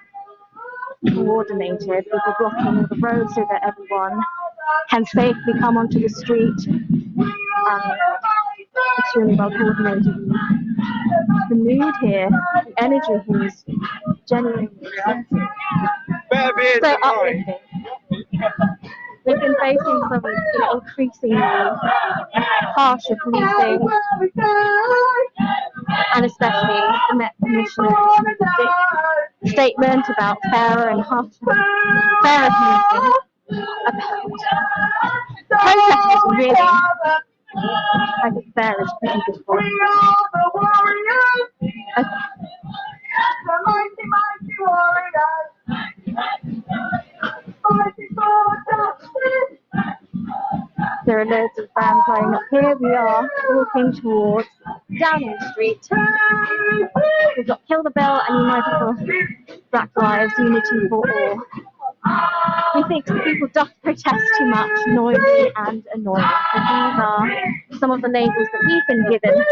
coordinated. People blocking the road so that everyone can safely come onto the street. Extremely well coordinated. The mood here, the energy here is genuinely so uplifting. We've been facing some increasingly harsher policing, and especially the Met Commissioner's statement about fairer and harsher policing. Protesters really, I think fair is pretty good for it. There are loads of bands playing up here. We are walking towards Downing Street. We've got Kill the Bill and United for Black Lives, Unity for All. We think people doth protest too much, noisy and annoying. So these are some of the labels that we've been given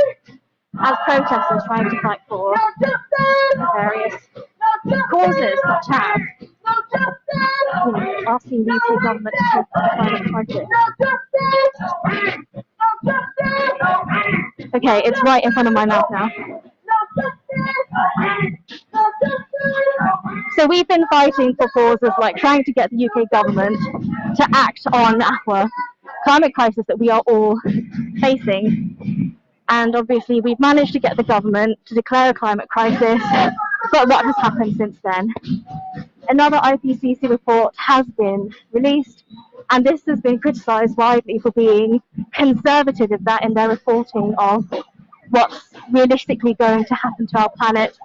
as protesters trying to fight for various causes, such as asking the UK government to take the climate crisis. Okay, it's right in front of my mouth now. So we've been fighting for causes like trying to get the UK government to act on our climate crisis that we are all facing. And obviously we've managed to get the government to declare a climate crisis, but what has happened since then? Another IPCC report has been released, and this has been criticised widely for being conservative in their reporting of what's realistically going to happen to our planet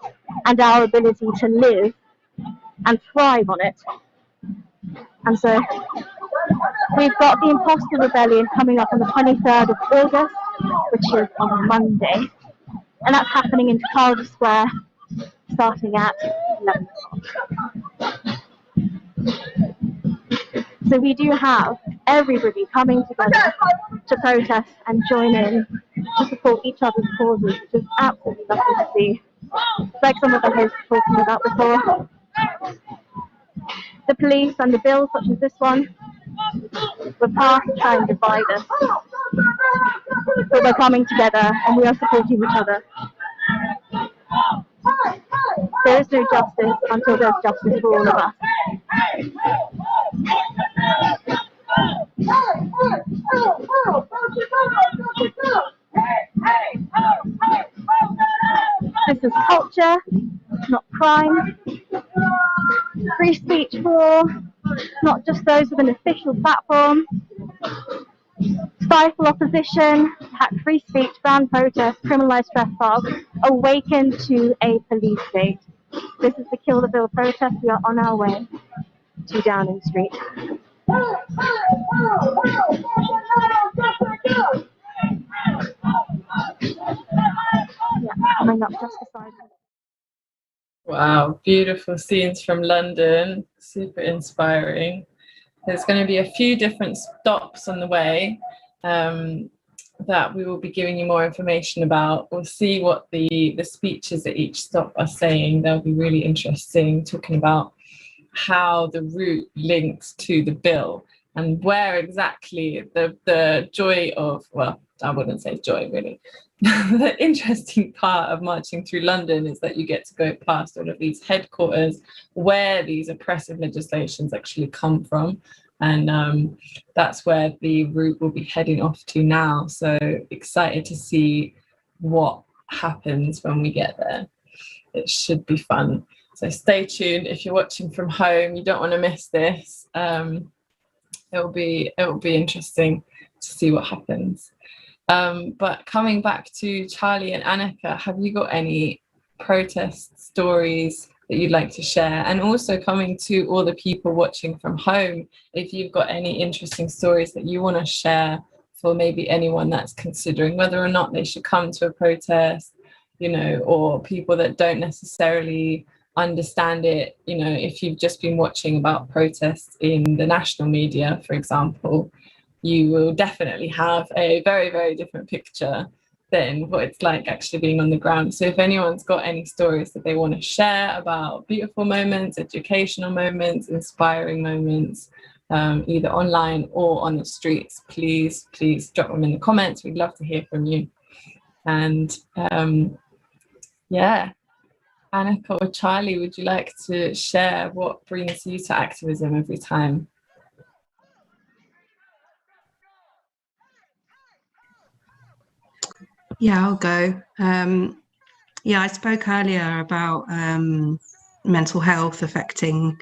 and our ability to live and thrive on it. And so we've got the Imposter Rebellion coming up on the 23rd of August, which is on Monday, and that's happening in Trafalgar Square starting at 11 o'clock. So we do have everybody coming together to protest and join in to support each other's causes, which is absolutely lovely to see. Like some of the hosts were talking about before. The police and the bills such as this one were passed to try and divide us. But we're coming together and we are supporting each other. There is no justice until there's justice for all of us. This is culture, not crime. Free speech for all, not just those with an official platform. Stifle opposition, attack free speech, ban protest, criminalise trespass, awaken to a police state. This is the Kill the Bill protest. We are on our way to Downing Street. Yeah, coming up just beside me. Wow, beautiful scenes from London, super inspiring. There's going to be a few different stops on the way that we will be giving you more information about. We'll see what the speeches at each stop are saying. They'll be really interesting, talking about how the route links to the bill and where exactly the joy of, well, I wouldn't say joy really. The interesting part of marching through London is that you get to go past all of these headquarters where these oppressive legislations actually come from. And that's where the route will be heading off to now. So excited to see what happens when we get there. It should be fun. So stay tuned. If you're watching from home, you don't want to miss this. It will be interesting to see what happens. But coming back to Charlie and Annika, have you got any protest stories that you'd like to share. And also coming to all the people watching from home, if you've got any interesting stories that you want to share for maybe anyone that's considering whether or not they should come to a protest, you know, or people that don't necessarily understand it. You know, if you've just been watching about protests in the national media, for example, you will definitely have a very, very different picture than what it's like actually being on the ground. So if anyone's got any stories that they want to share about beautiful moments, educational moments, inspiring moments, either online or on the streets, please drop them in the comments. We'd love to hear from you. And yeah, Annika or Charlie, would you like to share what brings you to activism every time? Yeah, I'll go. Yeah, I spoke earlier about mental health affecting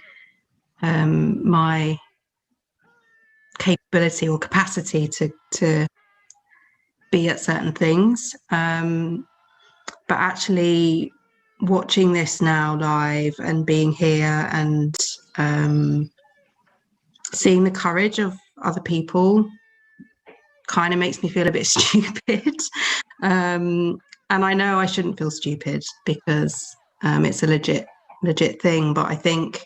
my capability or capacity to be at certain things. But actually watching this now live and being here and seeing the courage of other people kind of makes me feel a bit stupid. And I know I shouldn't feel stupid because it's a legit thing. But I think,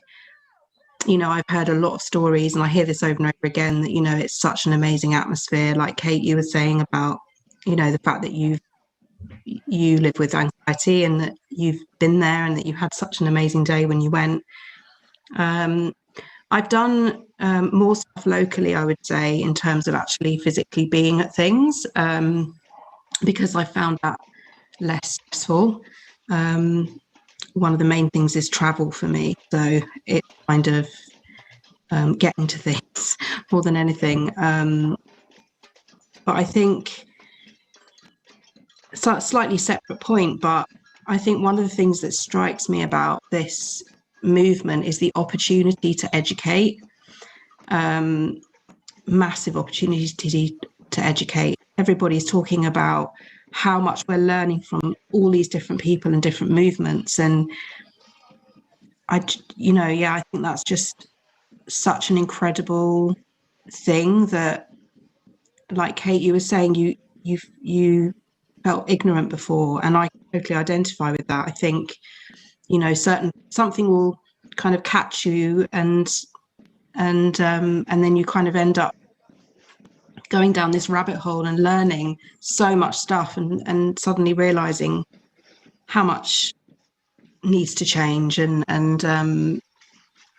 you know, I've heard a lot of stories and I hear this over and over again that, you know, it's such an amazing atmosphere. Like Kate, you were saying about, you know, the fact that you live with anxiety and that you've been there and that you had such an amazing day when you went. I've done more stuff locally, I would say, in terms of actually physically being at things, because I found that less stressful. One of the main things is travel for me, so it's kind of getting to things more than anything. But I think it's a slightly separate point, but I think one of the things that strikes me about this movement is the opportunity to educate. Massive opportunity to educate. Everybody's talking about how much we're learning from all these different people and different movements, and I think that's just such an incredible thing that, like Kate, you were saying, you felt ignorant before, and I totally identify with that. I think, you know, something will kind of catch you, and then you kind of end up going down this rabbit hole and learning so much stuff, and suddenly realizing how much needs to change. And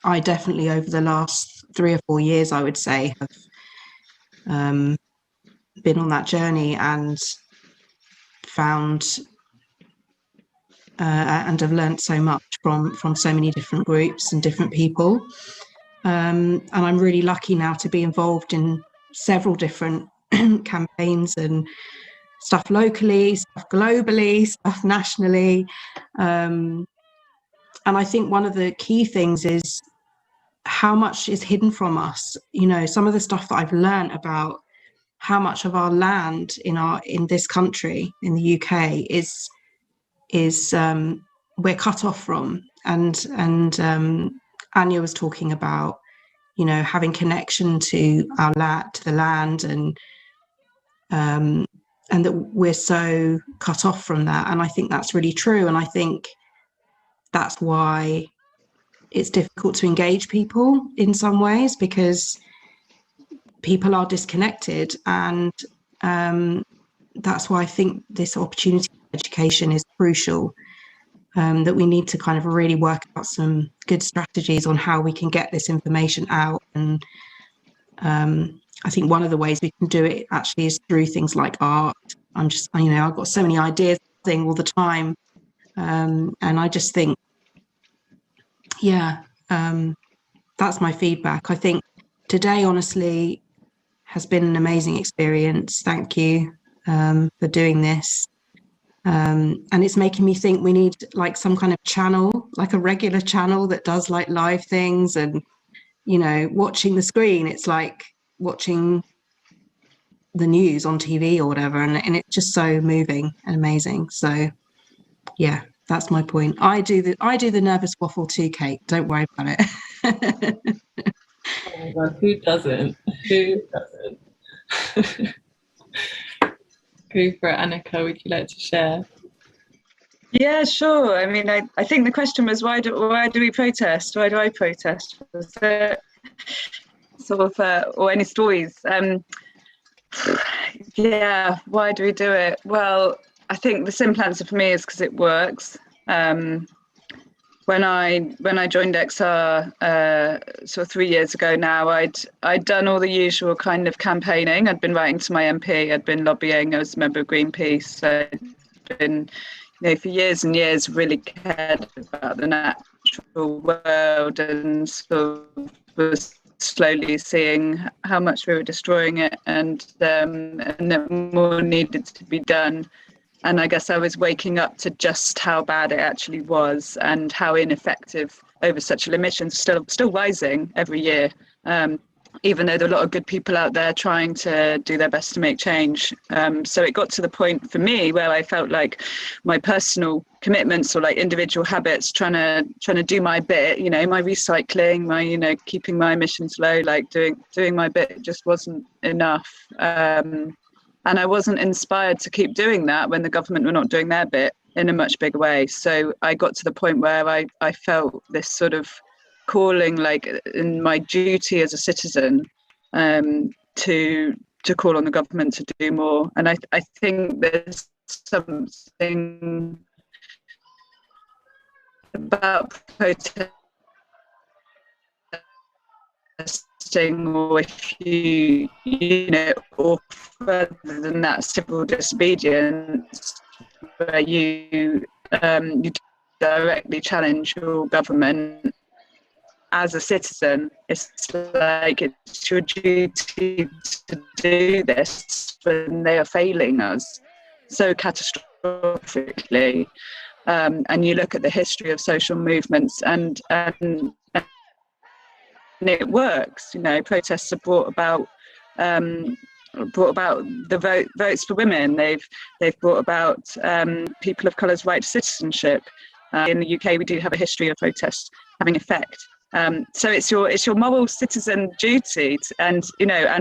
I definitely, over the last 3 or 4 years, I would say, have been on that journey and found and have learned so much from so many different groups and different people. And I'm really lucky now to be involved in several different campaigns and stuff locally, stuff globally, stuff nationally. And I think one of the key things is how much is hidden from us. You know, some of the stuff that I've learned about how much of our land in this country, in the UK, is we're cut off from. And Anya was talking about, you know, having connection to the land, and that we're so cut off from that. And I think that's really true. And I think that's why it's difficult to engage people in some ways, because people are disconnected. And that's why I think this opportunity for education is crucial. That we need to kind of really work out some good strategies on how we can get this information out. And I think one of the ways we can do it actually is through things like art. I've got so many ideas all the time. And I just think, that's my feedback. I think today, honestly, has been an amazing experience. Thank you for doing this. And it's making me think we need like some kind of channel, like a regular channel that does like live things. And, you know, watching the screen, it's like watching the news on TV or whatever. And it's just so moving and amazing. So, yeah, That's my point. I do the nervous waffle too, Kate. Don't worry about it. Oh my God, who doesn't? Who doesn't? Go for it, Annika. Would you like to share? Yeah, sure. I mean, I think the question was why do we protest? Why do I protest? Was there sort of or any stories? Yeah, why do we do it? Well, I think the simple answer for me is because it works. When I joined XR sort of 3 years ago now, I'd done all the usual kind of campaigning. I'd been writing to my MP, I'd been lobbying, I was a member of Greenpeace, I'd been, for years and years really cared about the natural world and sort of was slowly seeing how much we were destroying it and that more needed to be done. And I guess I was waking up to just how bad it actually was and how ineffective over such emissions still rising every year, even though there are a lot of good people out there trying to do their best to make change. So it got to the point for me where I felt like my personal commitments or like individual habits, trying to do my bit, my recycling, my, keeping my emissions low, like doing my bit just wasn't enough. And I wasn't inspired to keep doing that when the government were not doing their bit in a much bigger way. So I got to the point where I felt this sort of calling, like in my duty as a citizen, to call on the government to do more. And I think there's something about protesting, or if or further than that, civil disobedience, where you directly challenge your government as a citizen. It's like it's your duty to do this when they are failing us so catastrophically. And you look at the history of social movements and it works. Protests have brought about the votes for women. They've brought about people of colour's right to citizenship. In the UK, we do have a history of protests having effect. So it's your moral citizen duty and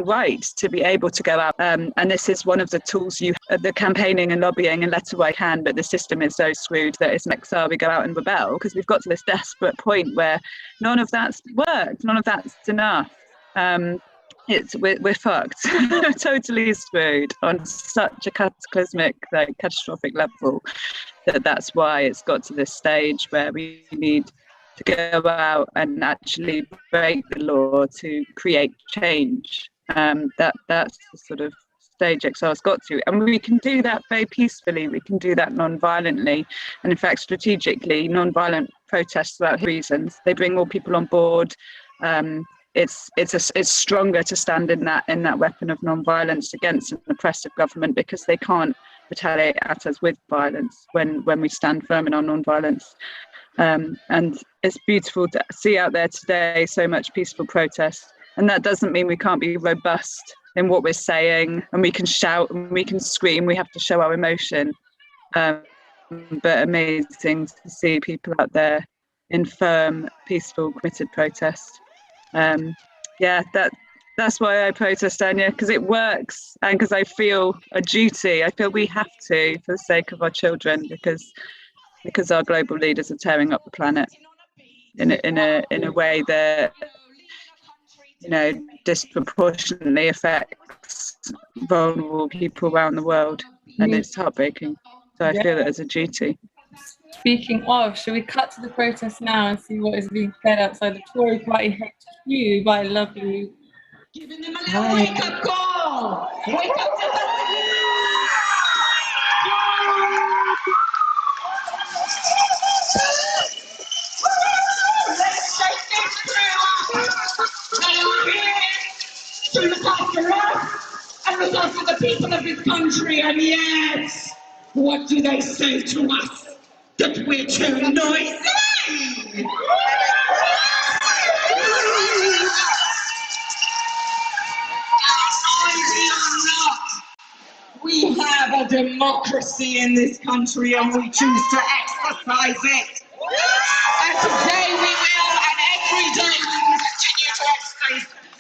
right to be able to go out. And this is one of the tools the campaigning and lobbying and letter I can, but the system is so screwed that it's like, so we go out and rebel because we've got to this desperate point where none of that's worked, none of that's enough. We're fucked, totally screwed on such a cataclysmic, catastrophic level that's why it's got to this stage where we need to go out and actually break the law to create change. That's the sort of stage XR's got to, and we can do that very peacefully. We can do that non-violently, and in fact, strategically, non-violent protests without reasons. They bring more people on board. It's stronger to stand in that weapon of non-violence against an oppressive government because they can't retaliate at us with violence when we stand firm in our non-violence. And it's beautiful to see out there today so much peaceful protest, and that doesn't mean we can't be robust in what we're saying, and we can shout and we can scream. We have to show our emotion, but amazing to see people out there in firm, peaceful, committed protest. That's why I protest, Anya, because it works and because I feel a duty. I feel we have to, for the sake of our children, because our global leaders are tearing up the planet in a way that disproportionately affects vulnerable people around the world, and it's heartbreaking. So I feel it as a duty. Speaking of, should we cut to the protest now and see what is being said outside the Tory Party HQ by lovely? Giving them a little wake-up call! Wake up to the let's shake this through! They are here to look after us and look after the people of this country, and yet, what do they say to us? That we're too noisy! We We have a democracy in this country and we choose to exercise it. And today we will, and every day we will continue to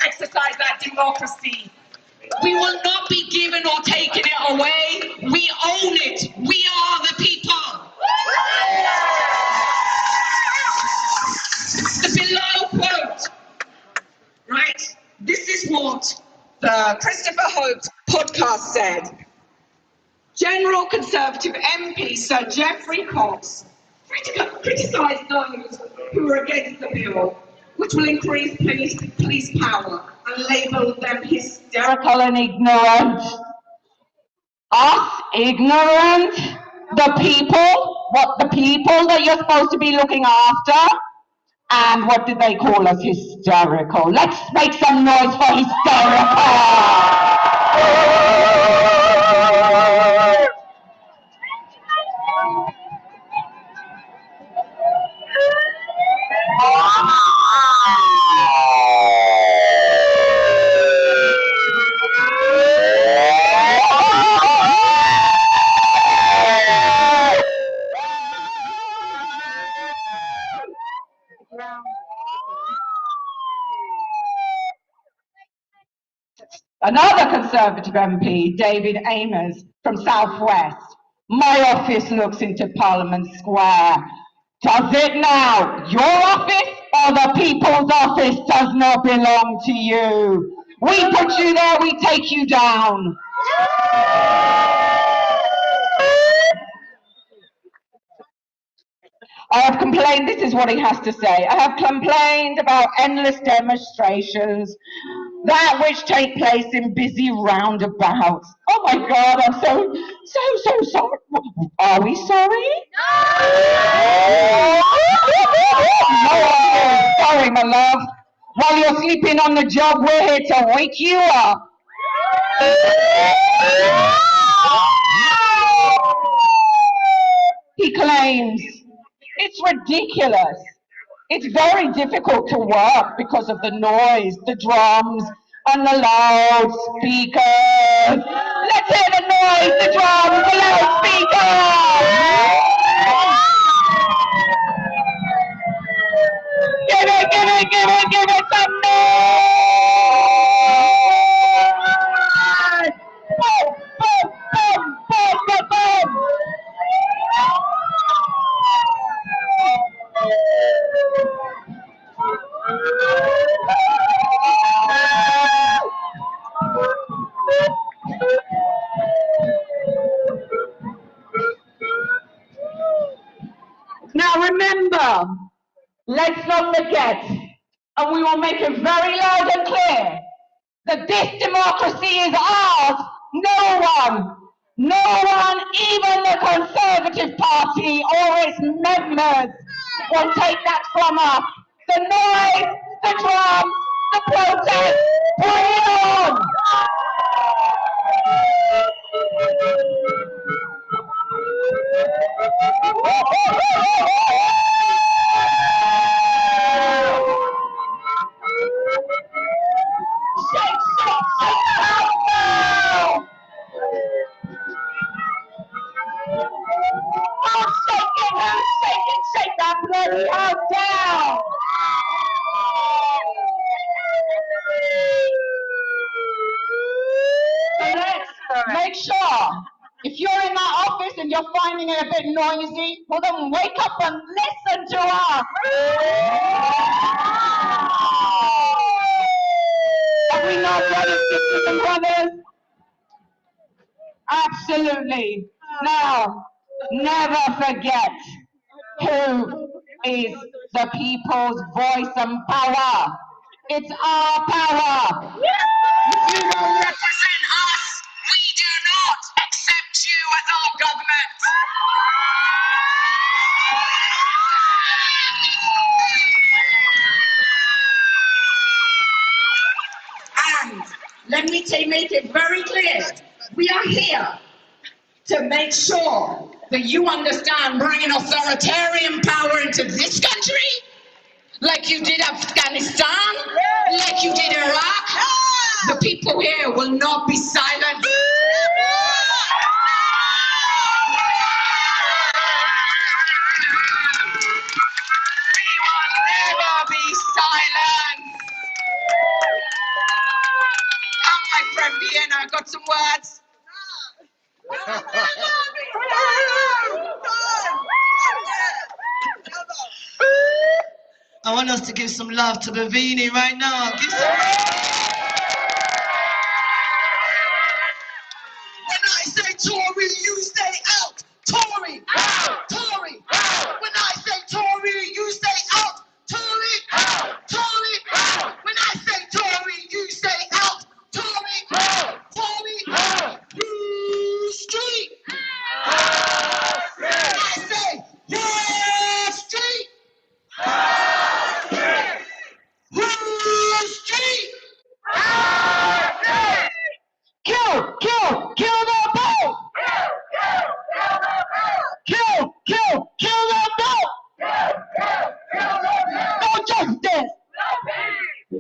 exercise that democracy. We will not be given or taken it away. We own it. We are the people. The below quote, right? This is what the Christopher Hope podcast said. General Conservative MP Sir Geoffrey Cox criticised those who are against the bill, which will increase police power, and labelled them hysterical and ignorant. Us, ignorant? The people? What, the people that you're supposed to be looking after? And what did they call us? Hysterical. Let's make some noise for hysterical! Another Conservative MP, David Amers, from South West. My office looks into Parliament Square. Does it now? Your office or the people's office does not belong to you. We put you there, we take you down. I have complained, this is what he has to say, I have complained about endless demonstrations, that which take place in busy roundabouts. Oh my God, I'm so sorry. Are we sorry? No, sorry, my love. While you're sleeping on the job, we're here to wake you up. He claims it's ridiculous. It's very difficult to work because of the noise, the drums, and the loudspeakers. Let's hear the noise, the drums, the loudspeakers! Give it some noise! Boom, boom, boom, boom, boom, boom! Now remember, let's not forget, and we will make it very loud and clear, that this democracy is ours. No one, even the Conservative Party or its members, will take that from us. The noise, the drums, the protest, bring it on! Shake the house now! Oh, shake that bloody house down! So let's make sure, if you're in that office and you're finding it a bit noisy, well then wake up and listen to us! Are we not ready, sisters and brothers? Absolutely. Now, never forget who is the people's voice and power. It's our power. You don't represent us. We do not accept you as our government. And let me make it very clear, we are here to make sure that you understand bringing authoritarian power into this country, like you did Afghanistan, like you did Iraq. The people here will not be silent. I want us to give some love to Bavini right now. Give some When I say Tory, you say out. Tory, out. Tory, out. When I say Tory, you say out. Tory, out. Tory, out. When I say Tory, you say out. Tory, out. Tory, out. Blue Street. When I say Red Street. Blue Street. Kill, kill, kill the bull! Kill, kill, kill the bull! No justice!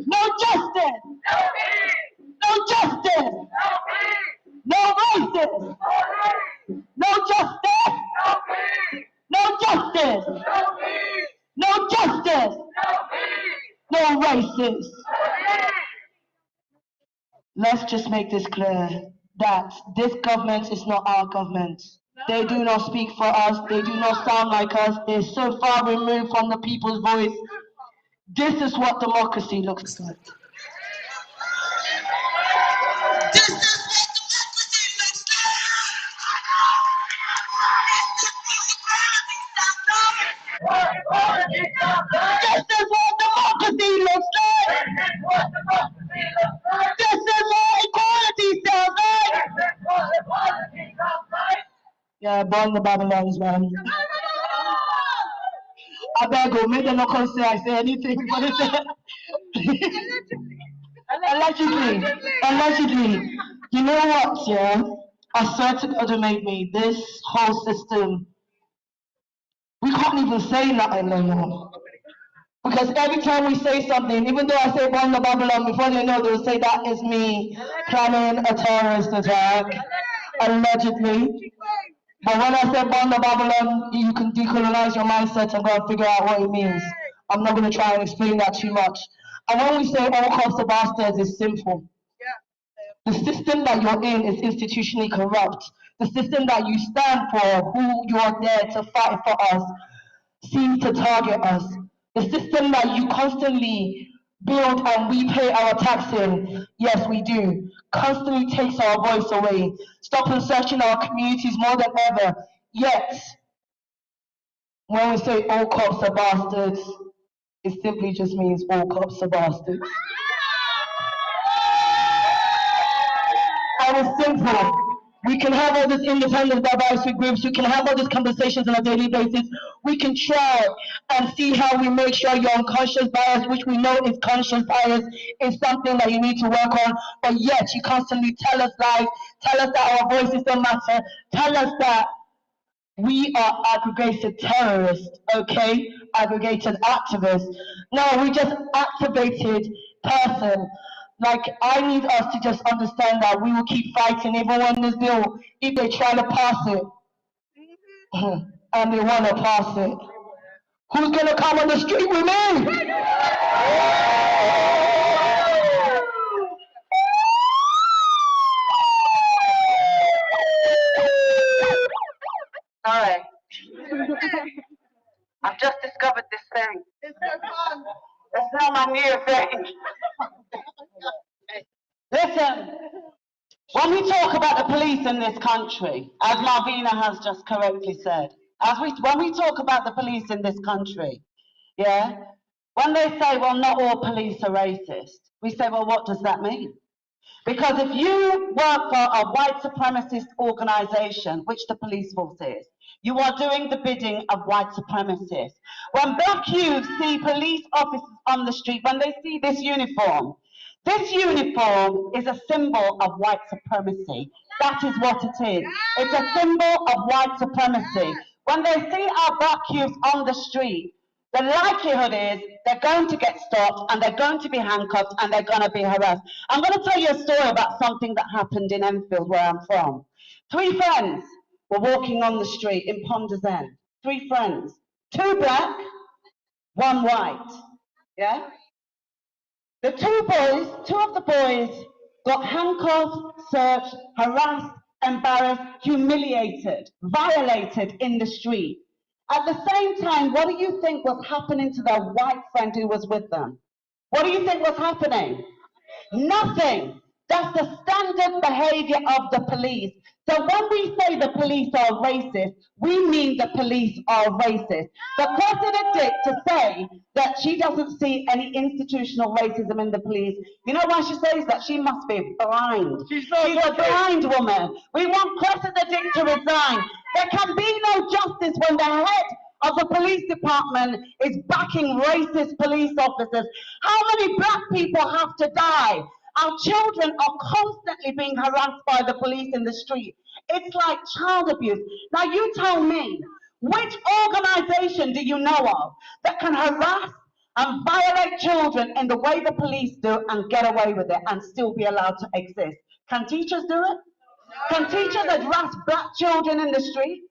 No justice! No justice! No racism! No justice! No justice! No justice! No racist! Let's just make this clear that this government is not our government. They do not speak for us. They do not sound like us. They're so far removed from the people's voice. This is what democracy looks like. This is what democracy looks like. This is what democracy looks like. This is what equality sounds like. Yeah, burn the Babylons, man. I better go. Maybe not gonna say I say anything, but it's allegedly. You know what? Yeah, I swear to God, made me. This whole system, we can't even say nothing no more. Because every time we say something, even though I say burn the Babylon, before they know, they'll say that is me planning a terrorist attack, allegedly. But when I say burn the Babylon, you can decolonize your mindset and go and figure out what it means. I'm not going to try and explain that too much. And when we say all cops are bastards, it's simple. The system that you're in is institutionally corrupt. The system that you stand for, who you are there to fight for us, seems to target us. The system that you constantly build and we pay our tax in, yes we do, constantly takes our voice away, stop and searching our communities more than ever. Yet, when we say all cops are bastards, it simply just means all cops are bastards. And it's simple. We can have all this independent diversity groups, we can have all these conversations on a daily basis. We can try and see how we make sure your unconscious bias, which we know is conscious bias, is something that you need to work on, but yet you constantly tell us lies, tell us that our voices don't matter, tell us that we are aggregated terrorists, okay? Aggregated activists. No, we just activated person. Like, I need us to just understand that we will keep fighting even when this bill, if they try to pass it, and they want to pass it. Who's going to come on the street with me? Alright. I've just discovered this thing. It's so fun. It's not my new thing. Listen, when we talk about the police in this country, as Malvina has just correctly said, when we talk about the police in this country, yeah, when they say, well, not all police are racist, we say, well, what does that mean? Because if you work for a white supremacist organization, which the police force is, you are doing the bidding of white supremacists. When black youth see police officers on the street, when they see this uniform is a symbol of white supremacy. That is what it is. It's a symbol of white supremacy. When they see our black youth on the street, the likelihood is they're going to get stopped and they're going to be handcuffed and they're going to be harassed. I'm going to tell you a story about something that happened in Enfield, where I'm from. 3 friends were walking on the street in Ponders End. 3 friends. 2 black, 1 white. Yeah? The 2 of the boys got handcuffed, searched, harassed, embarrassed, humiliated, violated in the street. At the same time, what do you think was happening to their white friend who was with them? What do you think was happening? Nothing. That's the standard behavior of the police. So when we say the police are racist, we mean the police are racist. For Cressida Dick to say that she doesn't see any institutional racism in the police, you know why she says that? She must be blind. She's a blind woman. We want Cressida Dick to resign. There can be no justice when the head of the police department is backing racist police officers. How many black people have to die? Our children are constantly being harassed by the police in the street. It's like child abuse. Now you tell me, which organization do you know of that can harass and violate children in the way the police do and get away with it and still be allowed to exist? Can teachers do it? Can teachers harass black children in the streets?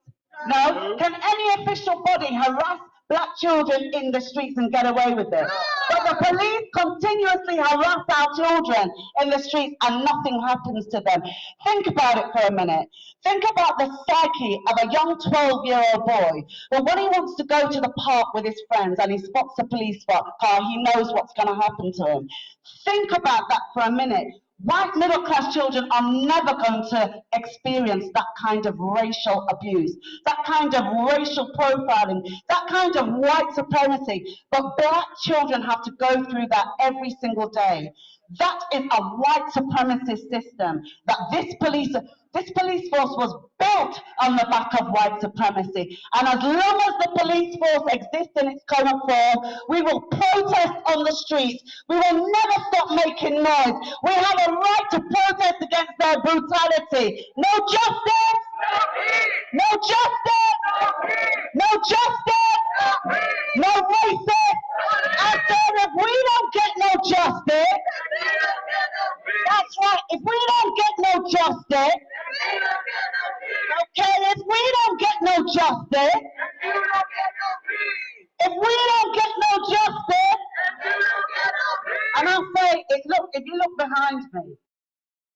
No. Can any official body harass black children in the streets and get away with it? But the police continuously harass our children in the streets and nothing happens to them. Think about it for a minute. Think about the psyche of a young 12-year-old boy. Well, when he wants to go to the park with his friends and he spots a police car, he knows what's going to happen to him. Think about that for a minute. White middle-class children are never going to experience that kind of racial abuse, that kind of racial profiling, that kind of white supremacy. But black children have to go through that every single day. That is a white supremacist system that this police force was built on the back of white supremacy. And as long as the police force exists in its current form, we will protest on the streets. We will never stop making noise. We have a right to protest against their brutality. No justice! No justice! No justice! No racist! I said if we don't get no justice, that's right, if we don't get no justice, okay, if we don't get no justice, if we don't get no justice, and I say, if you look behind me,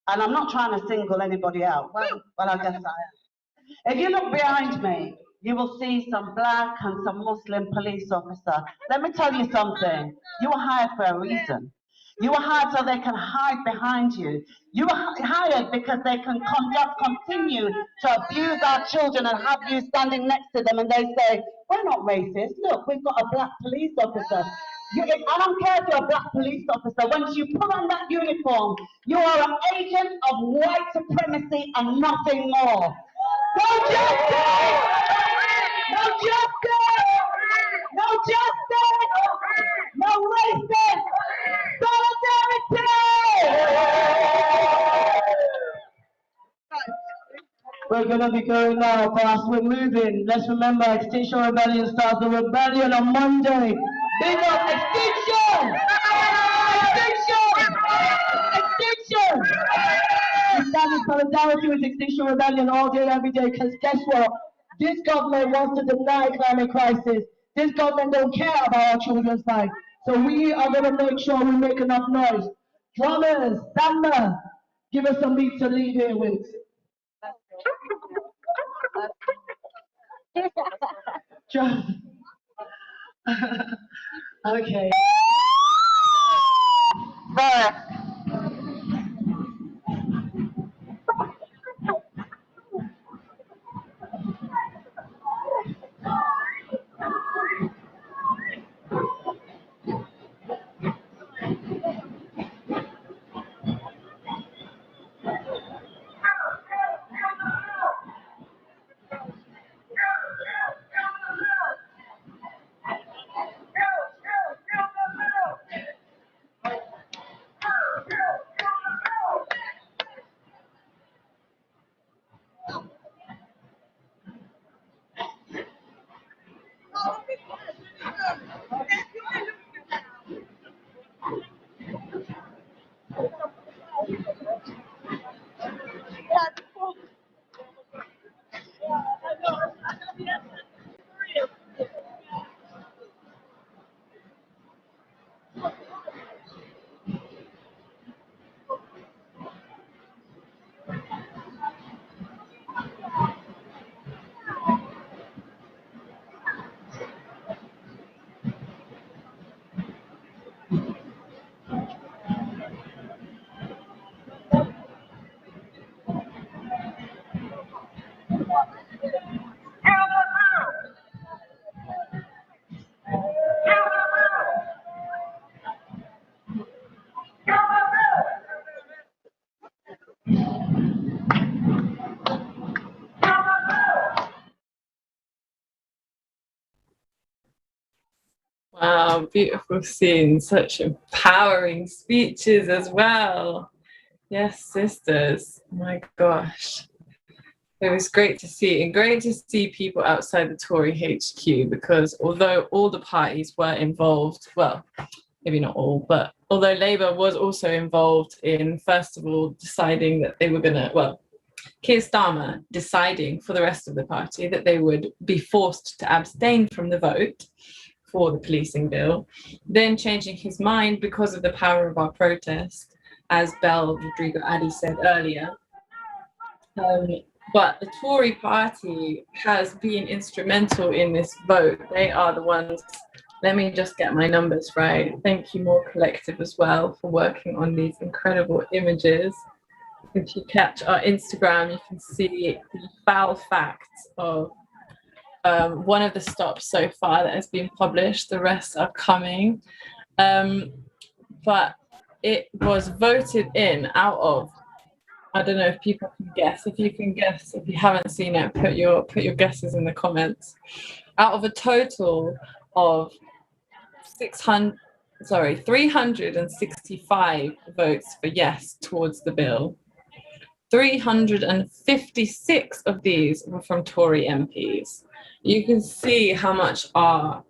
and I'm not trying to single anybody out, well I guess I am. If you look behind me, you will see some black and some Muslim police officer. Let me tell you something. You were hired for a reason. You were hired so they can hide behind you. You were hired because they can continue to abuse our children and have you standing next to them and they say, we're not racist. Look, we've got a black police officer. I don't care if you're a black police officer. Once you put on that uniform, you are an agent of white supremacy and nothing more. No justice! No justice! No justice! No racist! Solidarity! We're going to be going now, fast. We're moving. Let's remember, Extinction Rebellion starts the rebellion on Monday. Big up Extinction! Extinction! Extinction! We stand in solidarity with Extinction Rebellion all day, every day, because guess what? This government wants to deny climate crisis. This government don't care about our children's life. So we are going to make sure we make enough noise. Drummers, Samba, give us some beats to lead here with. Okay. Wow, beautiful scene. Such empowering speeches as well. Yes, sisters. My gosh. It was great to see, and great to see people outside the Tory HQ, because although all the parties were involved, well, maybe not all, but although Labour was also involved in, first of all, deciding that they were going to, well, Keir Starmer deciding for the rest of the party that they would be forced to abstain from the vote for the policing bill, then changing his mind because of the power of our protest, as Belle Rodrigo Addy said earlier. But the Tory party has been instrumental in this vote. They are the ones, let me just get my numbers right. Thank you, More Collective, as well, for working on these incredible images. If you catch our Instagram, you can see the foul facts of one of the stops so far that has been published. The rest are coming. But it was voted in out of, I don't know if people can guess. If you can guess, if you haven't seen it, put your guesses in the comments. Out of a total of 365 votes for yes towards the bill, 356 of these were from Tory MPs. You can see how much our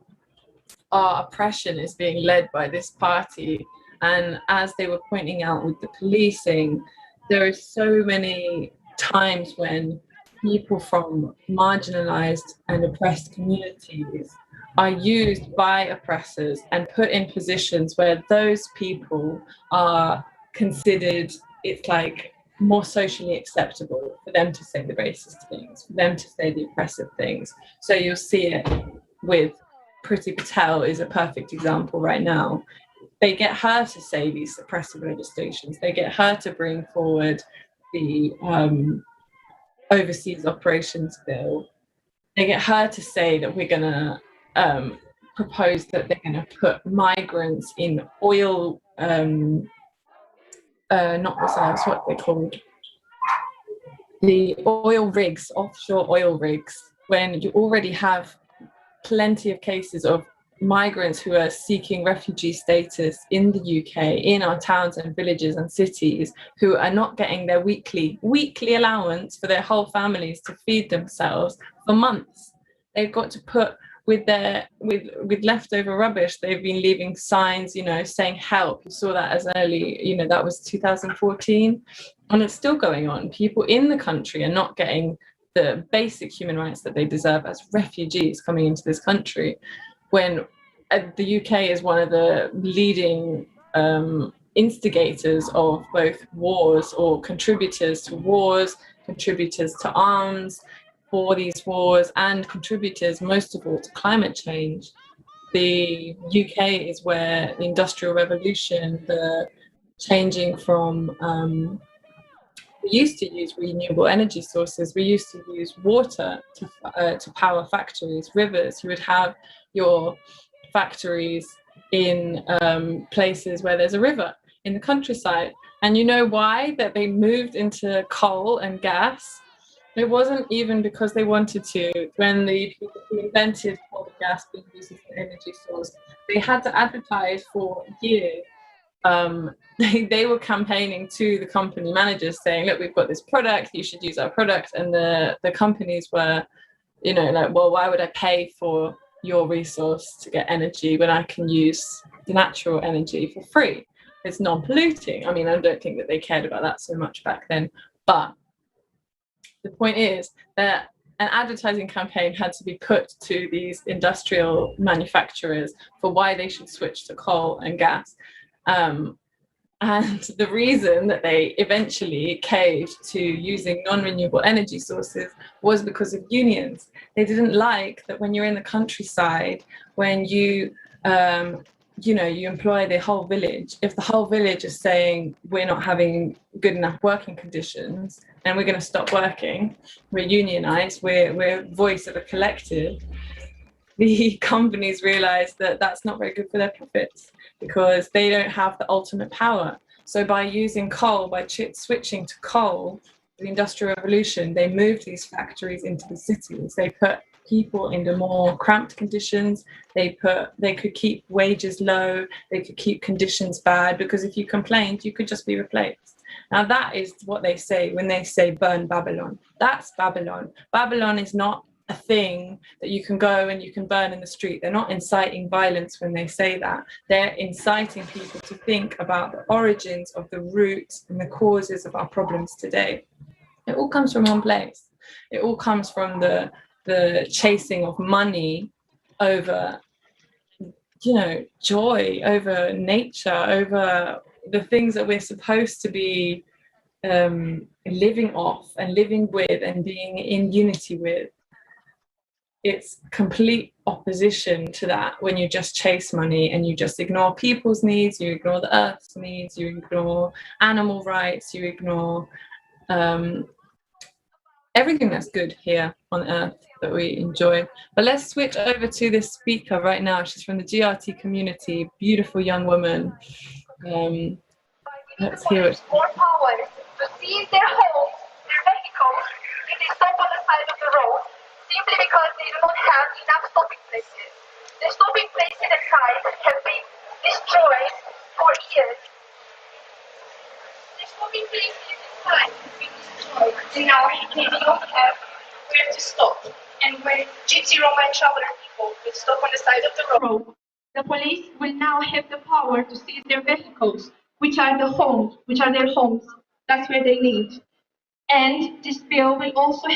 oppression is being led by this party. And as they were pointing out with the policing, there are so many times when people from marginalized and oppressed communities are used by oppressors and put in positions where those people are considered, it's like more socially acceptable for them to say the racist things, for them to say the oppressive things. So you'll see it with Priti Patel is a perfect example right now. They get her to say these oppressive legislations. They get her to bring forward the overseas operations bill. They get her to say that we're going to propose that they're going to put migrants in oil, not reserves, what they're called, the oil rigs, offshore oil rigs, when you already have plenty of cases of migrants who are seeking refugee status in the UK, in our towns and villages and cities, who are not getting their weekly allowance for their whole families to feed themselves for months. They've got to put with leftover rubbish. They've been leaving signs, saying help. You saw that as early, that was 2014, and it's still going on. People in the country are not getting the basic human rights that they deserve as refugees coming into this country, when the UK is one of the leading instigators of both wars, or contributors to wars, contributors to arms for these wars, and contributors most of all to climate change. The UK is where the Industrial Revolution, the changing from we used to use renewable energy sources. We used to use water to power factories, rivers. You would have your factories in places where there's a river in the countryside. And you know why? That they moved into coal and gas. It wasn't even because they wanted to. When the people who invented coal and gas being used as an energy source, they had to advertise for years. They were campaigning to the company managers saying, look, we've got this product, you should use our product. And the companies were, like, well, why would I pay for your resource to get energy when I can use the natural energy for free? It's non-polluting. I mean, I don't think that they cared about that so much back then. But the point is that an advertising campaign had to be put to these industrial manufacturers for why they should switch to coal and gas. And the reason that they eventually caved to using non-renewable energy sources was because of unions. They didn't like that when you're in the countryside, when you you know, you employ the whole village. If the whole village is saying we're not having good enough working conditions and we're going to stop working, we're unionized, we're voice of a collective, the companies realize that that's not very good for their profits because they don't have the ultimate power. So by using coal, by switching to coal, the Industrial Revolution, they moved these factories into the cities. They put people into more cramped conditions. They could keep wages low. They could keep conditions bad, because if you complained, you could just be replaced. Now that is what they say when they say burn Babylon. That's Babylon. Babylon is not a thing that you can go and you can burn in the street. They're not inciting violence when they say that. They're inciting people to think about the origins of the roots and the causes of our problems today. It all comes from one place. It all comes from the chasing of money over, you know, joy, over nature, over the things that we're supposed to be living off and living with and being in unity with. It's complete opposition to that when you just chase money and you just ignore people's needs, you ignore the earth's needs, you ignore animal rights, you ignore everything that's good here on earth that we enjoy. But let's switch over to this speaker right now. She's from the GRT community, beautiful young woman. Let's hear it. More power to seize their homes, their vehicles, if they stop on the side of the road, simply because they do not have enough stopping places. The stopping places inside have been destroyed for years. The stopping places inside have been destroyed, and now they do not have where to stop. And when gypsy, Roma, and traveler people will stop on the side of the road, the police will now have the power to seize their vehicles, which are their homes. That's where they live. And this bill will also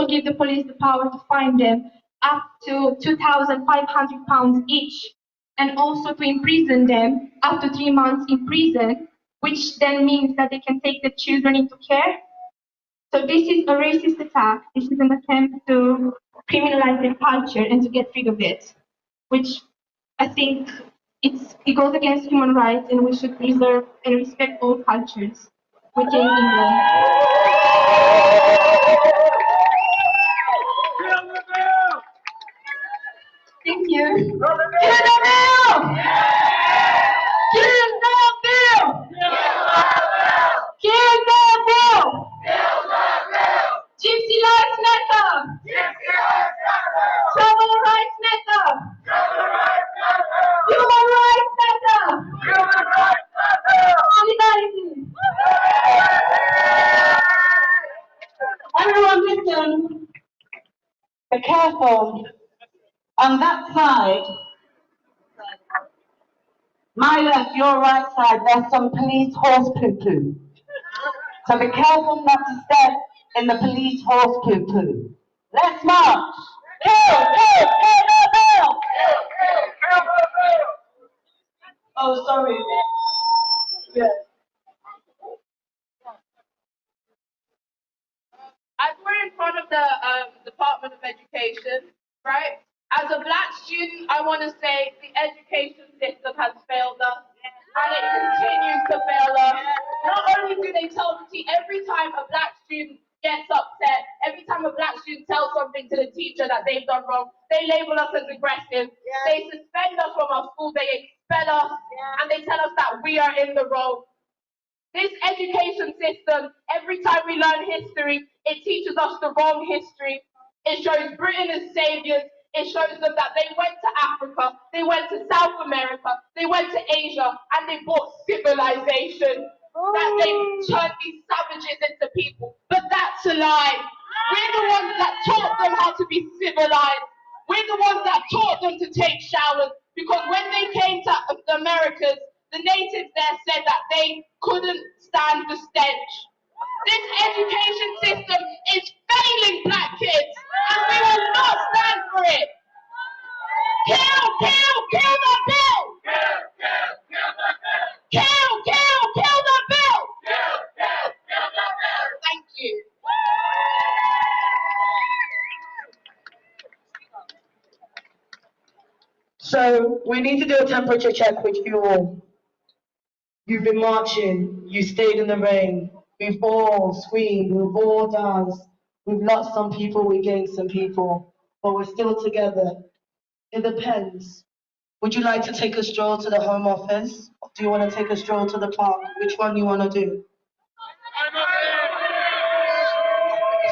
give the police the power to fine them up to £2,500 each, and also to imprison them up to 3 months in prison, which then means that they can take the children into care. So this is a racist attack. This is an attempt to criminalize their culture and to get rid of it, which I think it goes against human rights, and we should preserve and respect all cultures within England. Thank you. Kill the bill! Kill the bill! Kill the bill! Gypsy Lives Matter! Traveler Rights Matter! Human Rights Matter! Solidarity! Everyone listen. Be careful. On that side, my left, your right side, there's some police horse poo-poo. So be careful not to step in the police horse poo-poo. Let's march. Kill the bill! Oh, sorry. Yeah. As we're in front of the Department of Education, right? As a black student, I want to say the education system has failed us, and it continues to fail us. Not only do they tell the teacher, every time a black student gets upset, every time a black student tells something to the teacher that they've done wrong, they label us as aggressive. They suspend us from our school, they expel us, and they tell us that we are in the wrong. This education system, every time we learn history, it teaches us the wrong history. It shows Britain as saviors. It shows them that they went to Africa, they went to South America, they went to Asia, and they brought civilization. That they turned these savages into people. But that's a lie. We're the ones that taught them how to be civilized. We're the ones that taught them to take showers. Because when they came to the Americas, the natives there said that they couldn't stand the stench. This education system is failing black kids, and we will not stand for it. Kill the bill! Kill the bill! Thank you. So we need to do a temperature check with you all. You've been marching, you stayed in the rain, we've all screamed, we've all danced, we've lost some people, we gained some people, but we're still together. It depends. Would you like to take a stroll to the Home Office? Or do you want to take a stroll to the park? Which one do you want to do?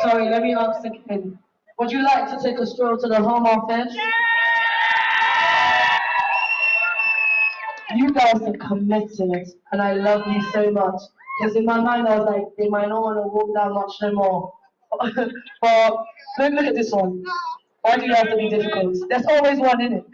Sorry, let me ask again. Would you like to take a stroll to the Home Office? You guys are committed, and I love you so much. Because in my mind, I was like, they might not want to walk that much no more. But look at this one. Why do you have to be difficult? There's always one in it.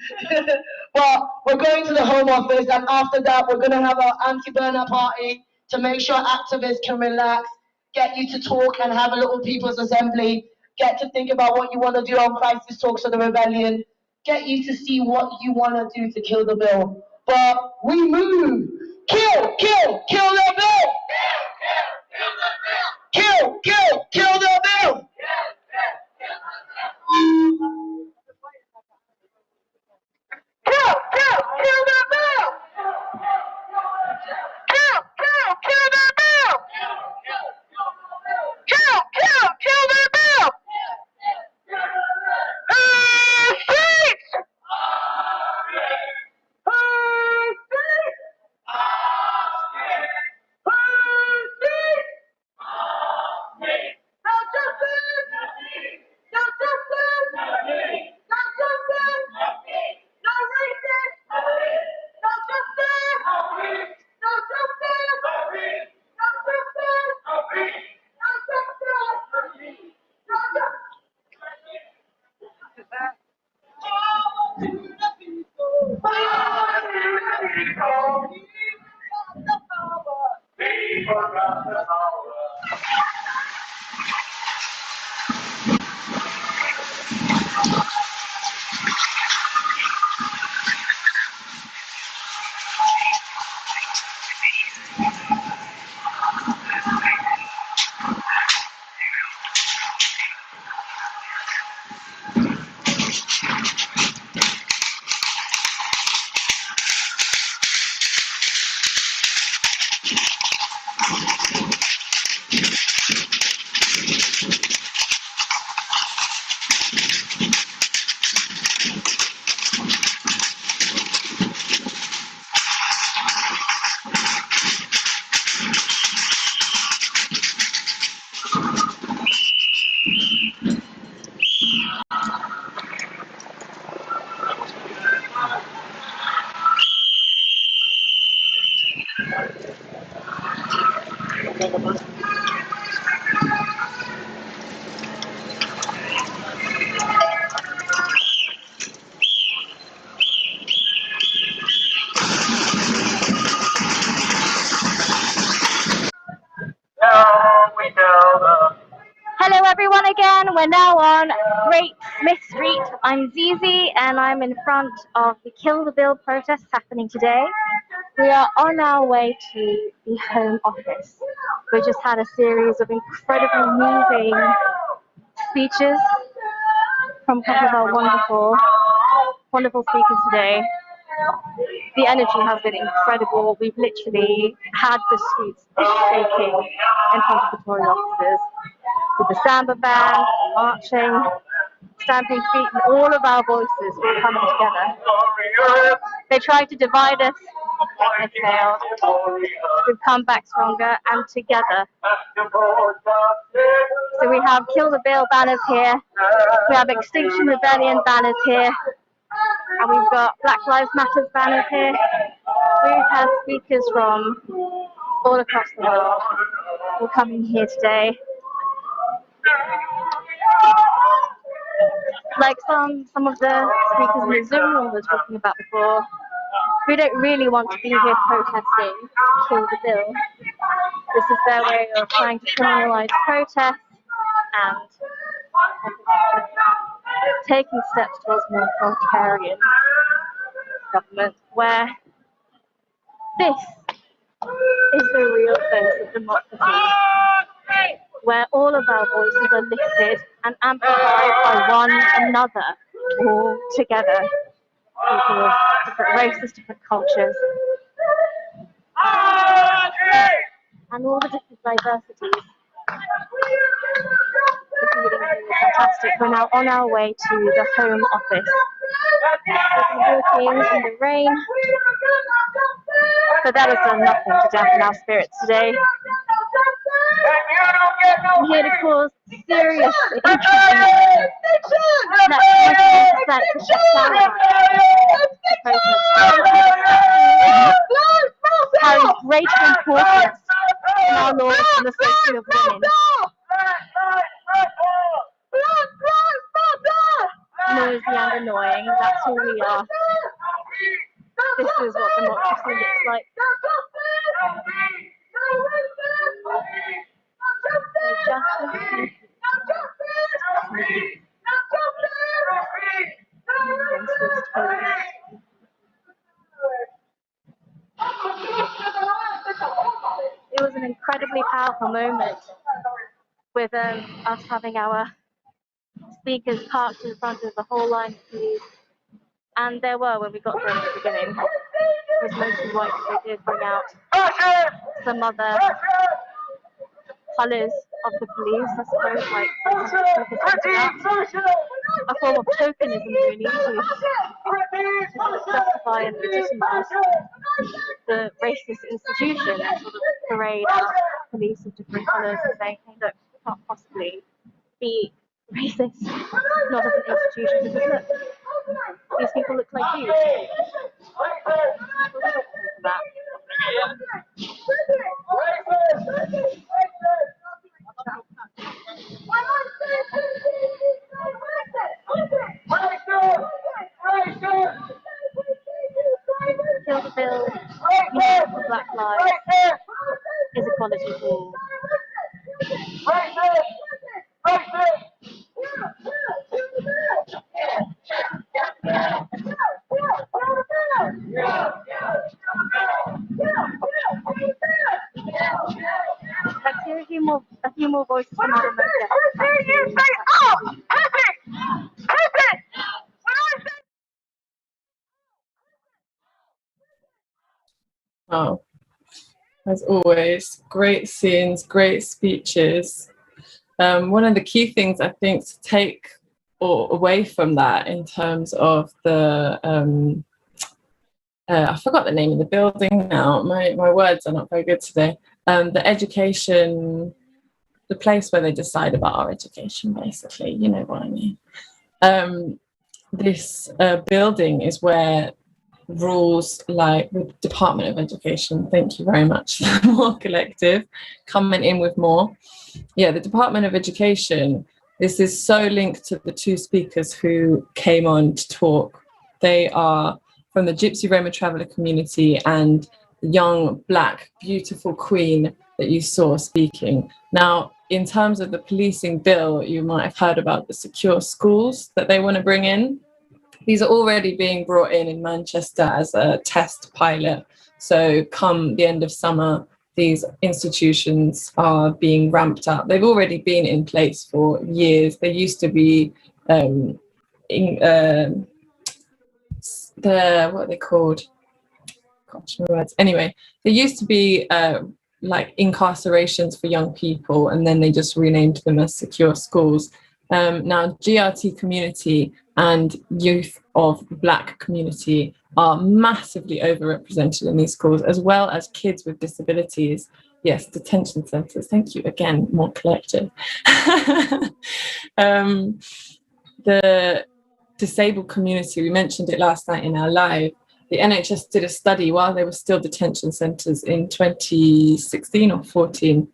But we're going to the Home Office, and after that, we're going to have our anti-burner party to make sure activists can relax, get you to talk and have a little people's assembly, get to think about what you want to do on crisis talks of the rebellion, get you to see what you want to do to kill the bill. But we move. Kill, kill, kill the bill. Kill, kill, kill the bill. Kill, kill, kill the bill. Kill, kill, kill the bill. Kill, kill, kill the bill. Hello everyone again, we're now on Great Smith Street. I'm Zizi and I'm in front of the Kill the Bill protests happening today. We are on our way to the Home Office. We just had a series of incredibly moving speeches from a couple of our wonderful speakers today. The energy has been incredible. We've literally had the streets shaking in front of the Tory offices with the samba band, marching, stamping feet, and all of our voices all coming together. They tried to divide us, they failed. We've come back stronger and together. So we have Kill the Bill banners here, we have Extinction Rebellion banners here, and we've got Black Lives Matter banners here. We've had speakers from all across the world all coming here today. Like some of the speakers in the Zoom room were talking about before, we don't really want to be here protesting Kill the Bill. This is their way of trying to criminalise protest and taking steps towards more authoritarian government, where this is the real face of democracy, where all of our voices are lifted and amplified by one another, all together. people of different races, different cultures, and all the different diversities. The meeting here is fantastic. We're now on our way to the Home Office. We're walking in the rain, but that has done nothing to dampen our spirits today. I'm here to cause serious inconvenience. That's 100% carries greater importance in our laws and the safety of women. Noisy and annoying, that's who we are. This is what democracy looks like. It was an incredibly powerful moment with us having our speakers parked in front of the whole line of police, and there were, when we got there at the beginning, it was mostly white, but they did bring out some other colours of the police, I suppose, like a form of tokenism, really, to justify and legitimise the racist institution, and sort of parade out police of different colours and saying, hey, look, you can't possibly be racist, not as an institution, because look, these people look like you. That. Kill the bill, for Black Lives, is equality for all. Let's hear a few more voices from our remote guests. Oh, as always, great scenes, great speeches. One of the key things I think to take away from that in terms of the, I forgot the name of the building now, my words are not very good today, the education, the place where they decide about our education, basically, you know what I mean. This building is where rules like the Department of Education, thank you very much, More Collective, coming in with more. Yeah, the Department of Education, this is so linked to the two speakers who came on to talk. They are from the Gypsy Roma Traveller community and the young, black, beautiful queen that you saw speaking. Now, in terms of the policing bill, you might have heard about the secure schools that they want to bring in. These are already being brought in Manchester as a test pilot. So come the end of summer, these institutions are being ramped up. They've already been in place for years. They used to be what are they called? Gosh, my words. Anyway, there used to be like incarcerations for young people, and then they just renamed them as secure schools. Now, GRT community and youth of the Black community are massively overrepresented in these schools, as well as kids with disabilities. Yes, detention centres. Thank you again, More Collective. The disabled community, we mentioned it last night in our live. The NHS did a study while they were still detention centres in 2016 or 14.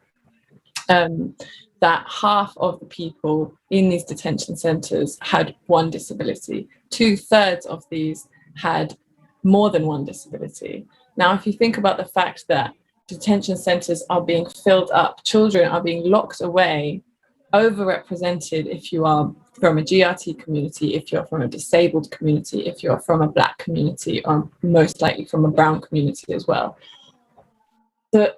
That half of the people in these detention centres had one disability. 2/3 of these had more than one disability. Now, if you think about the fact that detention centres are being filled up, children are being locked away, overrepresented if you are from a GRT community, if you're from a disabled community, if you're from a Black community, or most likely from a brown community as well. The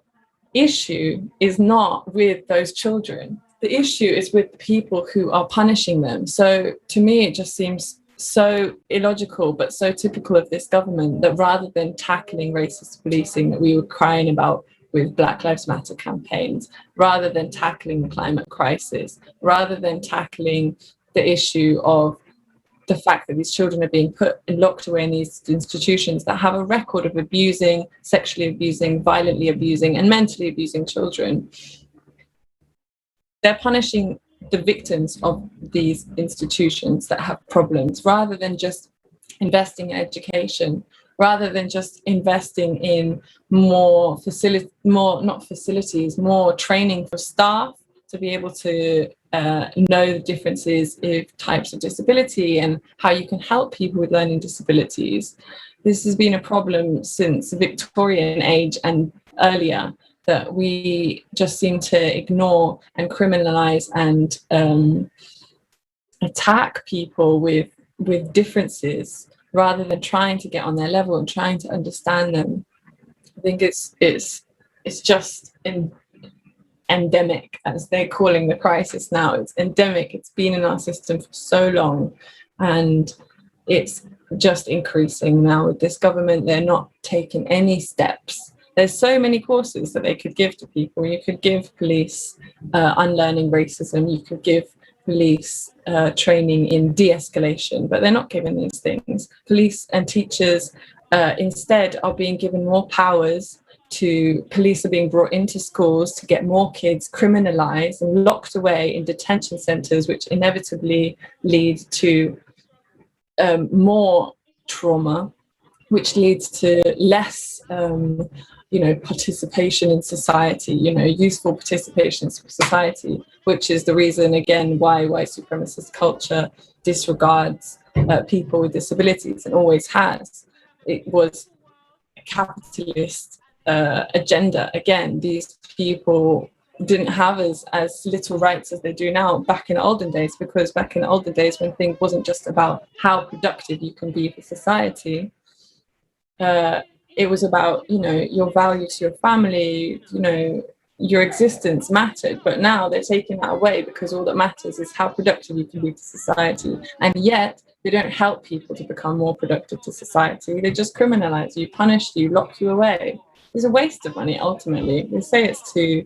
issue is not with those children. The issue is with the people who are punishing them. So to me, it just seems so illogical but so typical of this government, that rather than tackling racist policing that we were crying about with Black Lives Matter campaigns, rather than tackling the climate crisis, rather than tackling the issue of the fact that these children are being put and locked away in these institutions that have a record of abusing, sexually abusing, violently abusing, and mentally abusing children, they're punishing the victims of these institutions that have problems, rather than just investing in education, rather than just investing in more training for staff to be able to know the differences of types of disability and how you can help people with learning disabilities. This has been a problem since the Victorian age and earlier, that we just seem to ignore and criminalize and attack people with differences rather than trying to get on their level and trying to understand them. I think it's just endemic, as they're calling the crisis now. It's endemic. It's been in our system for so long, and it's just increasing now with this government. They're not taking any steps. There's so many courses that they could give to people. You could give police unlearning racism. You could give police training in de-escalation, but they're not given these things. Police and teachers instead are being given more powers. Police are being brought into schools to get more kids criminalized and locked away in detention centers, which inevitably lead to more trauma, which leads to less participation in society, useful participation in society, which is the reason, again, why white supremacist culture disregards people with disabilities and always has. It was a capitalist agenda. Again, these people didn't have as little rights as they do now back in the olden days, because back in the olden days, when things wasn't just about how productive you can be for society, it was about, your value to your family, your existence mattered. But now they're taking that away, because all that matters is how productive you can be to society. And yet they don't help people to become more productive to society. They just criminalize you, punish you, lock you away. It's a waste of money, ultimately. They say it's to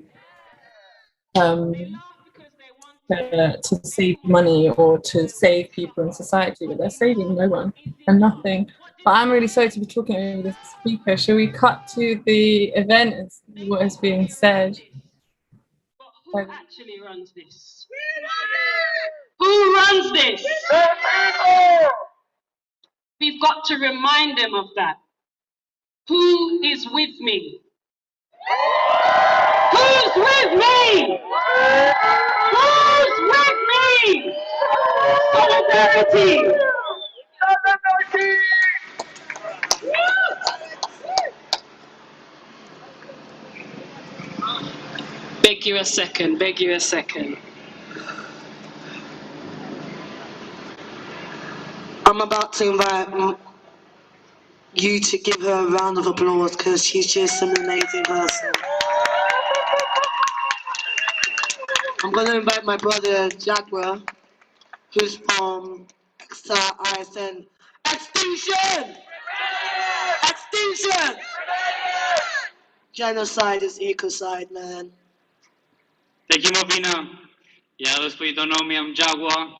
save money or to save people in society, but they're saving no one and nothing. But I'm really sorry to be talking over the speaker. Shall we cut to the event and see what is being said? But who actually runs this? Who runs this? We've got to remind them of that. Who is with me? Who's with me? Who's with me? Solidarity. Beg you a second. I'm about to invite you to give her a round of applause, because she's just an amazing person. I'm going to invite my brother Jaguar, who's from ISN. Extinction! Extinction! Genocide is ecocide, man. Thank you, Mobina. Yeah, those of you who don't know me, I'm Jaguar.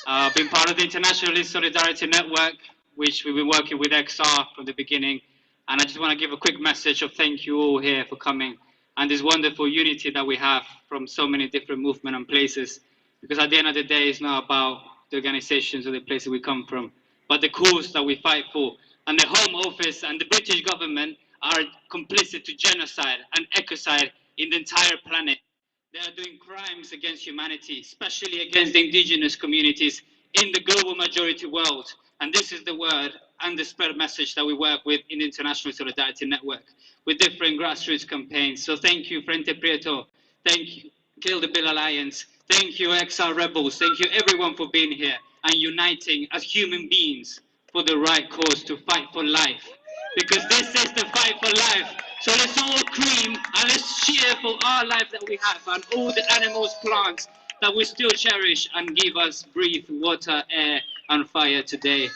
I've been part of the International Solidarity Network, which we've been working with XR from the beginning. And I just want to give a quick message of thank you all here for coming, and this wonderful unity that we have from so many different movements and places. Because at the end of the day, it's not about the organizations or the places we come from, but the cause that we fight for. And the Home Office and the British government are complicit to genocide and ecocide in the entire planet. They are doing crimes against humanity, especially against the indigenous communities in the global majority world. And this is the word and the spread message that we work with in the International Solidarity Network, with different grassroots campaigns. So thank you, Frente Prieto. Thank you, Kill the Bill Alliance. Thank you, XR Rebels. Thank you, everyone, for being here and uniting as human beings for the right cause, to fight for life. Because this is the fight for life. So let's all scream and let's cheer for our life that we have, and all the animals, plants that we still cherish and give us breathe, water, air, on fire today.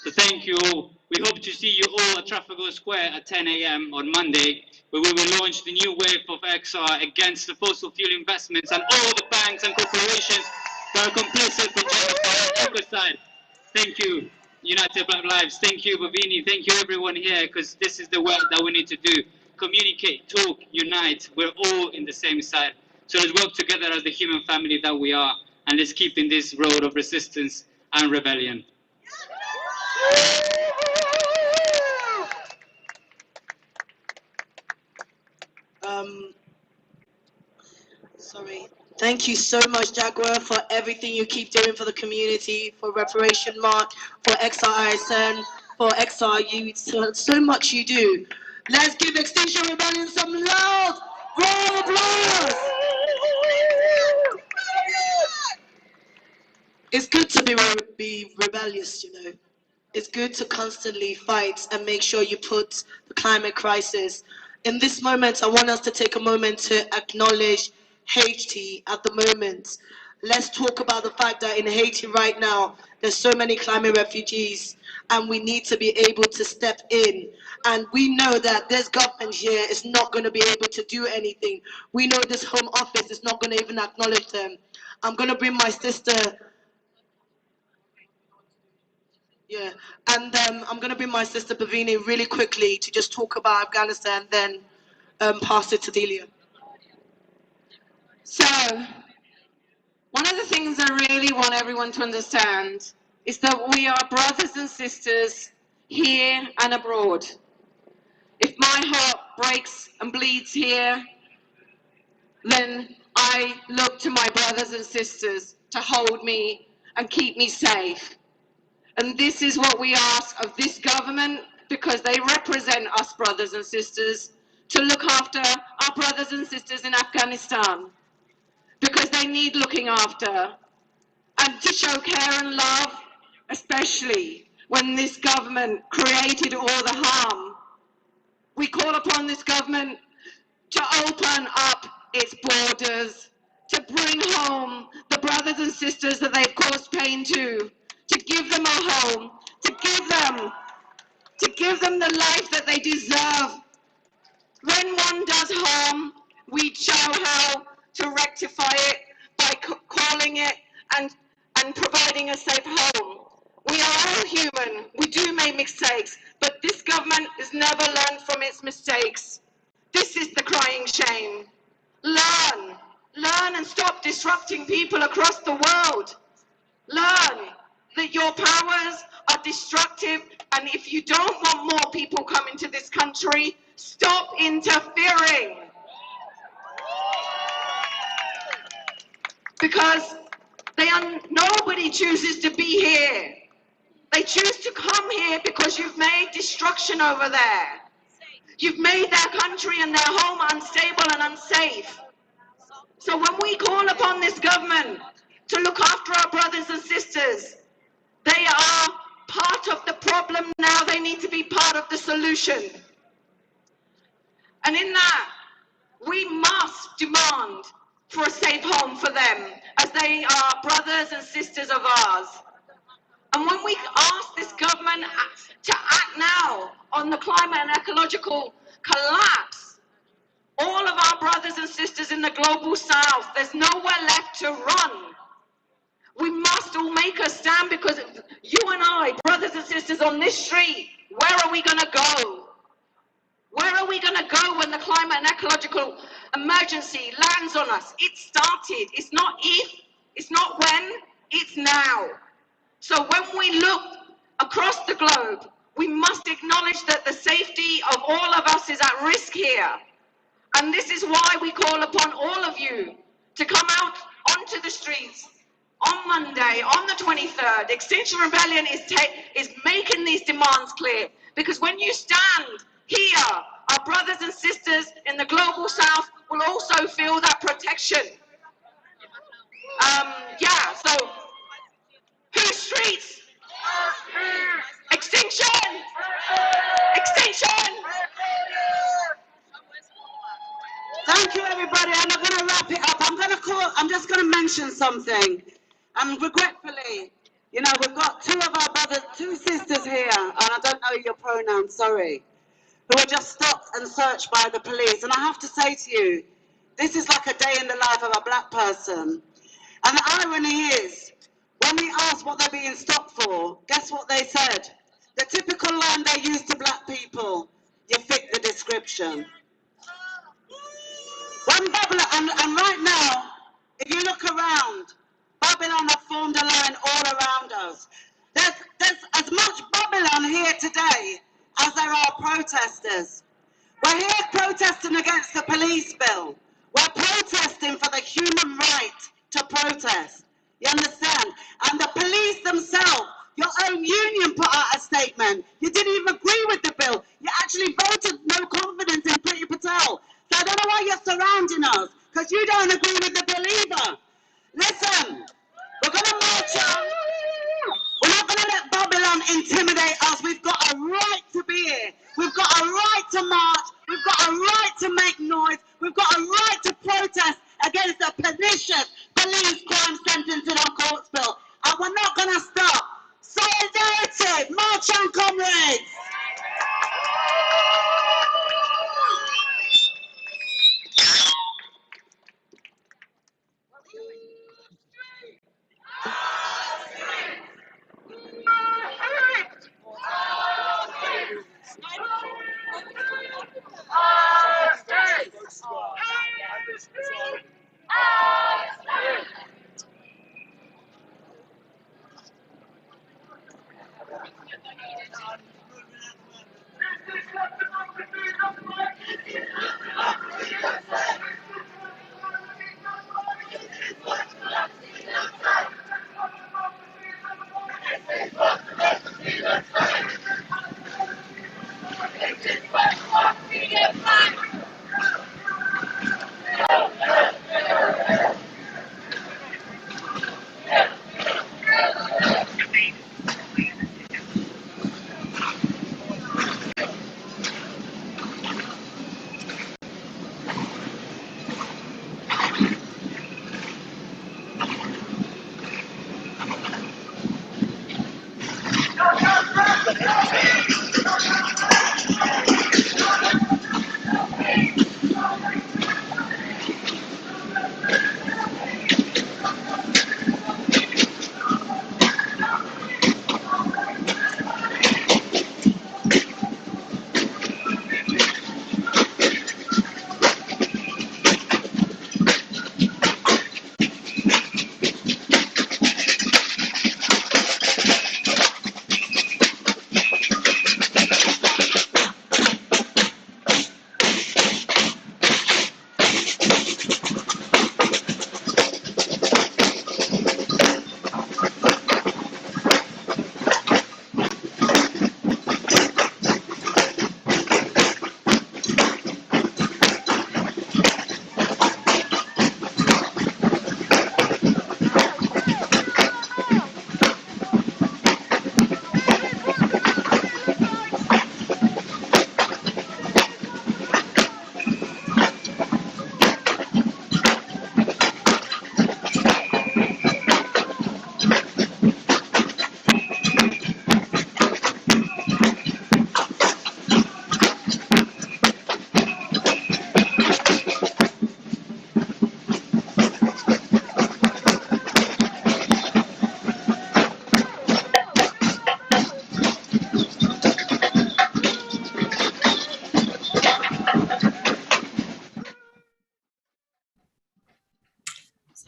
So thank you all. We hope to see you all at Trafalgar Square at 10 a.m. on Monday, where we will launch the new wave of XR against the fossil fuel investments and all the banks and corporations that are complicit in genocide and ecocide. Thank you, United Black Lives. Thank you, Bavini. Thank you, everyone here, because this is the work that we need to do. Communicate, talk, unite. We're all in the same side. So let's work together as the human family that we are, and let's keep in this road of resistance and rebellion. Sorry. Thank you so much, Jaguar, for everything you keep doing for the community, for Reparation March, for XRISN, for XR Youth. So much you do. Let's give Extinction Rebellion some loud round of applause. It's good to be rebellious, you know. It's good to constantly fight and make sure you put the climate crisis. In this moment, I want us to take a moment to acknowledge Haiti at the moment. Let's talk about the fact that in Haiti right now, there's so many climate refugees, and we need to be able to step in. And we know that this government here is not going to be able to do anything. We know this Home Office is not going to even acknowledge them. I'm going to bring my sister. Yeah, and I'm going to bring my sister Bavini really quickly to just talk about Afghanistan, then pass it to Delia. So, one of the things I really want everyone to understand is that we are brothers and sisters here and abroad. If my heart breaks and bleeds here, then I look to my brothers and sisters to hold me and keep me safe. And this is what we ask of this government, because they represent us brothers and sisters, to look after our brothers and sisters in Afghanistan, because they need looking after, and to show care and love, especially when this government created all the harm. We call upon this government to open up its borders, to bring home the brothers and sisters that they've caused pain to give them a home, to give them the life that they deserve. When one does harm, we show how to rectify it by calling it and providing a safe home. We are all human, we do make mistakes, but this government has never learned from its mistakes. This is the crying shame. Learn and stop disrupting people across the world. Learn that your powers are destructive, and if you don't want more people coming to this country, stop interfering. Because nobody chooses to be here. They choose to come here because you've made destruction over there. You've made their country and their home unstable and unsafe. So when we call upon this government to look after our brothers and sisters, they are part of the problem now. They need to be part of the solution. And in that, we must demand for a safe home for them, as they are brothers and sisters of ours. And when we ask this government to act now on the climate and ecological collapse, all of our brothers and sisters in the global south, there's nowhere left to run. We must all make a stand, because you and I, brothers and sisters on this street, where are we going to go? Where are we going to go when the climate and ecological emergency lands on us? It started. It's not if, it's not when, it's now. So when we look across the globe, we must acknowledge that the safety of all of us is at risk here. And this is why we call upon all of you to come out onto the streets on Monday, on the 23rd. Extinction Rebellion is making these demands clear, because when you stand here, our brothers and sisters in the global south will also feel that protection. So whose streets? Extinction! Extinction! Thank you, everybody. I'm not going to wrap it up. I'm just going to mention something. And regretfully, you know, we've got two sisters here, and I don't know your pronouns, sorry, who were just stopped and searched by the police. And I have to say to you, this is like a day in the life of a black person. And the irony is, when we asked what they're being stopped for, guess what they said? The typical line they use to black people, you fit the description. When Babylon, and right now, if you look around, Babylon have formed a line all around us. There's as much Babylon here today as there are protesters. We're here protesting against the police bill. We're protesting for the human right to protest. You understand? And the police themselves, your own union put out a statement. You didn't even agree with the bill. You actually voted no confidence in Priti Patel. So I don't know why you're surrounding us, because you don't agree with the bill either. Listen, we're going to march on. We're not going to let Babylon intimidate us. We've got a right to be here. We've got a right to march. We've got a right to make noise. We've got a right to protest against the pernicious police crime sentencing on courts bill. And we're not going to stop. Solidarity, march on, comrades.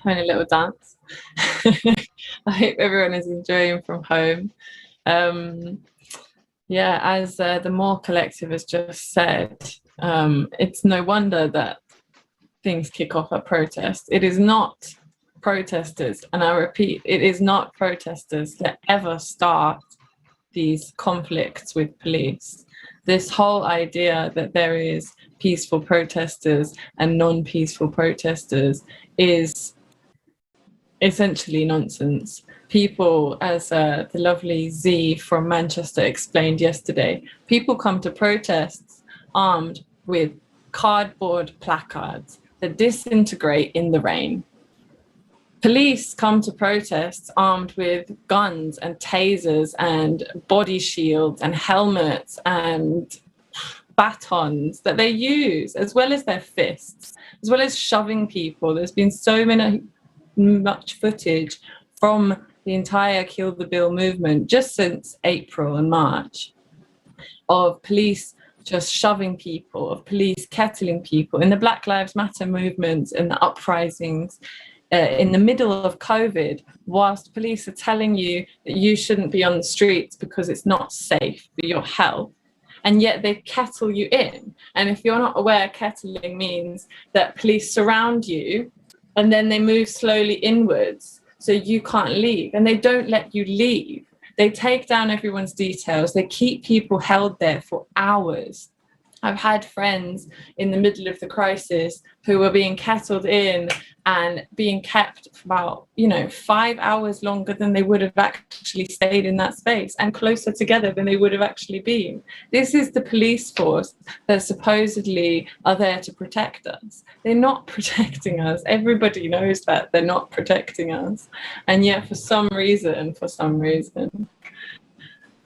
Having a little dance. I hope everyone is enjoying from home. Yeah, as the More Collective has just said, it's no wonder that things kick off at protest. It is not protesters, and I repeat, it is not protesters that ever start these conflicts with police. This whole idea that there is peaceful protesters and non-peaceful protesters is essentially nonsense. People, as the lovely Z from Manchester explained yesterday, people come to protests armed with cardboard placards that disintegrate in the rain. Police come to protests armed with guns and tasers and body shields and helmets and batons that they use, as well as their fists, as well as shoving people. There's been so much footage from the entire Kill the Bill movement just since April and March of police just shoving people, of police kettling people. In the Black Lives Matter movement and the uprisings, in the middle of COVID, whilst police are telling you that you shouldn't be on the streets because it's not safe for your health, and yet they kettle you in. And if you're not aware, kettling means that police surround you and then they move slowly inwards so you can't leave, and they don't let you leave. They take down everyone's details. They keep people held there for hours. I've had friends in the middle of the crisis who were being kettled in and being kept for about, 5 hours longer than they would have actually stayed in that space, and closer together than they would have actually been. This is the police force that supposedly are there to protect us. They're not protecting us. Everybody knows that they're not protecting us. And yet for some reason,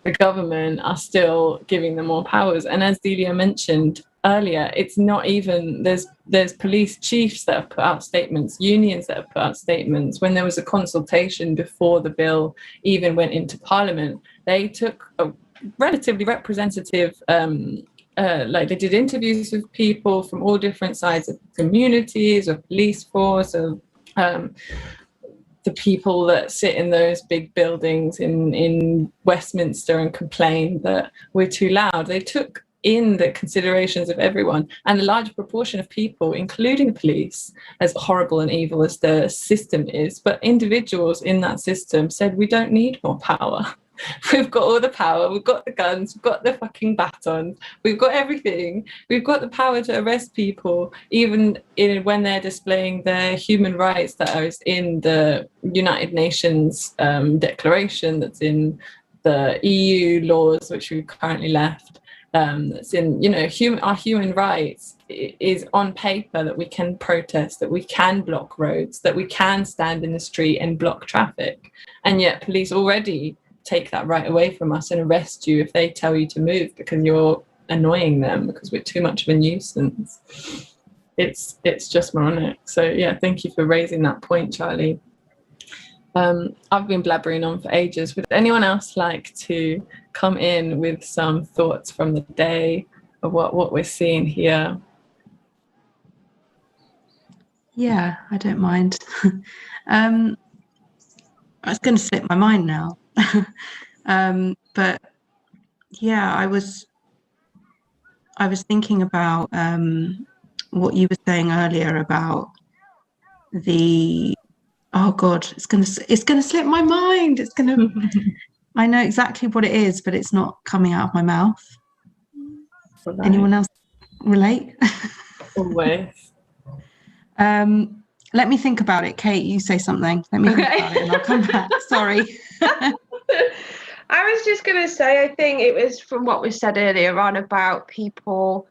the government are still giving them more powers. And as Delia mentioned earlier, it's not even, there's police chiefs that have put out statements, unions that have put out statements. When there was a consultation before the bill even went into Parliament, they took a relatively representative, they did interviews with people from all different sides of communities, of police force, of the people that sit in those big buildings in Westminster and complain that we're too loud. They took in the considerations of everyone, and a large proportion of people, including police, as horrible and evil as the system is, but individuals in that system said, we don't need more power. We've got all the power, we've got the guns, we've got the fucking batons, we've got everything. We've got the power to arrest people, even when they're displaying their human rights that are in the United Nations declaration, that's in the EU laws, which we've currently left, that's in, our human rights is on paper, that we can protest, that we can block roads, that we can stand in the street and block traffic. And yet police already take that right away from us and arrest you if they tell you to move because you're annoying them, because we're too much of a nuisance. It's just moronic. So yeah, thank you for raising that point, Charlie. I've been blabbering on for ages. Would anyone else like to come in with some thoughts from the day of what we're seeing here? Yeah, I don't mind. It's going to slip my mind now. But yeah, I was thinking about what you were saying earlier about the, oh God, it's gonna slip my mind. I know exactly what it is, but it's not coming out of my mouth. Right. Anyone else relate? Always. Let me think about it. Kate, you say something. Let me think about it and I'll come back. Sorry. I was just going to say, I think it was from what was said earlier on about people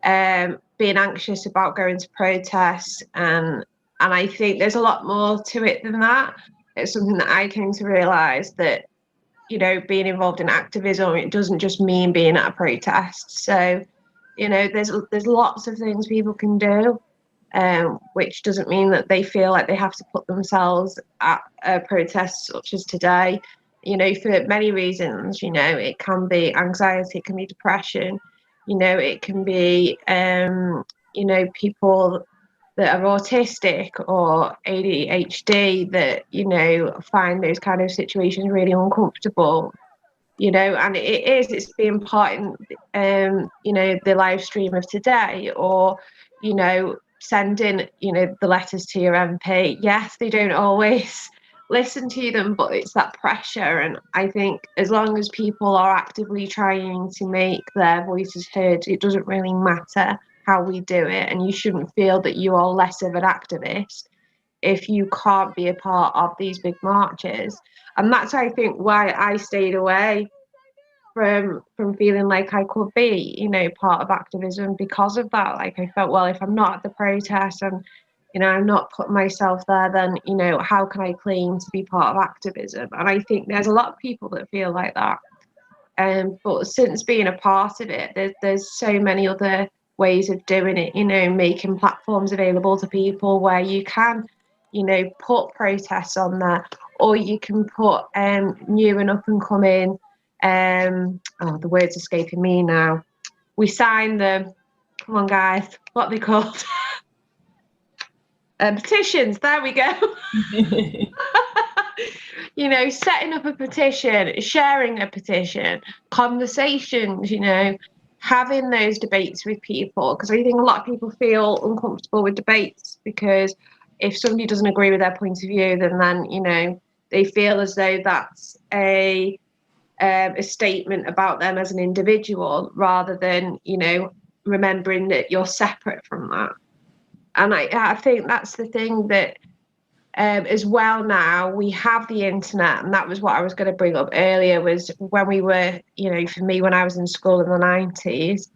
being anxious about going to protests. And I think there's a lot more to it than that. It's something that I came to realise that, being involved in activism, it doesn't just mean being at a protest. So, there's lots of things people can do. Which doesn't mean that they feel like they have to put themselves at a protest such as today. For many reasons, it can be anxiety, it can be depression, it can be, people that are autistic or ADHD that, find those kind of situations really uncomfortable, and it's being part in, the live stream of today, or, sending, the letters to your MP. Yes, they don't always listen to them, but it's that pressure. And I think as long as people are actively trying to make their voices heard, it doesn't really matter how we do it. And you shouldn't feel that you are less of an activist if you can't be a part of these big marches. And that's, I think, why I stayed away from feeling like I could be, part of activism, because of that. Like, I felt, well, if I'm not at the protest and you know, I'm not putting myself there, then, you know, how can I claim to be part of activism? And I think there's a lot of people that feel like that. But since being a part of it, there's so many other ways of doing it, you know, making platforms available to people where you can, you know, put protests on there, or you can put new and up and coming, oh, the word's escaping me now. We sign them, come on guys, what are they called? Petitions, there we go. You know, setting up a petition, sharing a petition, conversations, you know, having those debates with people, because I think a lot of people feel uncomfortable with debates because if somebody doesn't agree with their point of view, then you know, they feel as though that's a statement about them as an individual, rather than, you know, remembering that you're separate from that. And I think that's the thing that as well, now we have the internet, and that was what I was going to bring up earlier, was when we were, you know, for me, when I was in school in the 90s,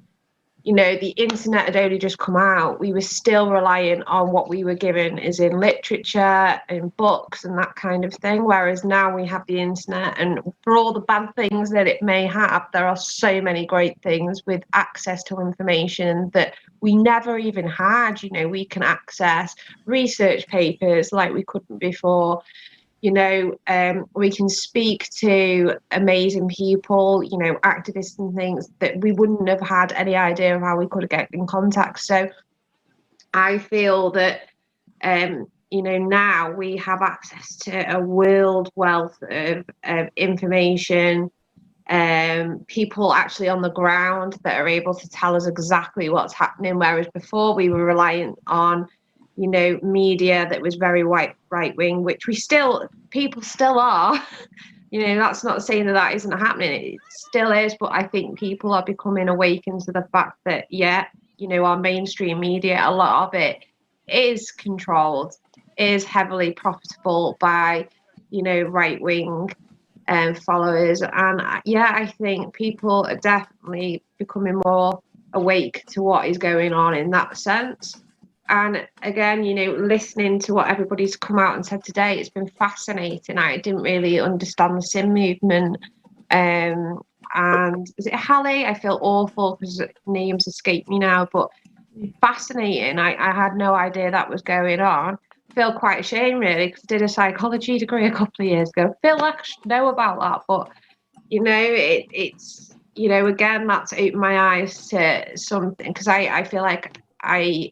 you know, the internet had only just come out. We were still relying on what we were given as in literature and books and that kind of thing, whereas now we have the internet, and for all the bad things that it may have, there are so many great things with access to information that we never even had. You know, we can access research papers like we couldn't before. You know, we can speak to amazing people, you know, activists and things that we wouldn't have had any idea of how we could get in contact. So I feel that, you know, now we have access to a world wealth of information, people actually on the ground that are able to tell us exactly what's happening, whereas before we were reliant on, you know, media that was very right wing, which people still are. You know, that's not saying that isn't happening. It still is, but I think people are becoming awakened to the fact that, yeah, you know, our mainstream media, a lot of it is controlled, is heavily profitable by, you know, right wing followers. And yeah, I think people are definitely becoming more awake to what is going on in that sense. And again, you know, listening to what everybody's come out and said today, it's been fascinating. I didn't really understand the Sin movement. And is it Halle? I feel awful because names escape me now, but fascinating. I had no idea that was going on. I feel quite ashamed, really, because I did a psychology degree a couple of years ago. I feel like I should know about that, but, you know, it's, you know, again, that's opened my eyes to something, because I feel like I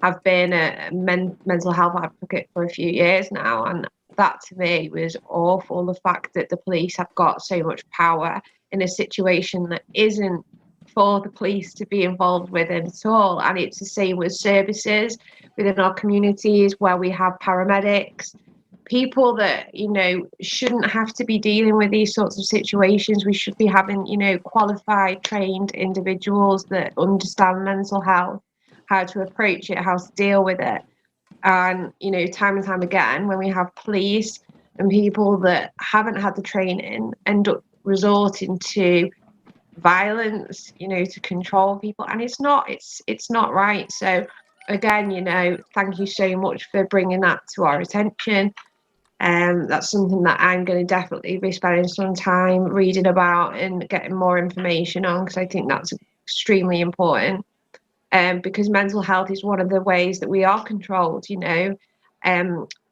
have been a mental health advocate for a few years now, and that to me was awful. The fact that the police have got so much power in a situation that isn't for the police to be involved with at all. And it's the same with services within our communities where we have paramedics, people that, you know, shouldn't have to be dealing with these sorts of situations. We should be having, you know, qualified, trained individuals that understand mental health, how to approach it, how to deal with it. And, you know, time and time again, when we have police and people that haven't had the training end up resorting to violence, you know, to control people, and it's not right. So again, you know, thank you so much for bringing that to our attention. That's something that I'm going to definitely be spending some time reading about and getting more information on, because I think that's extremely important. Because mental health is one of the ways that we are controlled, you know.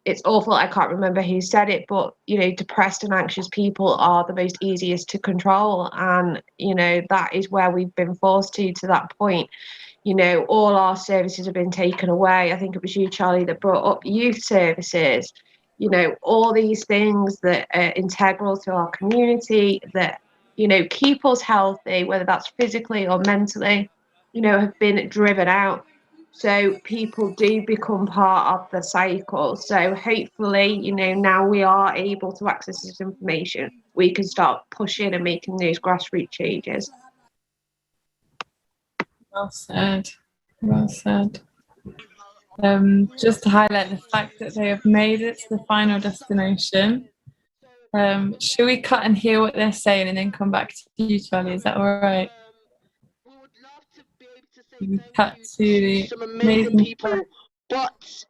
It's awful, I can't remember who said it, but, you know, depressed and anxious people are the most easiest to control. And, you know, that is where we've been forced to that point. You know, all our services have been taken away. I think it was you, Charlie, that brought up youth services. You know, all these things that are integral to our community that, you know, keep us healthy, whether that's physically or mentally, you know, have been driven out. So people do become part of the cycle. So hopefully, you know, now we are able to access this information, we can start pushing and making those grassroots changes. Well said. Well said. Just to highlight the fact that they have made it to the final destination. Should we cut and hear what they're saying and then come back to you, Charlie? Is that all right? We cut to the some amazing people But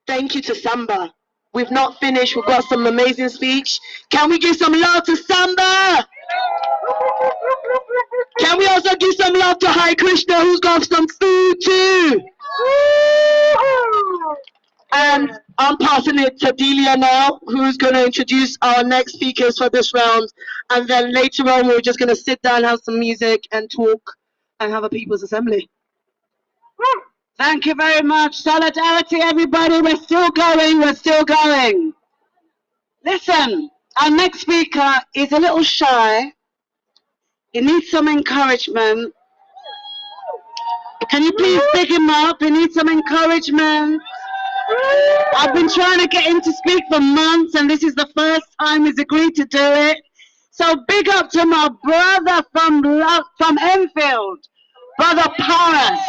thank you to Samba. We've not finished. We've got some amazing speech. Can we give some love to Samba? Can we also give some love to Hare Krishna, who's got some food too? And I'm passing it to Delia now, who's going to introduce our next speakers for this round. And then later on, we're just going to sit down, have some music, and talk, and have a people's assembly. Thank you very much. Solidarity, everybody. We're still going. We're still going. Listen, our next speaker is a little shy. He needs some encouragement. Can you please pick him up? He needs some encouragement. I've been trying to get him to speak for months, and this is the first time he's agreed to do it. So big up to my brother from Enfield, Brother Paris.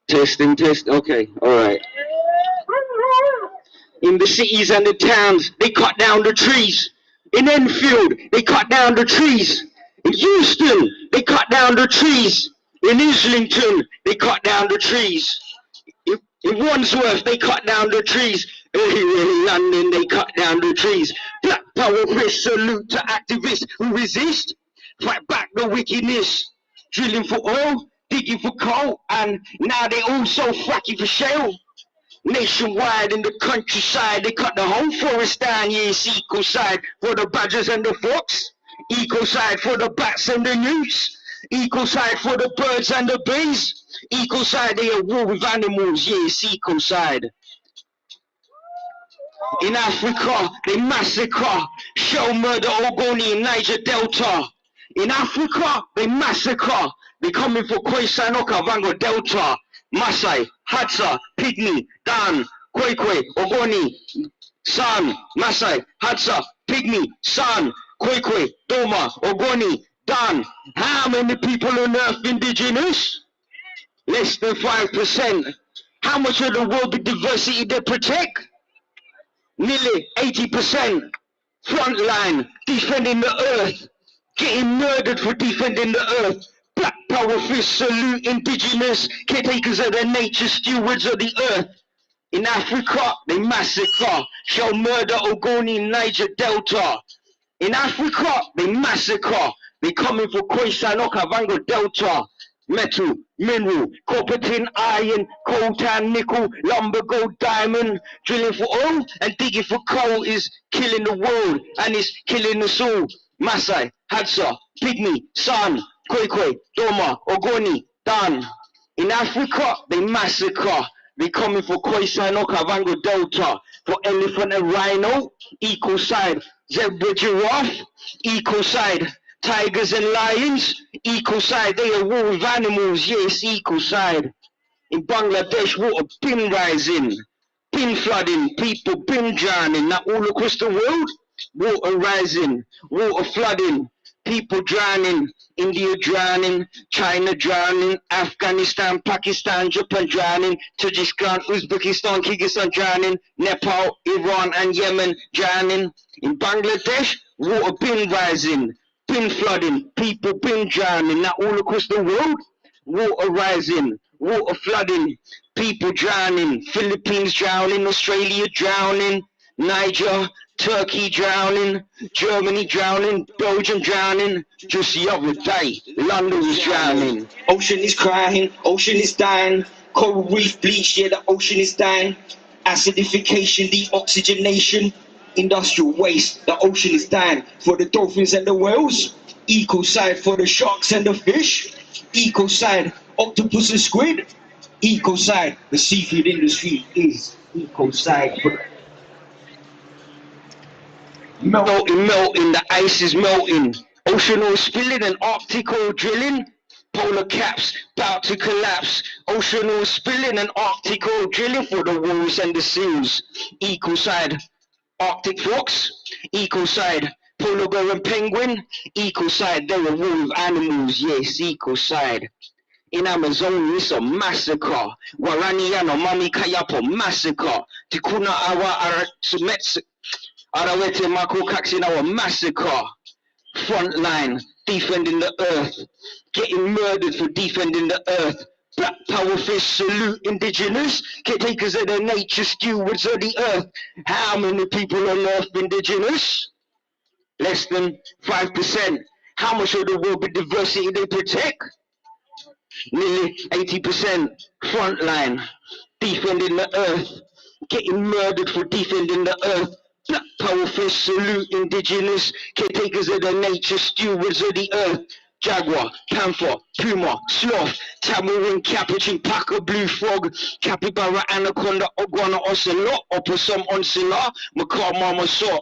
Testing, okay, alright. In the cities and the towns, they cut down the trees. In Enfield, they cut down the trees. In Houston, they cut down the trees. In Islington, they cut down the trees. In Wandsworth, they cut down the trees. In London, they cut down the trees. Black power press salute to activists who resist. Fight back the wickedness. Drilling for oil, digging for coal, and now they also fracking for shale. Nationwide in the countryside, they cut the whole forest down. Yes, ecocide for the badgers and the fox. Ecocide for the bats and the newts. Ecocide for the birds and the bees. Ecocide, they are war with animals. Yes, ecocide. In Africa, they massacre, shell murder Ogoni in Niger Delta. In Africa, they massacre. They coming for Khoisan Okavango Delta. Masai, Hadza, Pygmy, Dan, Kwekwe, Ogoni, San, Masai, Hadza, Pygmy, San, Kwekwe, Doma, Ogoni, Dan. How many people on earth indigenous? Less than 5%. How much of the world diversity they protect? Nearly 80%. Frontline, defending the earth. Getting murdered for defending the earth. Black power fist salute indigenous caretakers of the nature, stewards of the earth. In Africa, they massacre, shall murder Ogoni, Niger Delta. In Africa, they massacre, they coming for Khoisan Okavango Delta. Metal, mineral, copper, tin, iron, coltan, nickel, lumber, gold, diamond. Drilling for oil and digging for coal is killing the world and it's killing us all. Masai, Hadza, Pygmy, San, Kwekwe, Doma, Ogoni, Dan. In Africa, they massacre. They coming for Khoisan Okavango Delta. For elephant and rhino, ecocide. Zebra, giraffe, ecocide. Tigers and lions, ecocide. They are war with animals, yes, ecocide. In Bangladesh, water been rising, been flooding, people been drowning. Now all across the world, water rising, water flooding, people drowning. India drowning, China drowning, Afghanistan, Pakistan, Japan drowning, Tajikistan, Uzbekistan, Kyrgyzstan drowning, Nepal, Iran and Yemen drowning. In Bangladesh, water been rising, been flooding, people been drowning. Now all across the world, water rising, water flooding, people drowning. Philippines drowning, Australia drowning, Niger, Turkey drowning, Germany drowning, Belgium drowning. Just the other day, London was drowning. Ocean is crying, ocean is dying. Coral reef bleach, yeah, the ocean is dying. Acidification, deoxygenation, industrial waste, the ocean is dying. For the dolphins and the whales, ecocide. For the sharks and the fish, ecocide. Octopus and squid, ecocide. The seafood industry is ecocide. Melting, the ice is melting. Ocean spilling and Arctic oil drilling. Polar caps about to collapse. Ocean spilling and Arctic oil drilling for the wolves and the seals. Ecocide. Arctic fox, ecocide. Polar bear and penguin, ecocide. They are war with animals, yes, ecocide. In Amazon, it's a massacre. Waraniano, Mami Kayapo, massacre. Tikuna Awa Arawete Mako Kaksinawa, massacre. Front line, defending the earth, getting murdered for defending the earth. Black power fist salute indigenous, caretakers of the nature, stewards of the earth. How many people on earth indigenous? Less than 5%. How much of the world with diversity they protect? Nearly 80%. Front line, defending the earth, getting murdered for defending the earth. Black power fist salute indigenous, caretakers of the nature, stewards of the earth. Jaguar, panther, puma, sloth, tamarin, capuchin, paca, blue frog, capybara, anaconda, iguana, ocelot, opossum, onslaught, macaw, marmoset.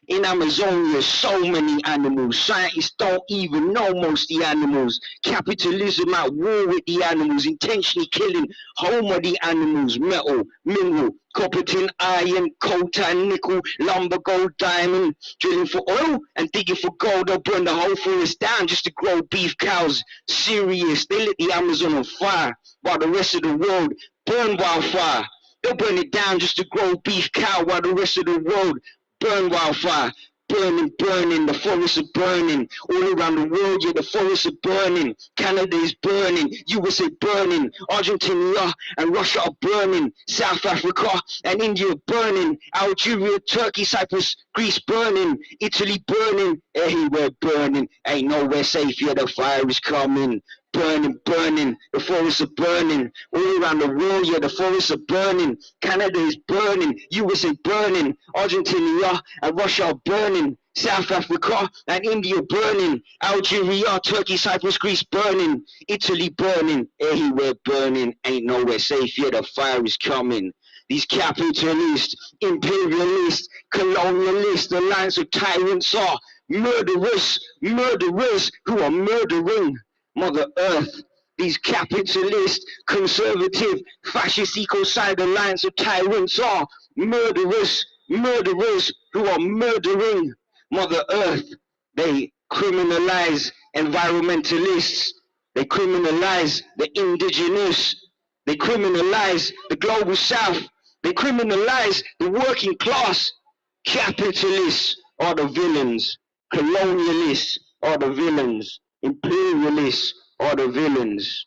In Amazonia, so many animals. Scientists don't even know most of the animals. Capitalism at war with the animals, intentionally killing home of the animals. Metal, mineral, copper, tin, iron, coltan, nickel, lumber, gold, diamond. Drilling for oil and digging for gold. They'll burn the whole forest down just to grow beef cows. Serious, they lit the Amazon on fire while the rest of the world burn wildfire. They'll burn it down just to grow beef cow while the rest of the world burn wildfire. Burning, burning, the forests are burning. All around the world, yeah, the forests are burning. Canada is burning, USA burning. Argentina and Russia are burning. South Africa and India burning. Algeria, Turkey, Cyprus, Greece burning. Italy burning. Everywhere burning. Ain't nowhere safe, yeah, the fire is coming. Burning, burning, the forests are burning. All around the world, yeah, the forests are burning. Canada is burning, USA burning. Argentina and Russia are burning. South Africa and India burning. Algeria, Turkey, Cyprus, Greece burning. Italy burning, everywhere burning. Ain't nowhere safe, yeah, the fire is coming. These capitalists, imperialists, colonialists, the lines of tyrants are murderers, murderers who are murdering Mother Earth. These capitalist, conservative, fascist, ecocide alliance of tyrants are murderers, murderers who are murdering Mother Earth. They criminalize environmentalists. They criminalize the indigenous. They criminalize the global south. They criminalize the working class. Capitalists are the villains. Colonialists are the villains. Imperialists are the villains.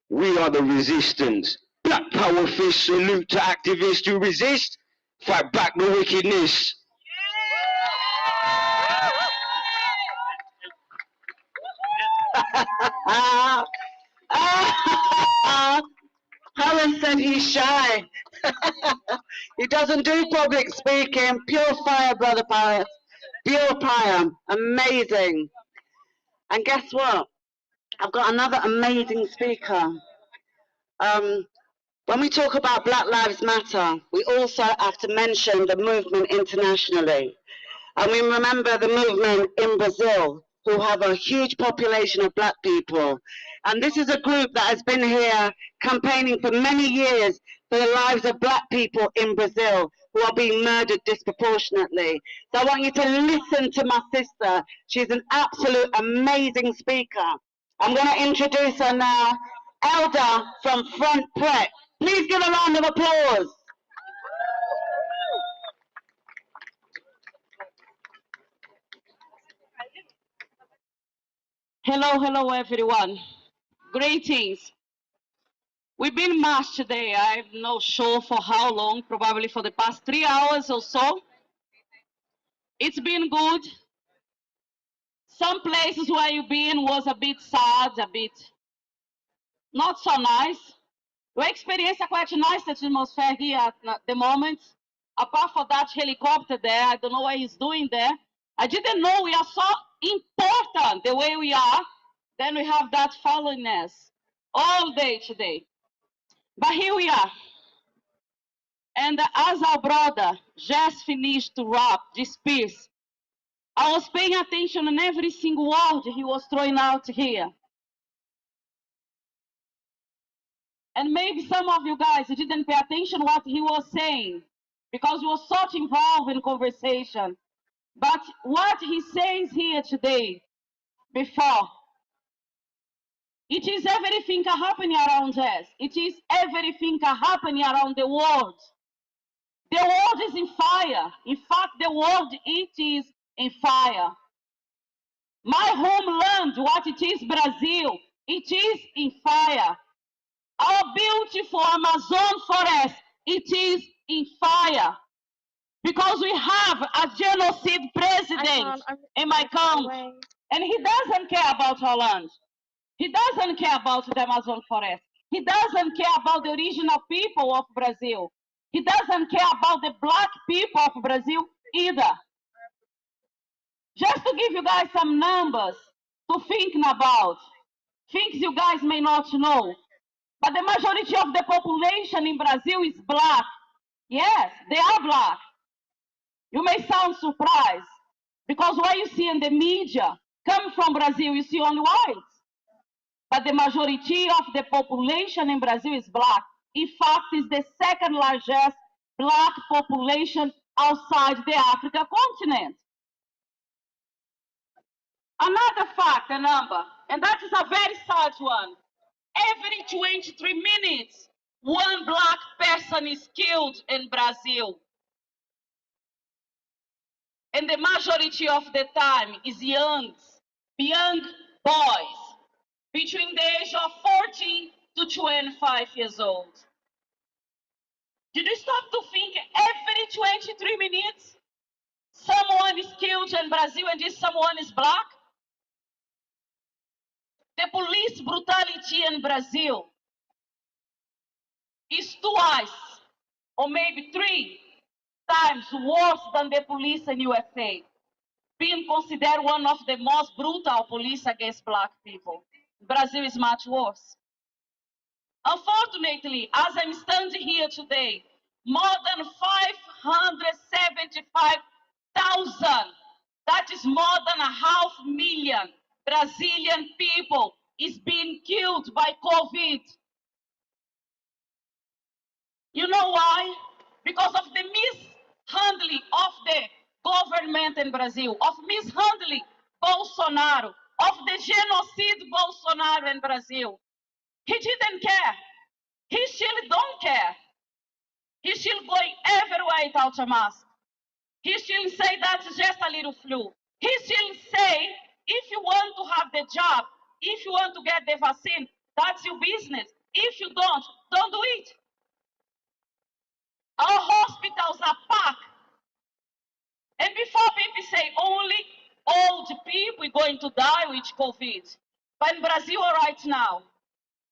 We are the resistance. Black power fist salute to activists who resist. Fight back the wickedness. Helen said he's shy. He doesn't do public speaking. Pure fire, brother Paris. Pure fire. Amazing. And guess what? I've got another amazing speaker. When we talk about Black Lives Matter, we also have to mention the movement internationally. And we remember the movement in Brazil, who have a huge population of black people. And this is a group that has been here campaigning for many years for the lives of black people in Brazil who are being murdered disproportionately. So I want you to listen to my sister. She's an absolute amazing speaker. I'm going to introduce her now, Elder from Front Prep. Please give a round of applause. Hello, hello everyone. Greetings. We've been marched today. I'm not sure for how long, probably for the past 3 hours or so. It's been good. Some places where you've been was a bit sad, a bit not so nice. We experienced a quite nice atmosphere here at the moment. Apart from that helicopter there, I don't know what he's doing there. I didn't know we are so important the way we are. Then we have that followingness all day today. But here we are. And as our brother just finished to wrap this piece, I was paying attention on every single word he was throwing out here. And maybe some of you guys didn't pay attention what he was saying because you were so involved in conversation. But what he says here today, before, it is everything happening around us. It is everything happening around the world. The world is in fire. In fact, the world, it is in fire. My homeland, what it is, Brazil, it is in fire. Our beautiful Amazon forest, it is in fire. Because we have a genocide president in my country. And he doesn't care about our land. He doesn't care about the Amazon forest. He doesn't care about the original people of Brazil. He doesn't care about the black people of Brazil either. Just to give you guys some numbers to think about, things you guys may not know, but the majority of the population in Brazil is black. Yes, they are black. You may sound surprised, because what you see in the media come from Brazil, you see only whites. But the majority of the population in Brazil is black. In fact, it's the second largest black population outside the African continent. Another fact, a number, and that is a very sad one. Every 23 minutes, one black person is killed in Brazil. And the majority of the time is young boys, between the age of 14 to 25 years old. Did you stop to think every 23 minutes, someone is killed in Brazil and this someone is black? The police brutality in Brazil is twice or maybe 3 times worse than the police in USA, being considered one of the most brutal police against black people. Brazil is much worse. Unfortunately, as I'm standing here today, more than 575,000, that is more than 500,000 Brazilian people is being killed by COVID. You know why? Because of the mishandling of the government in Brazil, of mishandling Bolsonaro, of the genocide Bolsonaro in Brazil. He didn't care. He still don't care. He's still going everywhere without a mask. He still say that's just a little flu. He still say, if you want to have the job, if you want to get the vaccine, that's your business. If you don't do it. Our hospitals are packed. And before people say only old people are going to die with COVID. But in Brazil right now,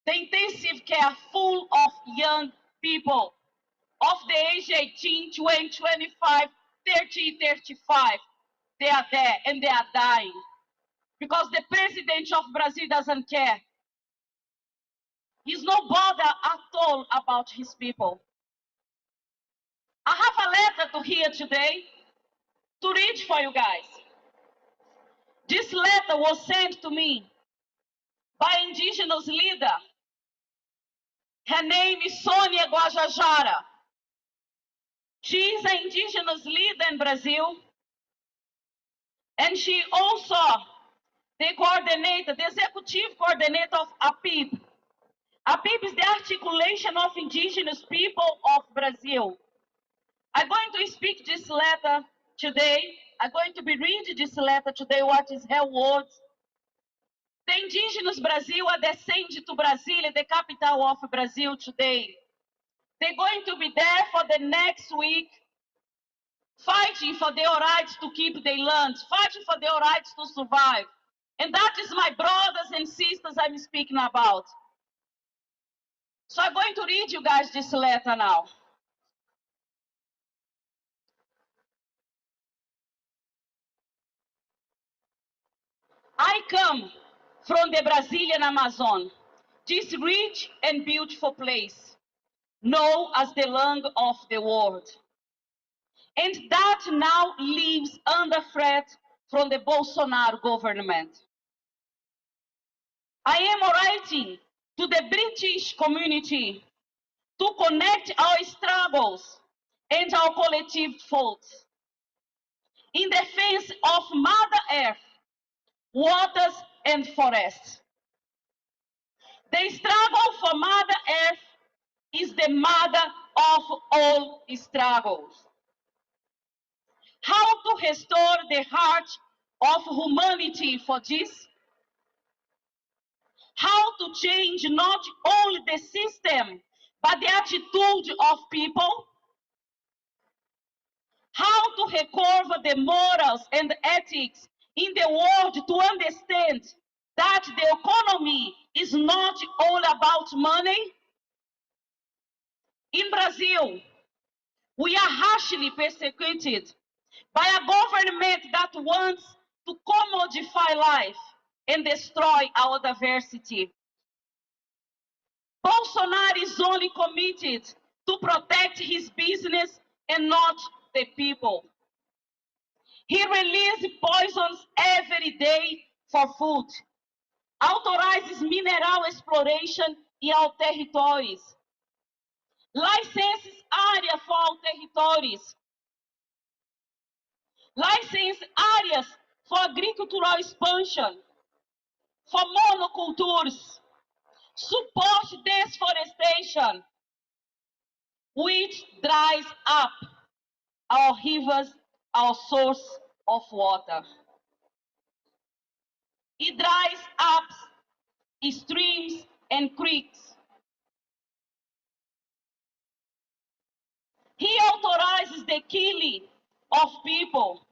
the intensive care full of young people of the age 18, 20, 25, 30, 35. They are there and they are dying. Because the president of Brazil doesn't care. He's no bother at all about his people. I have a letter to here today to read for you guys. This letter was sent to me by indigenous leader. Her name is Sônia Guajajara. She is an indigenous leader in Brazil. And she also the coordinator, the executive coordinator of APIB. APIB is the articulation of indigenous people of Brazil. I'm going to speak this letter today. I'm going to be reading this letter today, what is her words. The indigenous Brazil are descended to Brasília, the capital of Brazil today. They're going to be there for the next week, fighting for their rights to keep their land, fighting for their rights to survive. And that is my brothers and sisters I'm speaking about. So I'm going to read you guys this letter now. I come from the Brazilian Amazon, this rich and beautiful place, known as the lung of the world. And that now lives under threat from the Bolsonaro government. I am writing to the British community to connect our struggles and our collective thoughts in defense of Mother Earth, waters and forests. The struggle for Mother Earth is the mother of all struggles. How to restore the heart of humanity for this? How to change not only the system, but the attitude of people? How to recover the morals and ethics in the world to understand that the economy is not all about money? In Brazil, we are harshly persecuted by a government that wants to commodify life and destroy our diversity. Bolsonaro is only committed to protect his business and not the people. He releases poisons every day for food, authorizes mineral exploration em our territórios, licenses área for our territórios, license áreas for agricultural expansion, for monocultures, support deforestation, which dries up our rivers, our source of water. It dries up streams and creeks. He authorizes the killing of people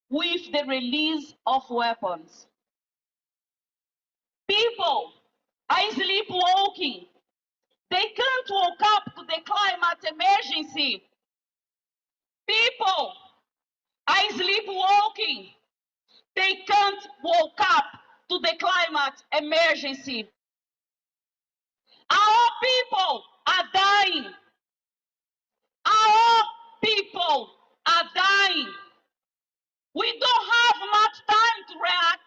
with the release of weapons. People are sleepwalking. They can't wake up to the climate emergency. People are sleepwalking. They can't wake up to the climate emergency. Our people are dying. Our people are dying. We don't have much time to react.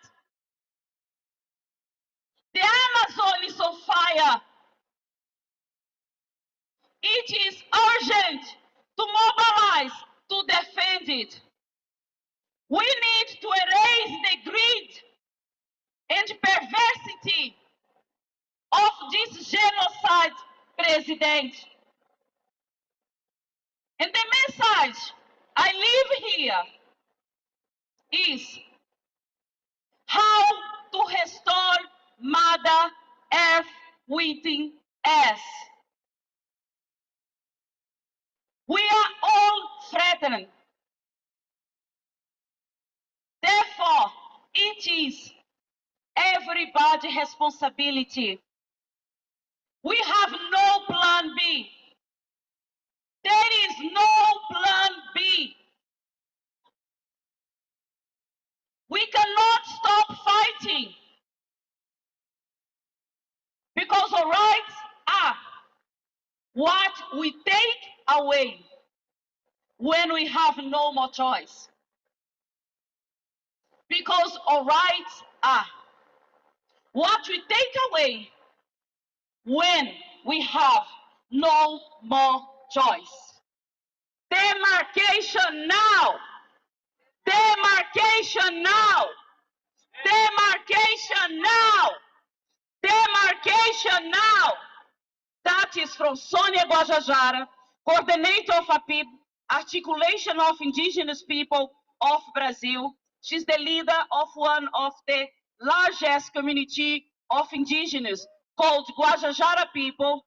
The Amazon is on fire. It is urgent to mobilize to defend it. We need to erase the greed and perversity of this genocide president. And the message I leave here is how to restore Mother Earth within us. We are all threatened. Therefore, it is everybody's responsibility. We have no plan B. There is no plan B. We cannot stop fighting because our rights are what we take away when we have no more choice. Because our rights are what we take away when we have no more choice. Demarcation now! Demarcation now! Demarcation now! Demarcation now! That is from Sonia Guajajara, coordinator of APIB, Articulation of Indigenous People of Brazil. She's the leader of one of the largest community of indigenous called Guajajara people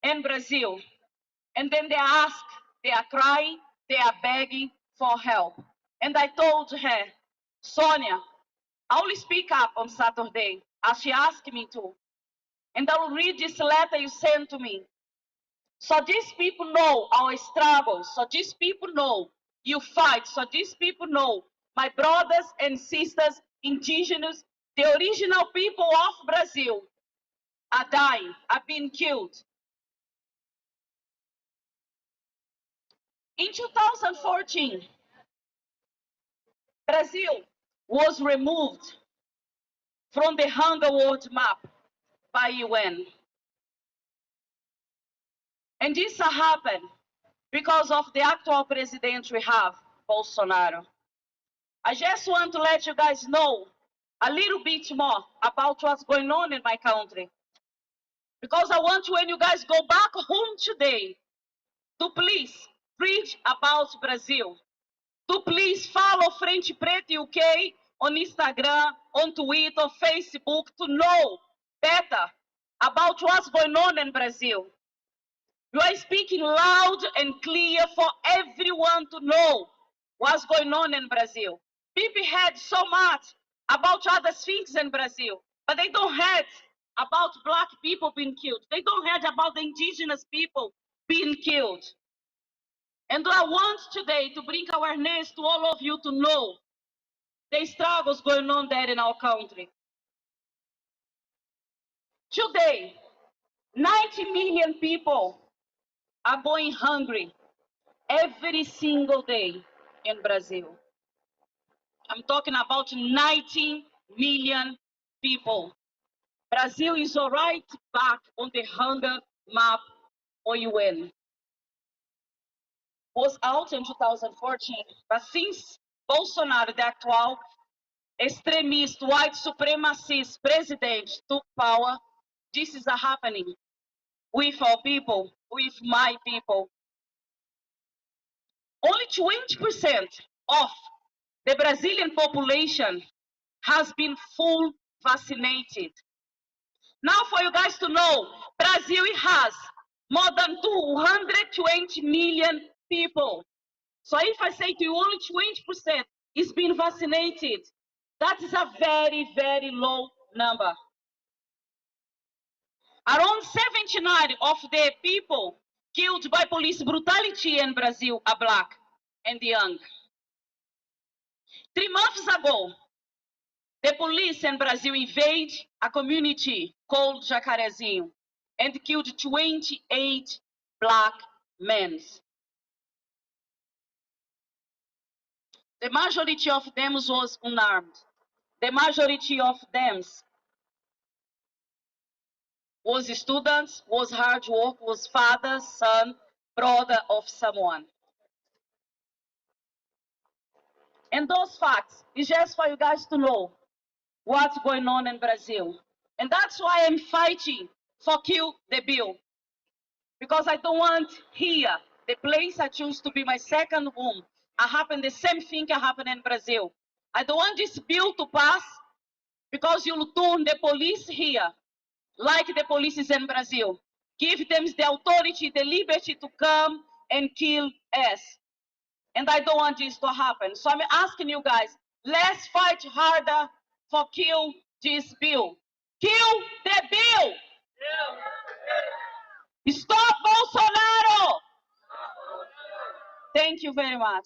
in Brazil. And then they ask, they are crying, they are begging for help. And I told her, Sonia, I will speak up on Saturday, as she asked me to. And I will read this letter you sent to me. So these people know our struggles. So these people know you fight. So these people know my brothers and sisters, indigenous, the original people of Brazil are dying, are being killed. In 2014, Brazil was removed from the hunger world map by UN. And this happened because of the actual president we have, Bolsonaro. I just want to let you guys know a little bit more about what's going on in my country. Because I want when you guys go back home today to please preach about Brazil. to please follow Frente Preta UK on Instagram, on Twitter, Facebook, to know better about what's going on in Brazil. You are speaking loud and clear for everyone to know what's going on in Brazil. People heard so much about other things in Brazil, but they don't heard about Black people being killed. They don't heard about the indigenous people being killed. And I want today to bring awareness to all of you to know the struggles going on there in our country. Today, 90 million people are going hungry every single day in Brazil. I'm talking about 90 million people. Brazil is right back on the hunger map for UN. Was out in 2014, but since Bolsonaro, the actual extremist, white supremacist president, took power, this is happening with our people, with my people. Only 20% of the Brazilian population has been full vaccinated. Now for you guys to know, Brazil has more than 220 million people. So if I say to you only 20% is being vaccinated, that is a very, very low number. Around 79% of the people killed by police brutality in Brazil are Black and young. 3 months ago, the police in Brazil invaded a community called Jacarezinho and killed 28 Black men. The majority of them was unarmed. The majority of them was students, was hard work, was father, son, brother of someone. And those facts is just for you guys to know what's going on in Brazil. And that's why I'm fighting for Kill the Bill. Because I don't want here, the place I choose to be my second home, happen the same thing that happened in Brazil. I don't want this bill to pass because you'll turn the police here like the police is in Brazil. Give them the authority, the liberty to come and kill us. And I don't want this to happen. So I'm asking you guys, let's fight harder for kill this bill. Kill the bill! Stop Bolsonaro! Thank you very much.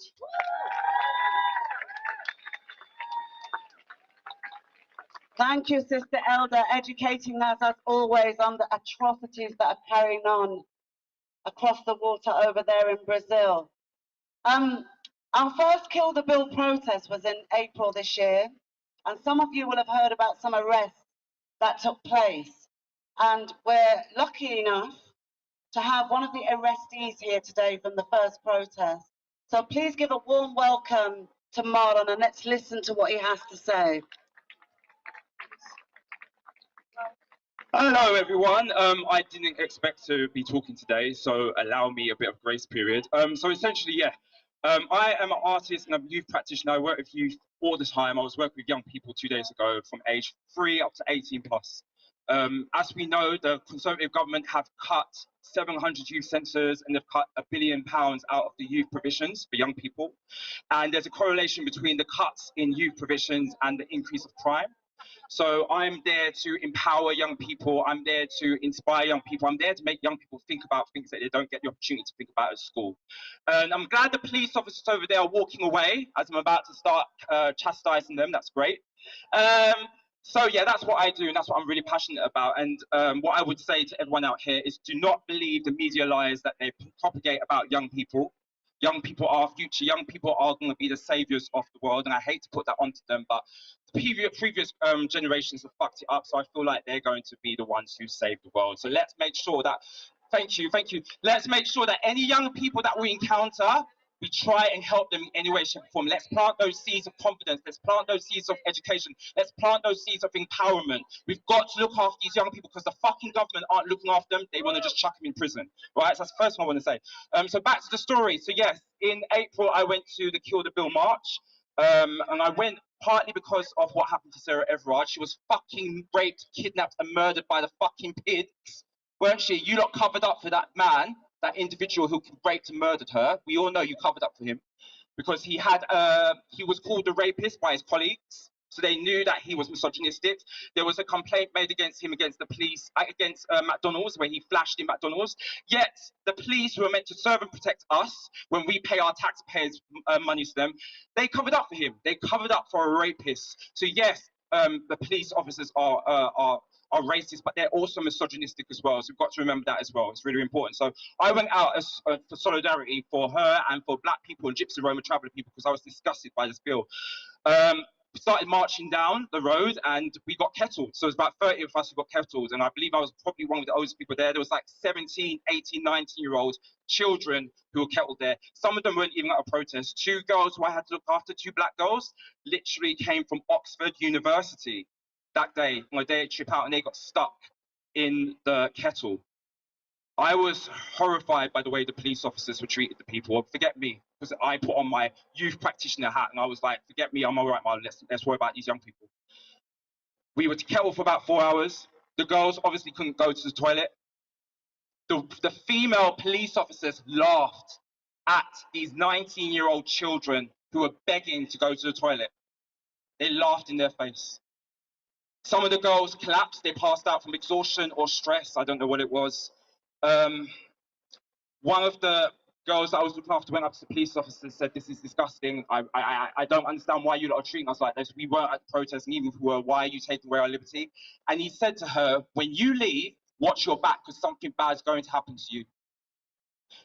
Thank you, Sister Elder, educating us as always on the atrocities that are carrying on across the water over there in Brazil. Our first Kill the Bill protest was in April this year, and some of you will have heard about some arrests that took place. And we're lucky enough to have one of the arrestees here today from the first protest. So please give a warm welcome to Marlon and let's listen to what he has to say. Hello everyone, I didn't expect to be talking today, so allow me a bit of grace period. So essentially, yeah, I am an artist and a youth practitioner. I work with youth all the time. I was working with young people 2 days ago from age 3 up to 18 plus. As we know, the Conservative government have cut 700 youth centres and they've cut £1 billion out of the youth provisions for young people. And there's a correlation between the cuts in youth provisions and the increase of crime. So I'm there to empower young people. I'm there to inspire young people. I'm there to make young people think about things that they don't get the opportunity to think about at school. And I'm glad the police officers over there are walking away as I'm about to start chastising them. That's great. So yeah, that's what I do, and that's what I'm really passionate about. And what I would say to everyone out here is do not believe the media lies that they propagate about young people. Young people are our future. Young people are going to be the saviors of the world, and I hate to put that onto them, but the previous generations have fucked it up, so I feel like they're going to be the ones who save the world. So let's make sure that, thank you. Let's make sure that any young people that we encounter, we try and help them in any way, shape, or form. Let's plant those seeds of confidence. Let's plant those seeds of education. Let's plant those seeds of empowerment. We've got to look after these young people because the fucking government aren't looking after them. They want to just chuck them in prison, right? So that's the first one I want to say. So back to the story. So yes, in April, I went to the Kill the Bill march. And I went partly because of what happened to Sarah Everard. She was fucking raped, kidnapped, and murdered by the fucking pigs, weren't she? You lot covered up for that man, that individual who raped and murdered her. We all know you covered up for him because he was called a rapist by his colleagues. So they knew that he was misogynistic. There was a complaint made against him, against the police, against McDonald's, where he flashed in McDonald's. Yet the police, who are meant to serve and protect us when we pay our taxpayers' money to them, they covered up for him. They covered up for a rapist. So yes, the police officers are racist, but they're also misogynistic as well. So we've got to remember that as well. It's really important. So I went out for solidarity for her and for black people and Gypsy Roma traveller people because I was disgusted by this bill. We started marching down the road and we got kettled. So it was about 30 of us who got kettled. And I believe I was probably one of the oldest people there. There was like 17, 18, 19-year-old children who were kettled there. Some of them weren't even at a protest. 2 girls who I had to look after, 2 black girls, literally came from Oxford University that day on a day trip out, and they got stuck in the kettle. I was horrified by the way the police officers were treated the people. Forget me, because I put on my youth practitioner hat and I was like, forget me, I'm all right, man. Let's worry about these young people. We were kettled for about 4 hours. The girls obviously couldn't go to the toilet. The female police officers laughed at these 19-year-old children who were begging to go to the toilet. They laughed in their face. Some of the girls collapsed. They passed out from exhaustion or stress. I don't know what it was. One of the girls that I was looking after went up to the police officer and said, "This is disgusting. I don't understand why you lot are treating us like this. We weren't at the protest, and even if we were, why are you taking away our liberty?" And he said to her, "When you leave, watch your back because something bad is going to happen to you."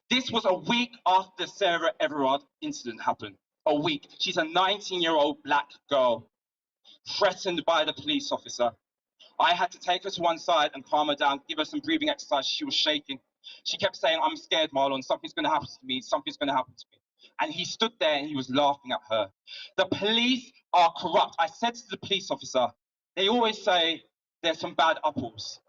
This was a week after the Sarah Everard incident happened. A week. She's a 19-year-old black girl threatened by the police officer. I had to take her to one side and calm her down, give her some breathing exercise. She was shaking. She kept saying, "I'm scared, Marlon. Something's going to happen to me. Something's going to happen to me." And he stood there and he was laughing at her. The police are corrupt. I said to the police officer, they always say there's some bad apples.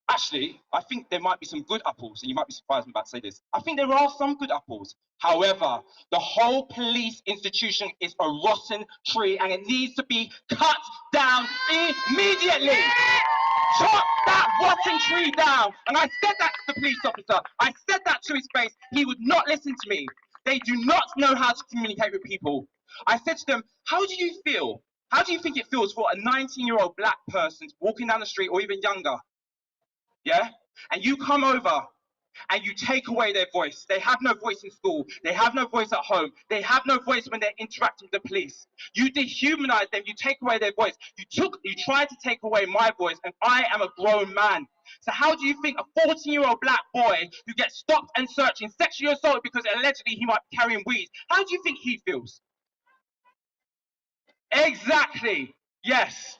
Actually, I think there might be some good apples, and you might be surprised I'm about to say this. I think there are some good apples. However, the whole police institution is a rotten tree and it needs to be cut down immediately. Chop that rotten tree down. And I said that to the police officer. I said that to his face. He would not listen to me. They do not know how to communicate with people. I said to them, how do you feel? How do you think it feels for a 19-year-old black person walking down the street or even younger? Yeah? And you come over and you take away their voice. They have no voice in school. They have no voice at home. They have no voice when they're interacting with the police. You dehumanize them. You take away their voice. You tried to take away my voice, and I am a grown man. So how do you think a 14-year-old black boy who gets stopped and searched and sexually assaulted because allegedly he might be carrying weed, how do you think he feels? Exactly. Yes.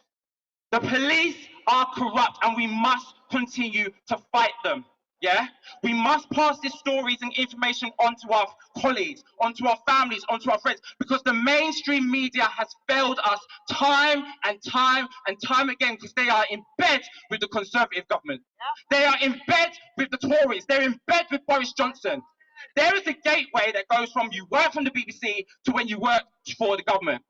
The police are corrupt and we must continue to fight them. Yeah? We must pass these stories and information onto our colleagues, onto our families, onto our friends, because the mainstream media has failed us time and time and time again because they are in bed with the Conservative government. They are in bed with the Tories. They're in bed with Boris Johnson. There is a gateway that goes from you work from the BBC to when you work for the government.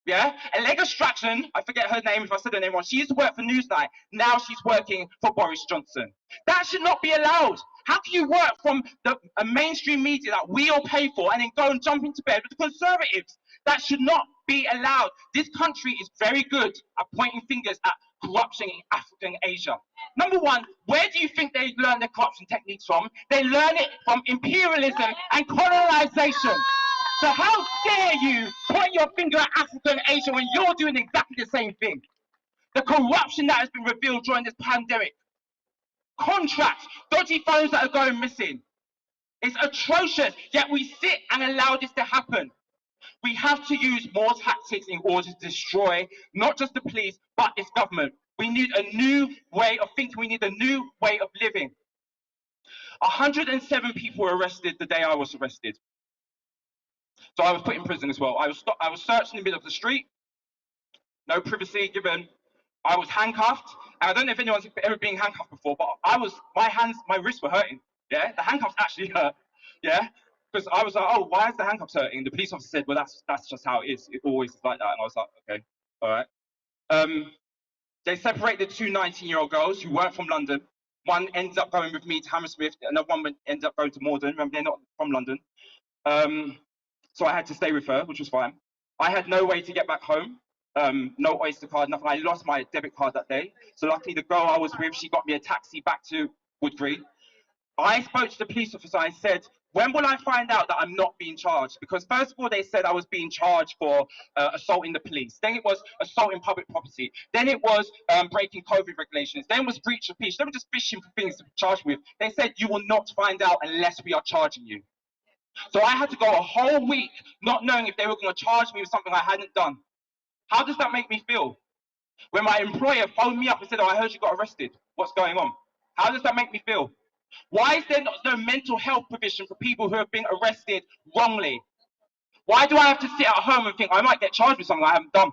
Yeah, Allegra Stratton, I forget her name if I said her name wrong, she used to work for Newsnight, now she's working for Boris Johnson. That should not be allowed. How can you work from a mainstream media that we all pay for and then go and jump into bed with the Conservatives? That should not be allowed. This country is very good at pointing fingers at corruption in Africa and Asia. Number one, where do you think they learn their corruption techniques from? They learn it from imperialism and colonization. So how dare you point your finger at Africa and Asia when you're doing exactly the same thing? The corruption that has been revealed during this pandemic. Contracts, dodgy phones that are going missing. It's atrocious, yet we sit and allow this to happen. We have to use more tactics in order to destroy not just the police, but this government. We need a new way of thinking. We need a new way of living. 107 people were arrested the day I was arrested. So I was put in prison as well. I was searched in the middle of the street, no privacy given. I was handcuffed, and I don't know if anyone's ever been handcuffed before, but my wrists were hurting. Yeah, the handcuffs actually hurt. Yeah, because I was like, oh, why is the handcuffs hurting? The police officer said, well, that's just how it is. It always is like that. And I was like, okay, all right. They separated 2 19-year-old girls who weren't from London. One ended up going with me to Hammersmith, another one ended up going to Morden. Remember, they're not from London. So I had to stay with her, which was fine. I had no way to get back home. No Oyster card, nothing. I lost my debit card that day. So luckily the girl I was with, she got me a taxi back to Woodgreen. I spoke to the police officer and said, when will I find out that I'm not being charged? Because first of all, they said I was being charged for assaulting the police. Then it was assaulting public property. Then it was breaking COVID regulations. Then it was breach of peace. They were just fishing for things to charge me with. They said, you will not find out unless we are charging you. So I had to go a whole week not knowing if they were going to charge me with something I hadn't done. How does that make me feel? When my employer phoned me up and said, oh, I heard you got arrested. What's going on? How does that make me feel? Why is there no mental health provision for people who have been arrested wrongly? Why do I have to sit at home and think I might get charged with something I haven't done?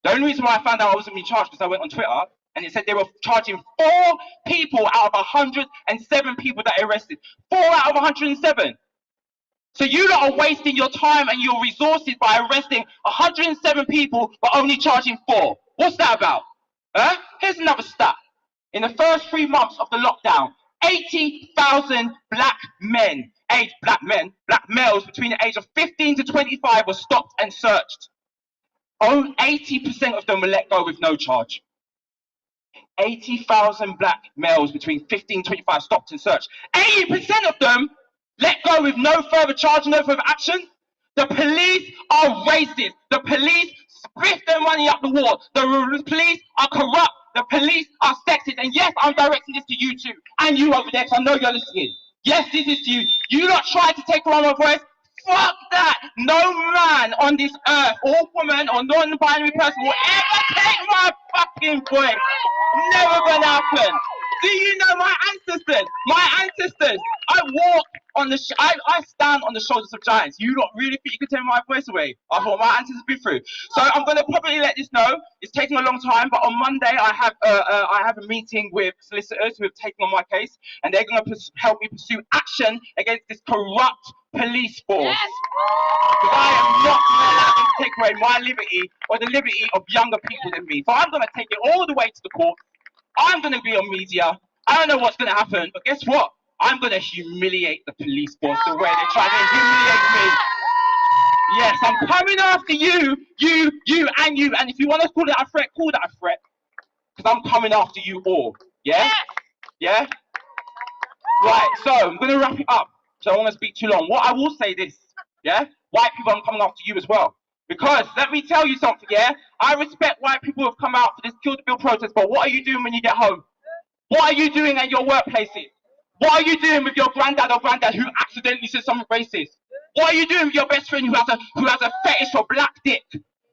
The only reason why I found out I wasn't being charged because I went on Twitter and it said they were charging 4 people out of 107 people that are arrested. 4 out of 107. So you lot are wasting your time and your resources by arresting 107 people but only charging 4. What's that about? Huh? Here's another stat. In the first 3 months of the lockdown, 80,000 black males between the age of 15 to 25 were stopped and searched. 80% of them were let go with no charge. 80,000 black males between 15 and 25 stopped and searched. 80% of them let go with no further charge, no further action. The police are racist. The police spiff their money up the wall. The police are corrupt. The police are sexist. And yes, I'm directing this to you too. And you over there, because I know you're listening. Yes, this is to you. You not try to take on my voice. Fuck that. No man on this earth, or woman, or non-binary person will ever take my fucking voice. Never gonna happen. Do you know my ancestors? My ancestors. I walk on the, I stand on the shoulders of giants. You don't really think you can take my voice away after what my ancestors been through. So I'm going to probably let this know. It's taking a long time, but on Monday I have a meeting with solicitors who have taken on my case, and they're going to help me pursue action against this corrupt police force. Because I am not going to allow them to take away my liberty or the liberty of younger people than me. So I'm going to take it all the way to the court. I'm going to be on media. I don't know what's going to happen, but guess what? I'm going to humiliate the police force the way they try to humiliate me. Yes, I'm coming after you, and you. And if you want to call it a threat, call that a threat. Because I'm coming after you all. Yeah? Yeah? Right, so I'm going to wrap it up. So I don't want to speak too long. What I will say this, yeah? White people, I'm coming after you as well. Because, let me tell you something, yeah? I respect white people who have come out for this Kill the Bill protest, but what are you doing when you get home? What are you doing at your workplaces? What are you doing with your granddad or granddad who accidentally said something racist? What are you doing with your best friend who has a fetish for black dick?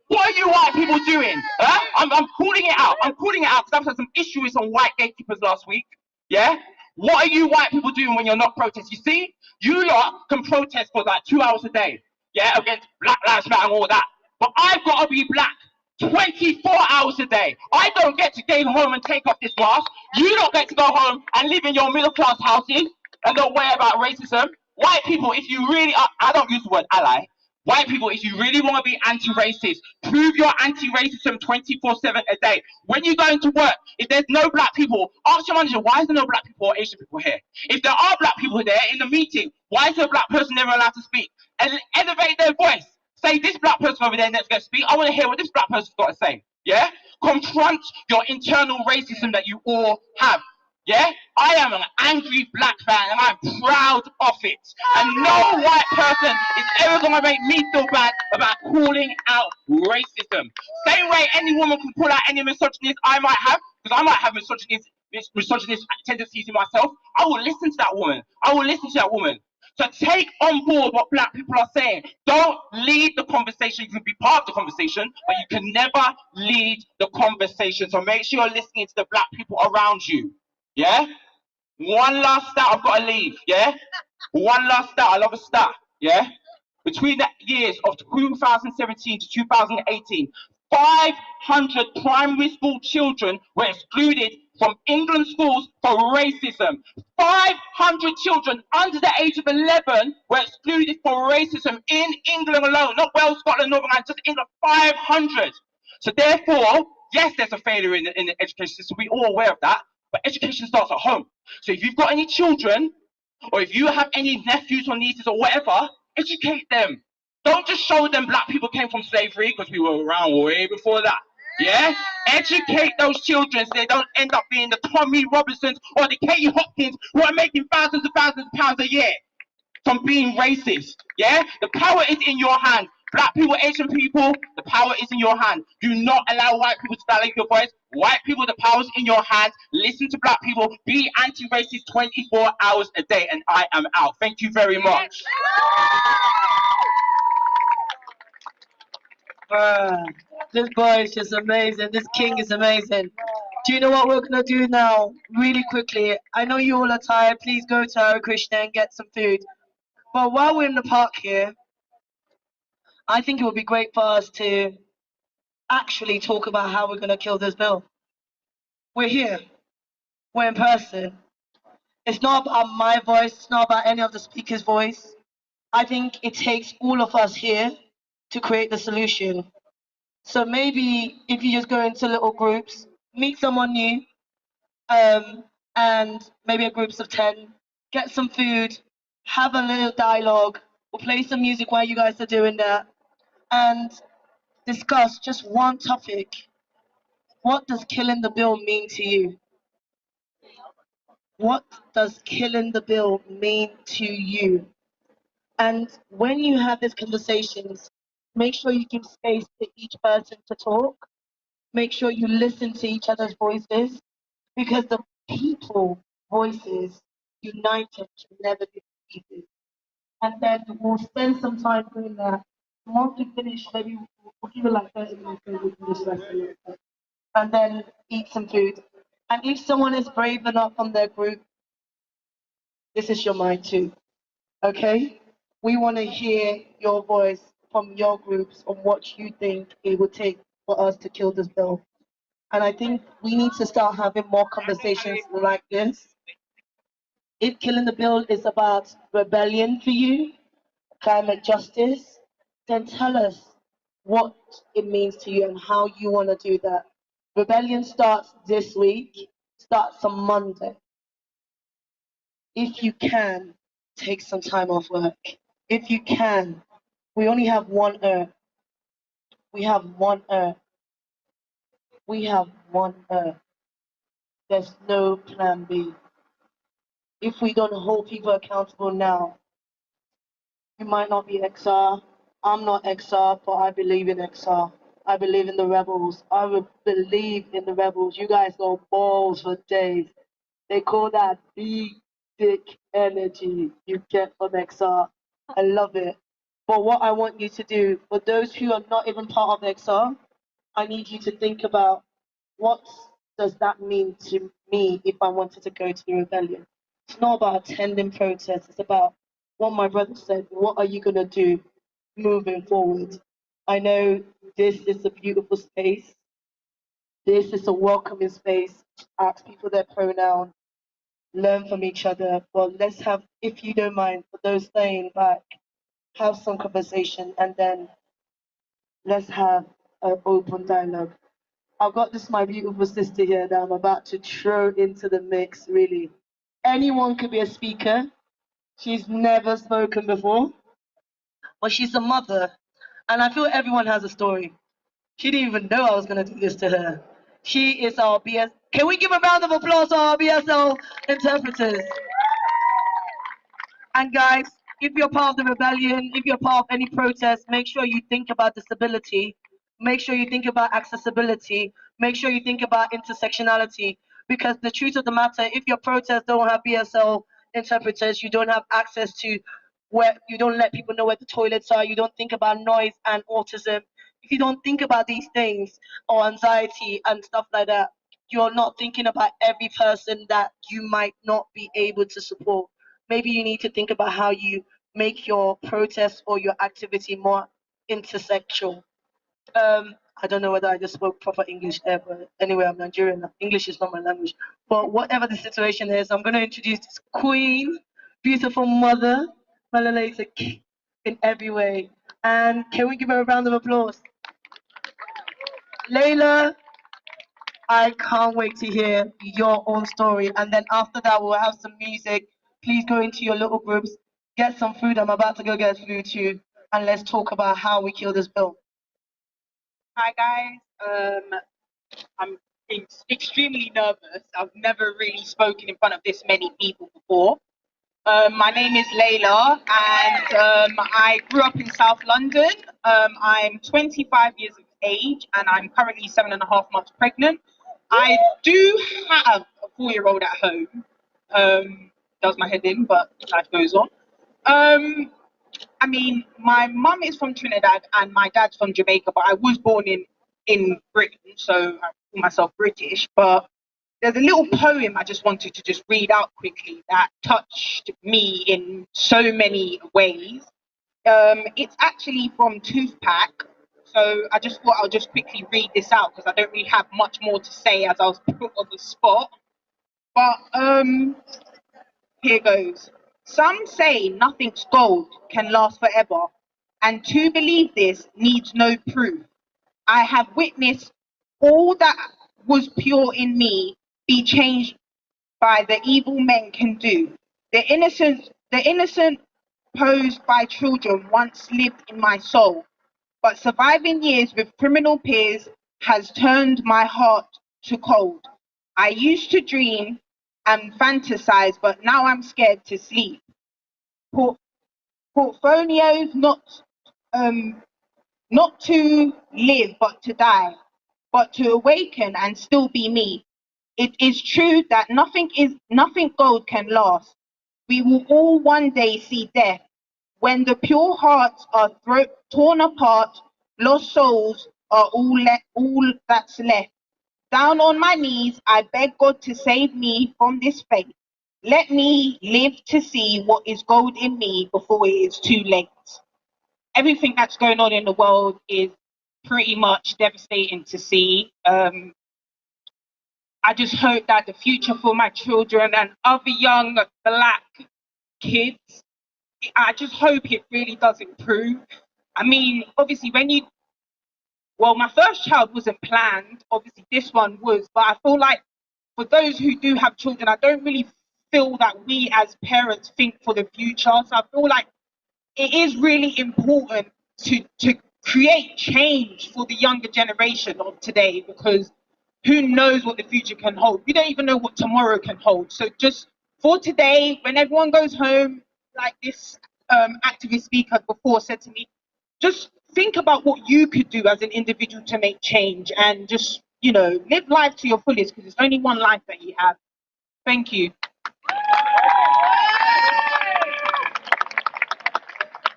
What are you white people doing? Huh? I'm calling it out. I'm calling it out because I've had some issues with some white gatekeepers last week. Yeah? What are you white people doing when you're not protesting? You see, you lot can protest for like 2 hours a day. Yeah, against Black Lives Matter and all that. But I've got to be black 24 hours a day. I don't get to go home and take off this mask. You don't get to go home and live in your middle class houses and don't worry about racism. White people, if you really are, I don't use the word ally. White people, if you really want to be anti-racist, prove your anti-racism 24/7 a day. When you go into work, if there's no black people, ask your manager, why is there no black people or Asian people here? If there are black people there in the meeting, why is the black person never allowed to speak? And elevate their voice. Say, this black person over there next going to speak. I want to hear what this black person's got to say. Yeah? Confront your internal racism that you all have. Yeah? I am an angry black man and I'm proud of it. And no white person is ever going to make me feel bad about calling out racism. Same way any woman can call out any misogynist I might have, because I might have misogynist tendencies in myself. I will listen to that woman. I will listen to that woman. So take on board what black people are saying. Don't lead the conversation. You can be part of the conversation, but you can never lead the conversation. So make sure you're listening to the black people around you. Yeah? One last stat, I've got to leave. Yeah? One last stat, I love a stat. Yeah? Between the years of 2017 to 2018, 500 primary school children were excluded from England schools for racism. 500 children under the age of 11 were excluded for racism in England alone, not Wales, Scotland, Northern Ireland, just England, 500. So therefore, yes, there's a failure in the education system, we're all aware of that, but education starts at home. So if you've got any children, or if you have any nephews or nieces or whatever, educate them. Don't just show them black people came from slavery, because we were around way before that. Yeah? Educate those children so they don't end up being the Tommy Robinsons or the Katie Hopkins who are making thousands of pounds a year from being racist. Yeah? The power is in your hand. Black people, Asian people, the power is in your hand. Do not allow white people to dilute your voice. White people, the power is in your hands. Listen to black people. Be anti-racist 24 hours a day. And I am out. Thank you very much. This boy is just amazing. This king is amazing. Do you know what we're gonna do now? Really quickly. I know you all are tired. Please go to Hare Krishna and get some food. But while we're in the park here, I think it would be great for us to actually talk about how we're gonna kill this bill. We're here. We're in person. It's not about my voice. It's not about any of the speaker's voice. I think it takes all of us here to create the solution. So maybe if you just go into little groups, meet someone new, and maybe a groups of 10, get some food, have a little dialogue, we'll play some music while you guys are doing that, and discuss just one topic. What does killing the bill mean to you? What does killing the bill mean to you? And when you have these conversations, make sure you give space to each person to talk. Make sure you listen to each other's voices, because the people voices united can never be defeated. And then we'll spend some time doing that. Once we finish, maybe we'll give it like 30 minutes so we can just rest a little bit. And then eat some food. And if someone is brave enough from their group, this is your mind too. Okay? We want to hear your voice from your groups on what you think it would take for us to kill this bill. And I think we need to start having more conversations like this. If killing the bill is about rebellion for you, climate justice, then tell us what it means to you and how you want to do that. Rebellion starts this week, starts on Monday. If you can, take some time off work. If you can, we only have one Earth. We have one Earth. We have one Earth. There's no plan B. If we don't hold people accountable now, you might not be XR. I'm not XR, but I believe in XR. I believe in the rebels. I would believe in the rebels. You guys go balls for days. They call that big dick energy you get from XR. I love it. But what I want you to do, for those who are not even part of XR, I need you to think about what does that mean to me if I wanted to go to the rebellion. It's not about attending protests. It's about what my brother said. What are you going to do moving forward? I know this is a beautiful space. This is a welcoming space. Ask people their pronoun. Learn from each other. Well, let's have, if you don't mind, for those staying back, have some conversation, and then let's have an open dialogue. I've got this my beautiful sister here that I'm about to throw into the mix, really. Anyone could be a speaker. She's never spoken before, but she's a mother, and I feel everyone has a story. She didn't even know I was going to do this to her. She is our BS. Can we give a round of applause to our BSL interpreters? And guys, if you're part of the rebellion, if you're part of any protest, make sure you think about disability. Make sure you think about accessibility. Make sure you think about intersectionality. Because the truth of the matter, if your protests don't have BSL interpreters, you don't have access to where, you don't let people know where the toilets are, you don't think about noise and autism. If you don't think about these things, or anxiety and stuff like that, you're not thinking about every person that you might not be able to support. Maybe you need to think about how you make your protest or your activity more intersectional. I don't know whether I just spoke proper English there, but anyway, I'm Nigerian. English is not my language. But whatever the situation is, I'm going to introduce this queen, beautiful mother, Malala is a king in every way. And can we give her a round of applause? Layla, I can't wait to hear your own story. And then after that, we'll have some music. Please go into your little groups, get some food. I'm about to go get food too. And let's talk about how we kill this bill. Hi guys, I'm extremely nervous. I've never really spoken in front of this many people before. My name is Layla and I grew up in South London. I'm 25 years of age and I'm currently 7.5 months pregnant. I do have a 4-year-old at home. Does my head in, but life goes on. I mean, my mum is from Trinidad and my dad's from Jamaica, but I was born in Britain, so I call myself British. But there's a little poem I just wanted to just read out quickly that touched me in so many ways. It's actually from Toothpack, so I just thought I'll just quickly read this out because I don't really have much more to say as I was put on the spot. But here goes. Some say nothing's gold can last forever, and to believe this needs no proof. I have witnessed all that was pure in me be changed by the evil men can do. The innocent posed by children once lived in my soul, but surviving years with criminal peers has turned my heart to cold. I used to dream and fantasize, but now I'm scared to sleep. Portfolios not to live but to die, but to awaken and still be me. It is true that nothing gold can last. We will all one day see death. When the pure hearts are torn apart, lost souls are all that's left. Down on my knees, I beg God to save me from this fate. Let me live to see what is gold in me before it is too late. Everything that's going on in the world is pretty much devastating to see. I just hope that the future for my children and other young Black kids, I just hope it really does improve. I mean, obviously my first child wasn't planned, obviously this one was, but I feel like for those who do have children, I don't really feel that we as parents think for the future. So I feel like it is really important to create change for the younger generation of today, because who knows what the future can hold. We don't even know what tomorrow can hold. So just for today, when everyone goes home, like this activist speaker before said to me, just think about what you could do as an individual to make change, and just, you know, live life to your fullest, because it's only one life that you have. Thank you.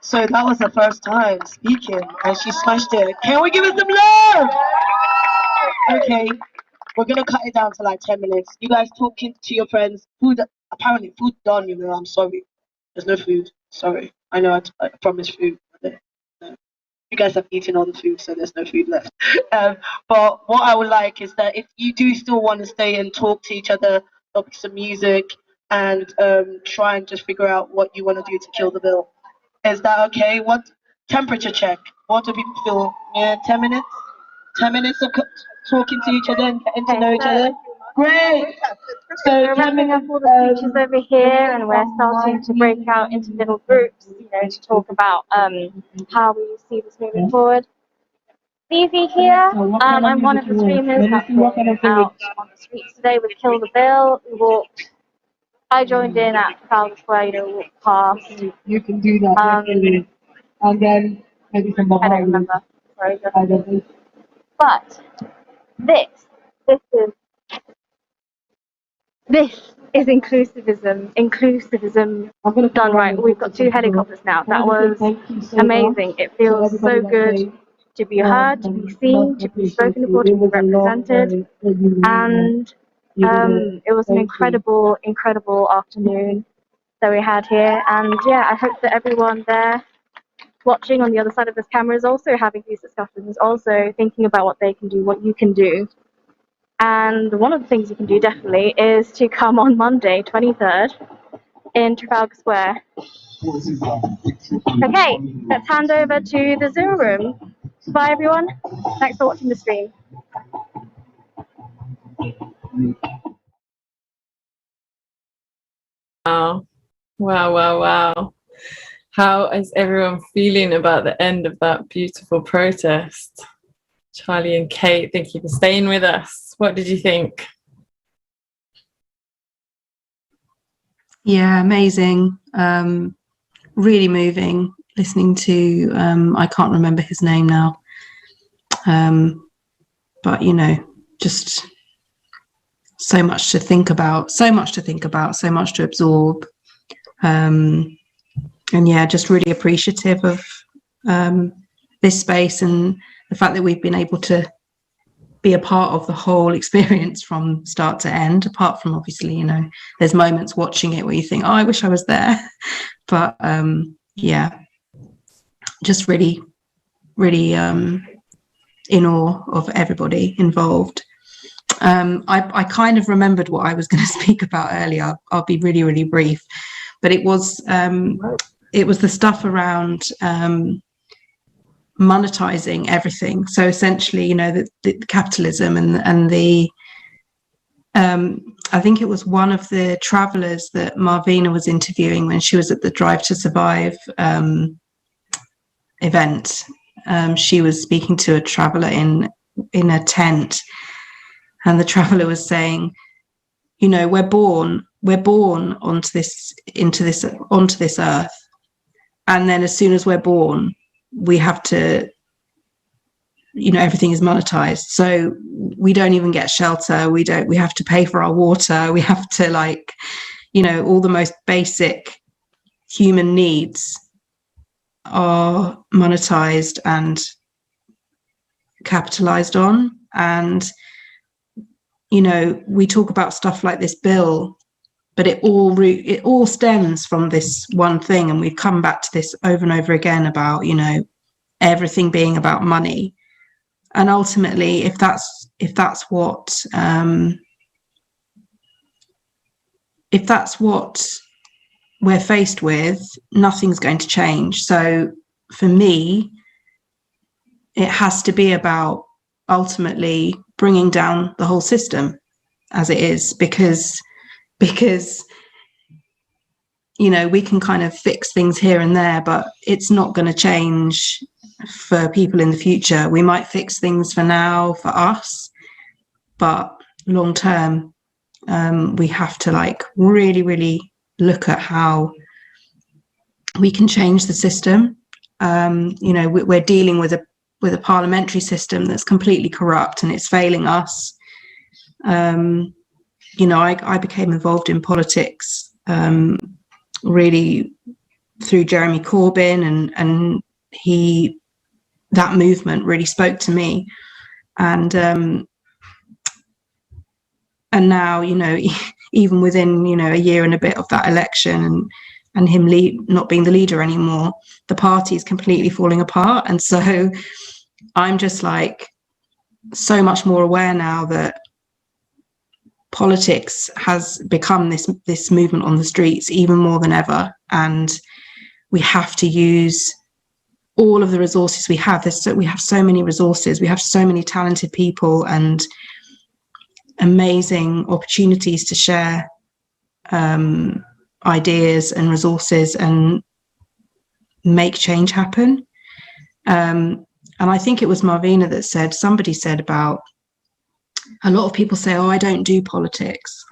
So that was the first time speaking and she smashed it. Can we give it some love? Okay, we're gonna cut it down to like 10 minutes. You guys talking to your friends. Food, apparently food done, you know, I'm sorry. There's no food, sorry. I know I promised food. You guys have eaten all the food, so there's no food left. But what I would like is that if you do still want to stay and talk to each other, there'll be some music, and try and just figure out what you want to do to kill the bill. Is that okay? What temperature check? What do people feel? Yeah, 10 minutes? 10 minutes of talking to each other and getting to know each other? Great! So we're wrapping up all the speeches over here, and we're starting to break out into little groups, you know, to talk about how we see this moving forward. Vivi here, I'm one of the streamers that's been out on the streets today with Kill the Bill. I joined in at Trafalgar Square, you know, walked past. You can do that, definitely. And then maybe some I don't remember. Sorry. But this is inclusivism. Inclusivism done right. We've got 2 helicopters now. That was amazing. It feels so good to be heard, to be seen, to be spoken for, to be represented. And it was an incredible afternoon. that we had here. And yeah, I hope that everyone there watching on the other side of this camera is also having these discussions, also thinking about what they can do, what you can do. And one of the things you can do definitely is to come on Monday, 23rd, in Trafalgar Square. Okay, let's hand over to the Zoom room. Bye everyone. Thanks for watching the stream. Wow. Wow, wow, wow. How is everyone feeling about the end of that beautiful protest? Charlie and Kate, thank you for staying with us. What did you think? Yeah, amazing. Really moving listening to, I can't remember his name now, but you know, just so much to think about, so much to absorb. And yeah, just really appreciative of this space and the fact that we've been able to be a part of the whole experience from start to end, apart from obviously, you know, there's moments watching it where you think, oh, I wish I was there. But yeah, just really in awe of everybody involved. I kind of remembered what I was going to speak about earlier. I'll be really brief, but it was the stuff around monetizing everything. So essentially, you know, the capitalism and the I think it was one of the travelers that Marvina was interviewing when she was at the Drive to Survive event. She was speaking to a traveler in a tent, and the traveler was saying, you know, we're born onto this earth, and then as soon as we're born, we have to, you know, everything is monetized, so we don't even get shelter, we have to pay for our water, we have to, like, you know, all the most basic human needs are monetized and capitalized on. And you know, we talk about stuff like this bill, but it all stems from this one thing, and we've come back to this over and over again about, you know, everything being about money. And ultimately, if that's what we're faced with, nothing's going to change. So for me, it has to be about ultimately bringing down the whole system as it is, because you know, we can kind of fix things here and there, but it's not going to change for people in the future. We might fix things for now for us, but long term, we have to, like, really look at how we can change the system. You know, we're dealing with a parliamentary system that's completely corrupt and it's failing us. You know, I became involved in politics really through Jeremy Corbyn, and that movement really spoke to me. And now, you know, even within, you know, a year and a bit of that election and him not being the leader anymore, the party is completely falling apart. And so I'm just, like, so much more aware now that politics has become this movement on the streets even more than ever, and we have to use all of the resources we have. We have so many resources, we have so many talented people and amazing opportunities to share ideas and resources and make change happen. And I think it was Marvina that somebody said about, a lot of people say, oh, I don't do politics.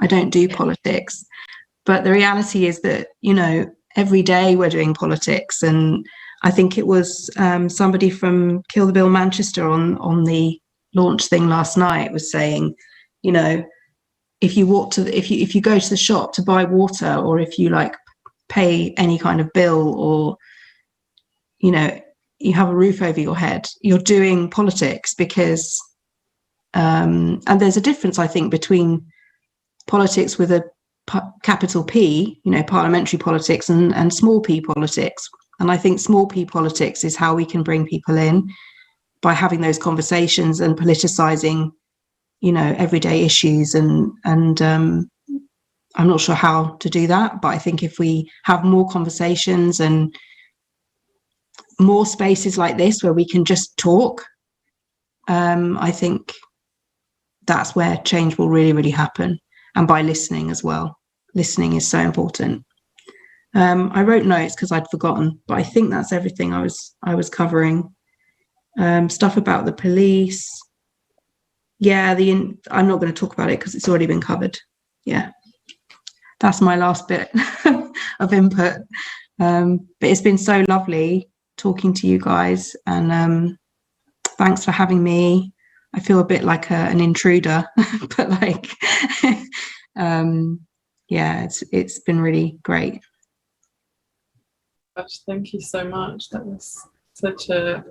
But the reality is that, you know, every day we're doing politics. And I think it was somebody from Kill the Bill Manchester on the launch thing last night was saying, you know, if you go to the shop to buy water, or if you, like, pay any kind of bill, or, you know, you have a roof over your head, you're doing politics. Because and there's a difference, I think, between politics with a capital P, parliamentary politics and small p politics. And I think small p politics is how we can bring people in, by having those conversations and politicizing, everyday issues. And I'm not sure how to do that, but I think if we have more conversations and more spaces like this where we can just talk, I think that's where change will really, really happen. And by listening as well. Listening is so important. I wrote notes because I'd forgotten, but I think that's everything I was covering. Stuff about the police. Yeah, I'm not going to talk about it because it's already been covered. Yeah, that's my last bit of input. But it's been so lovely talking to you guys, and thanks for having me. I feel a bit like an intruder, but yeah, it's been really great. Gosh, thank you so much. That was such a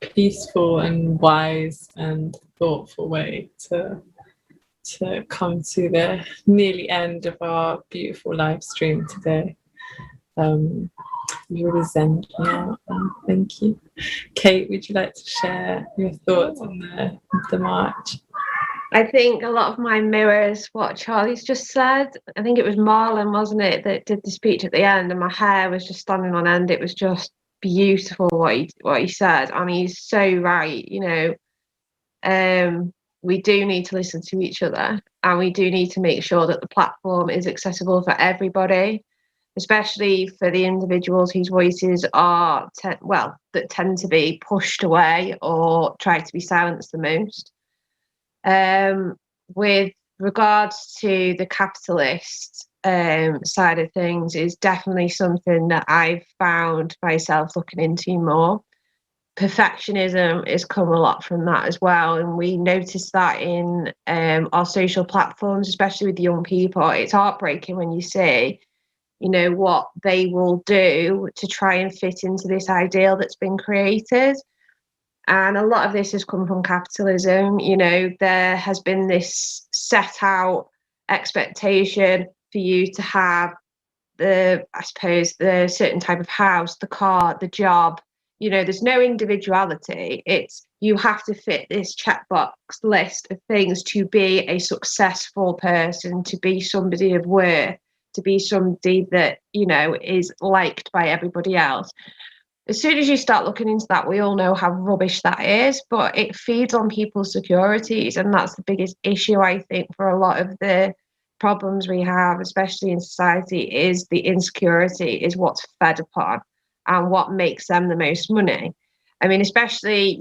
peaceful and wise and thoughtful way to come to the nearly end of our beautiful live stream today. You really zened me out. Thank you. Kate, would you like to share your thoughts on the march? I think a lot of mine mirrors what Charlie's just said. I think it was Marlon, wasn't it, that did the speech at the end, and my hair was just standing on end. It was just beautiful what he said, and he's so right. We do need to listen to each other, and we do need to make sure that the platform is accessible for everybody, especially for the individuals whose voices are that tend to be pushed away or try to be silenced the most. With regards to the capitalist side of things, is definitely something that I've found myself looking into more. Perfectionism has come a lot from that as well, and we notice that in our social platforms, especially with young people. It's heartbreaking when you see what they will do to try and fit into this ideal that's been created. And a lot of this has come from capitalism. There has been this set out expectation for you to have the certain type of house, the car, the job. There's no individuality. It's you have to fit this checkbox list of things to be a successful person, to be somebody of worth, to be somebody that, is liked by everybody else. As soon as you start looking into that, we all know how rubbish that is, but it feeds on people's securities. And that's the biggest issue, I think, for a lot of the problems we have, especially in society, is the insecurity is what's fed upon and what makes them the most money. I mean, especially,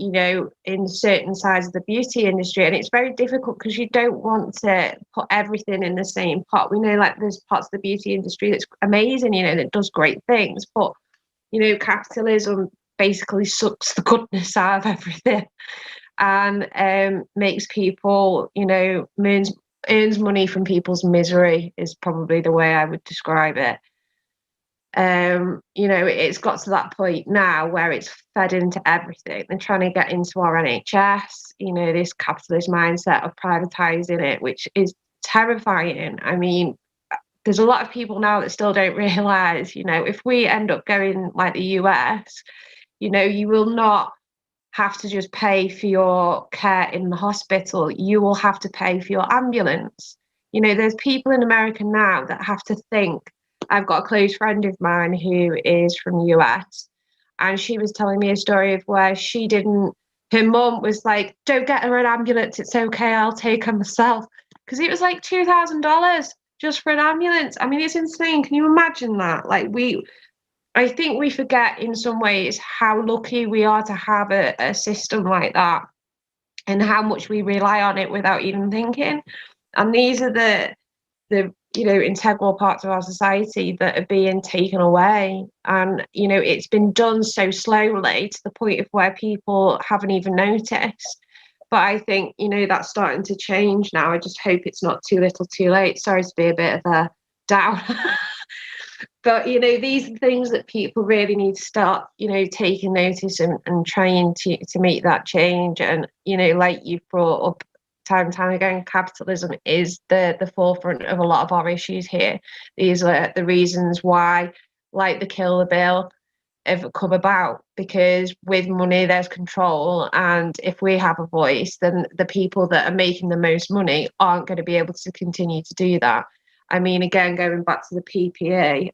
in certain sides of the beauty industry. And it's very difficult because you don't want to put everything in the same pot. We know there's parts of the beauty industry that's amazing, that does great things, but capitalism basically sucks the goodness out of everything and makes people, earns money from people's misery is probably the way I would describe it. It's got to that point now where it's fed into everything. They're trying to get into our NHS, this capitalist mindset of privatising it, which is terrifying. I mean, there's a lot of people now that still don't realise, if we end up going like the US, you will not have to just pay for your care in the hospital. You will have to pay for your ambulance. There's people in America now that have to think. I've got a close friend of mine who is from the US, and she was telling me a story of where her mum was like, don't get her an ambulance, it's okay, I'll take her myself. Because it was like $2,000 just for an ambulance. I mean, it's insane. Can you imagine that? I think we forget in some ways how lucky we are to have a system like that and how much we rely on it without even thinking. And these are the integral parts of our society that are being taken away. And, it's been done so slowly to the point of where people haven't even noticed. But I think, that's starting to change now. I just hope it's not too little too late. Sorry to be a bit of a down. But, these are things that people really need to start, taking notice and trying to make that change. And, like you've brought up time and time again, capitalism is the forefront of a lot of our issues here. These are the reasons why, like the Kill the Bill, have come about, because with money there's control, and if we have a voice, then the people that are making the most money aren't going to be able to continue to do that. I mean, again, going back to the PPE,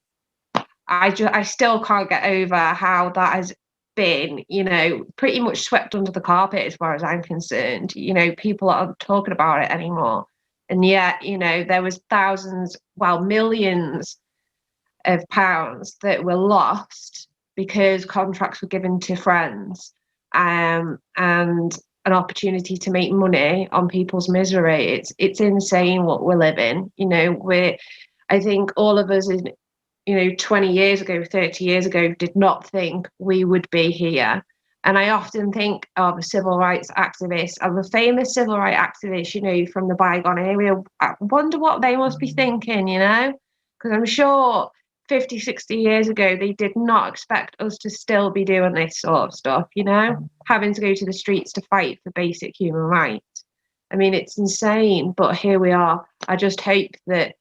I still can't get over how that has been, you know, pretty much swept under the carpet as far as I'm concerned. You know, people aren't talking about it anymore, and yet, you know, there was thousands, well, millions of pounds that were lost because contracts were given to friends, and an opportunity to make money on people's misery. It's insane what we're living. You know, I think all of us, you know, 20 years ago, 30 years ago, did not think we would be here. And I often think of civil rights activists, of a famous civil rights activist, you know, from the bygone area. I wonder what they must be thinking, you know, because I'm sure 50, 60 years ago, they did not expect us to still be doing this sort of stuff, you know, having to go to the streets to fight for basic human rights. I mean, it's insane, but here we are. I just hope that,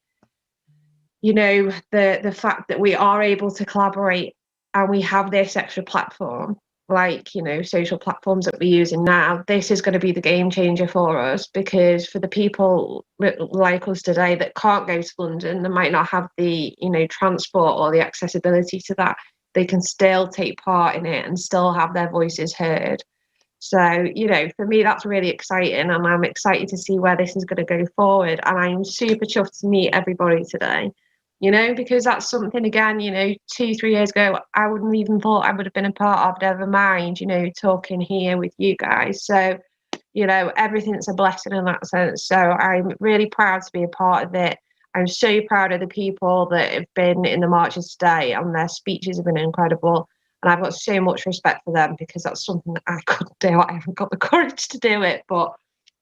you know, the fact that we are able to collaborate and we have this extra platform, like, you know, social platforms that we're using now, this is going to be the game changer for us, because for the people like us today that can't go to London, they might not have the, you know, transport or the accessibility to that, they can still take part in it and still have their voices heard. So, you know, for me, that's really exciting, and I'm excited to see where this is going to go forward. And I'm super chuffed to meet everybody today, you know, because that's something, again, you know, 2-3 years ago, I wouldn't even thought I would have been a part of, never mind, you know, talking here with you guys. So, you know, everything's a blessing in that sense. So I'm really proud to be a part of it. I'm so proud of the people that have been in the marches today, and their speeches have been incredible. And I've got so much respect for them, because that's something that I couldn't do. I haven't got the courage to do it, but,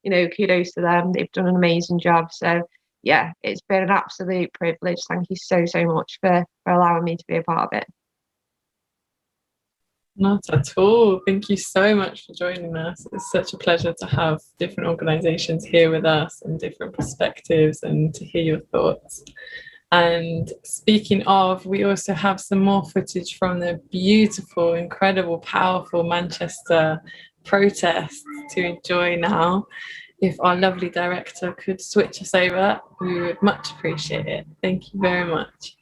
you know, kudos to them. They've done an amazing job. So yeah, it's been an absolute privilege. Thank you so much for allowing me to be a part of it. Not at all. Thank you so much for joining us. It's such a pleasure to have different organisations here with us and different perspectives, and to hear your thoughts. And speaking of, we also have some more footage from the beautiful, incredible, powerful Manchester protests to enjoy now. If our lovely director could switch us over, we would much appreciate it. Thank you very much.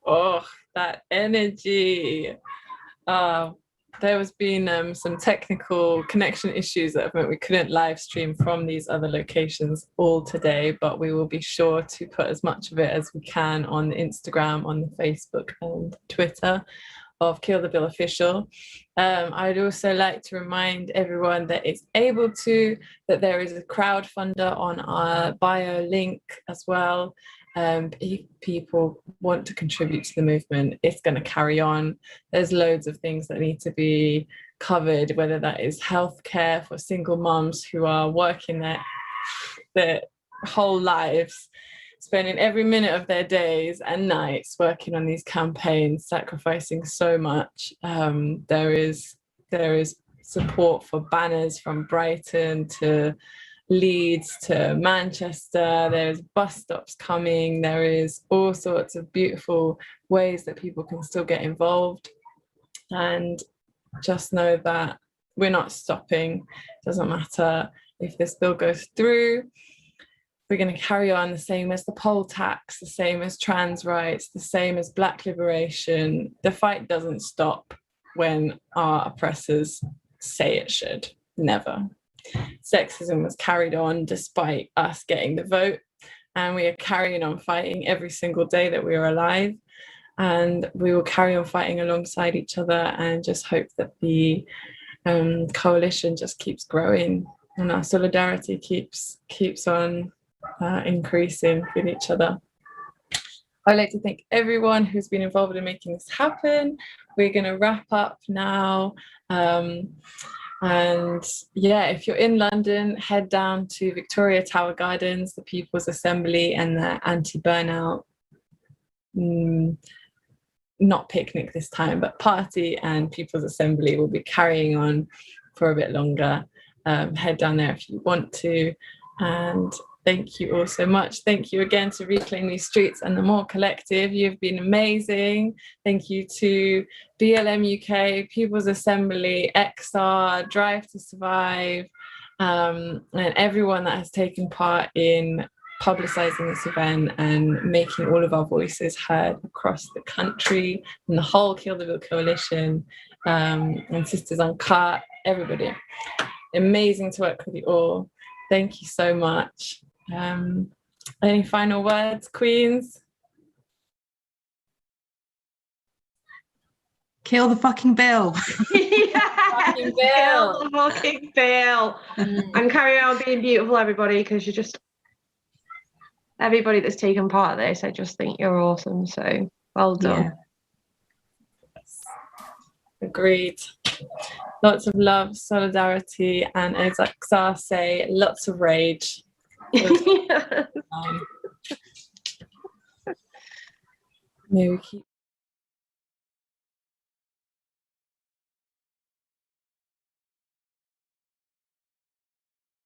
Oh, that energy. There has been some technical connection issues that have meant we couldn't live stream from these other locations all today, but we will be sure to put as much of it as we can on Instagram, on the Facebook and Twitter of Kill the Bill Official. I'd also like to remind everyone that it's able to, that there is a crowdfunder on our bio link as well. If people want to contribute to the movement, it's going to carry on. There's loads of things that need to be covered, whether that is healthcare for single moms who are working their whole lives, spending every minute of their days and nights working on these campaigns, sacrificing so much. There is support for banners from Brighton to Leeds to Manchester. There's bus stops coming. There is all sorts of beautiful ways that people can still get involved. And just know that we're not stopping. It doesn't matter if this bill goes through. We're going to carry on, the same as the poll tax, the same as trans rights, the same as Black liberation. The fight doesn't stop. when our oppressors say it should. Never. Sexism was carried on despite us getting the vote, and we are carrying on fighting every single day that we are alive, and we will carry on fighting alongside each other and just hope that the coalition just keeps growing and our solidarity keeps on increasing with each other. I'd like to thank everyone who's been involved in making this happen. We're going to wrap up now. And yeah, if you're in London, head down to Victoria Tower Gardens, the People's Assembly and the anti-burnout, not picnic this time, but party and People's Assembly will be carrying on for a bit longer. Head down there if you want to. And thank you all so much. Thank you again to Reclaim These Streets and the More Collective. You've been amazing. Thank you to BLM UK, People's Assembly, XR, Drive to Survive, and everyone that has taken part in publicising this event and making all of our voices heard across the country, and the whole Kill the Bill Coalition, and Sisters Uncut, everybody. Amazing to work with you all. Thank you so much. Any final words, Queens? Kill the fucking bill. Fucking bill. Kill the fucking bill. And carry on being beautiful, everybody, because you're just, everybody that's taken part of this, I just think you're awesome. So well done. Yeah. Agreed. Lots of love, solidarity, and as Xar say, lots of rage. May we keep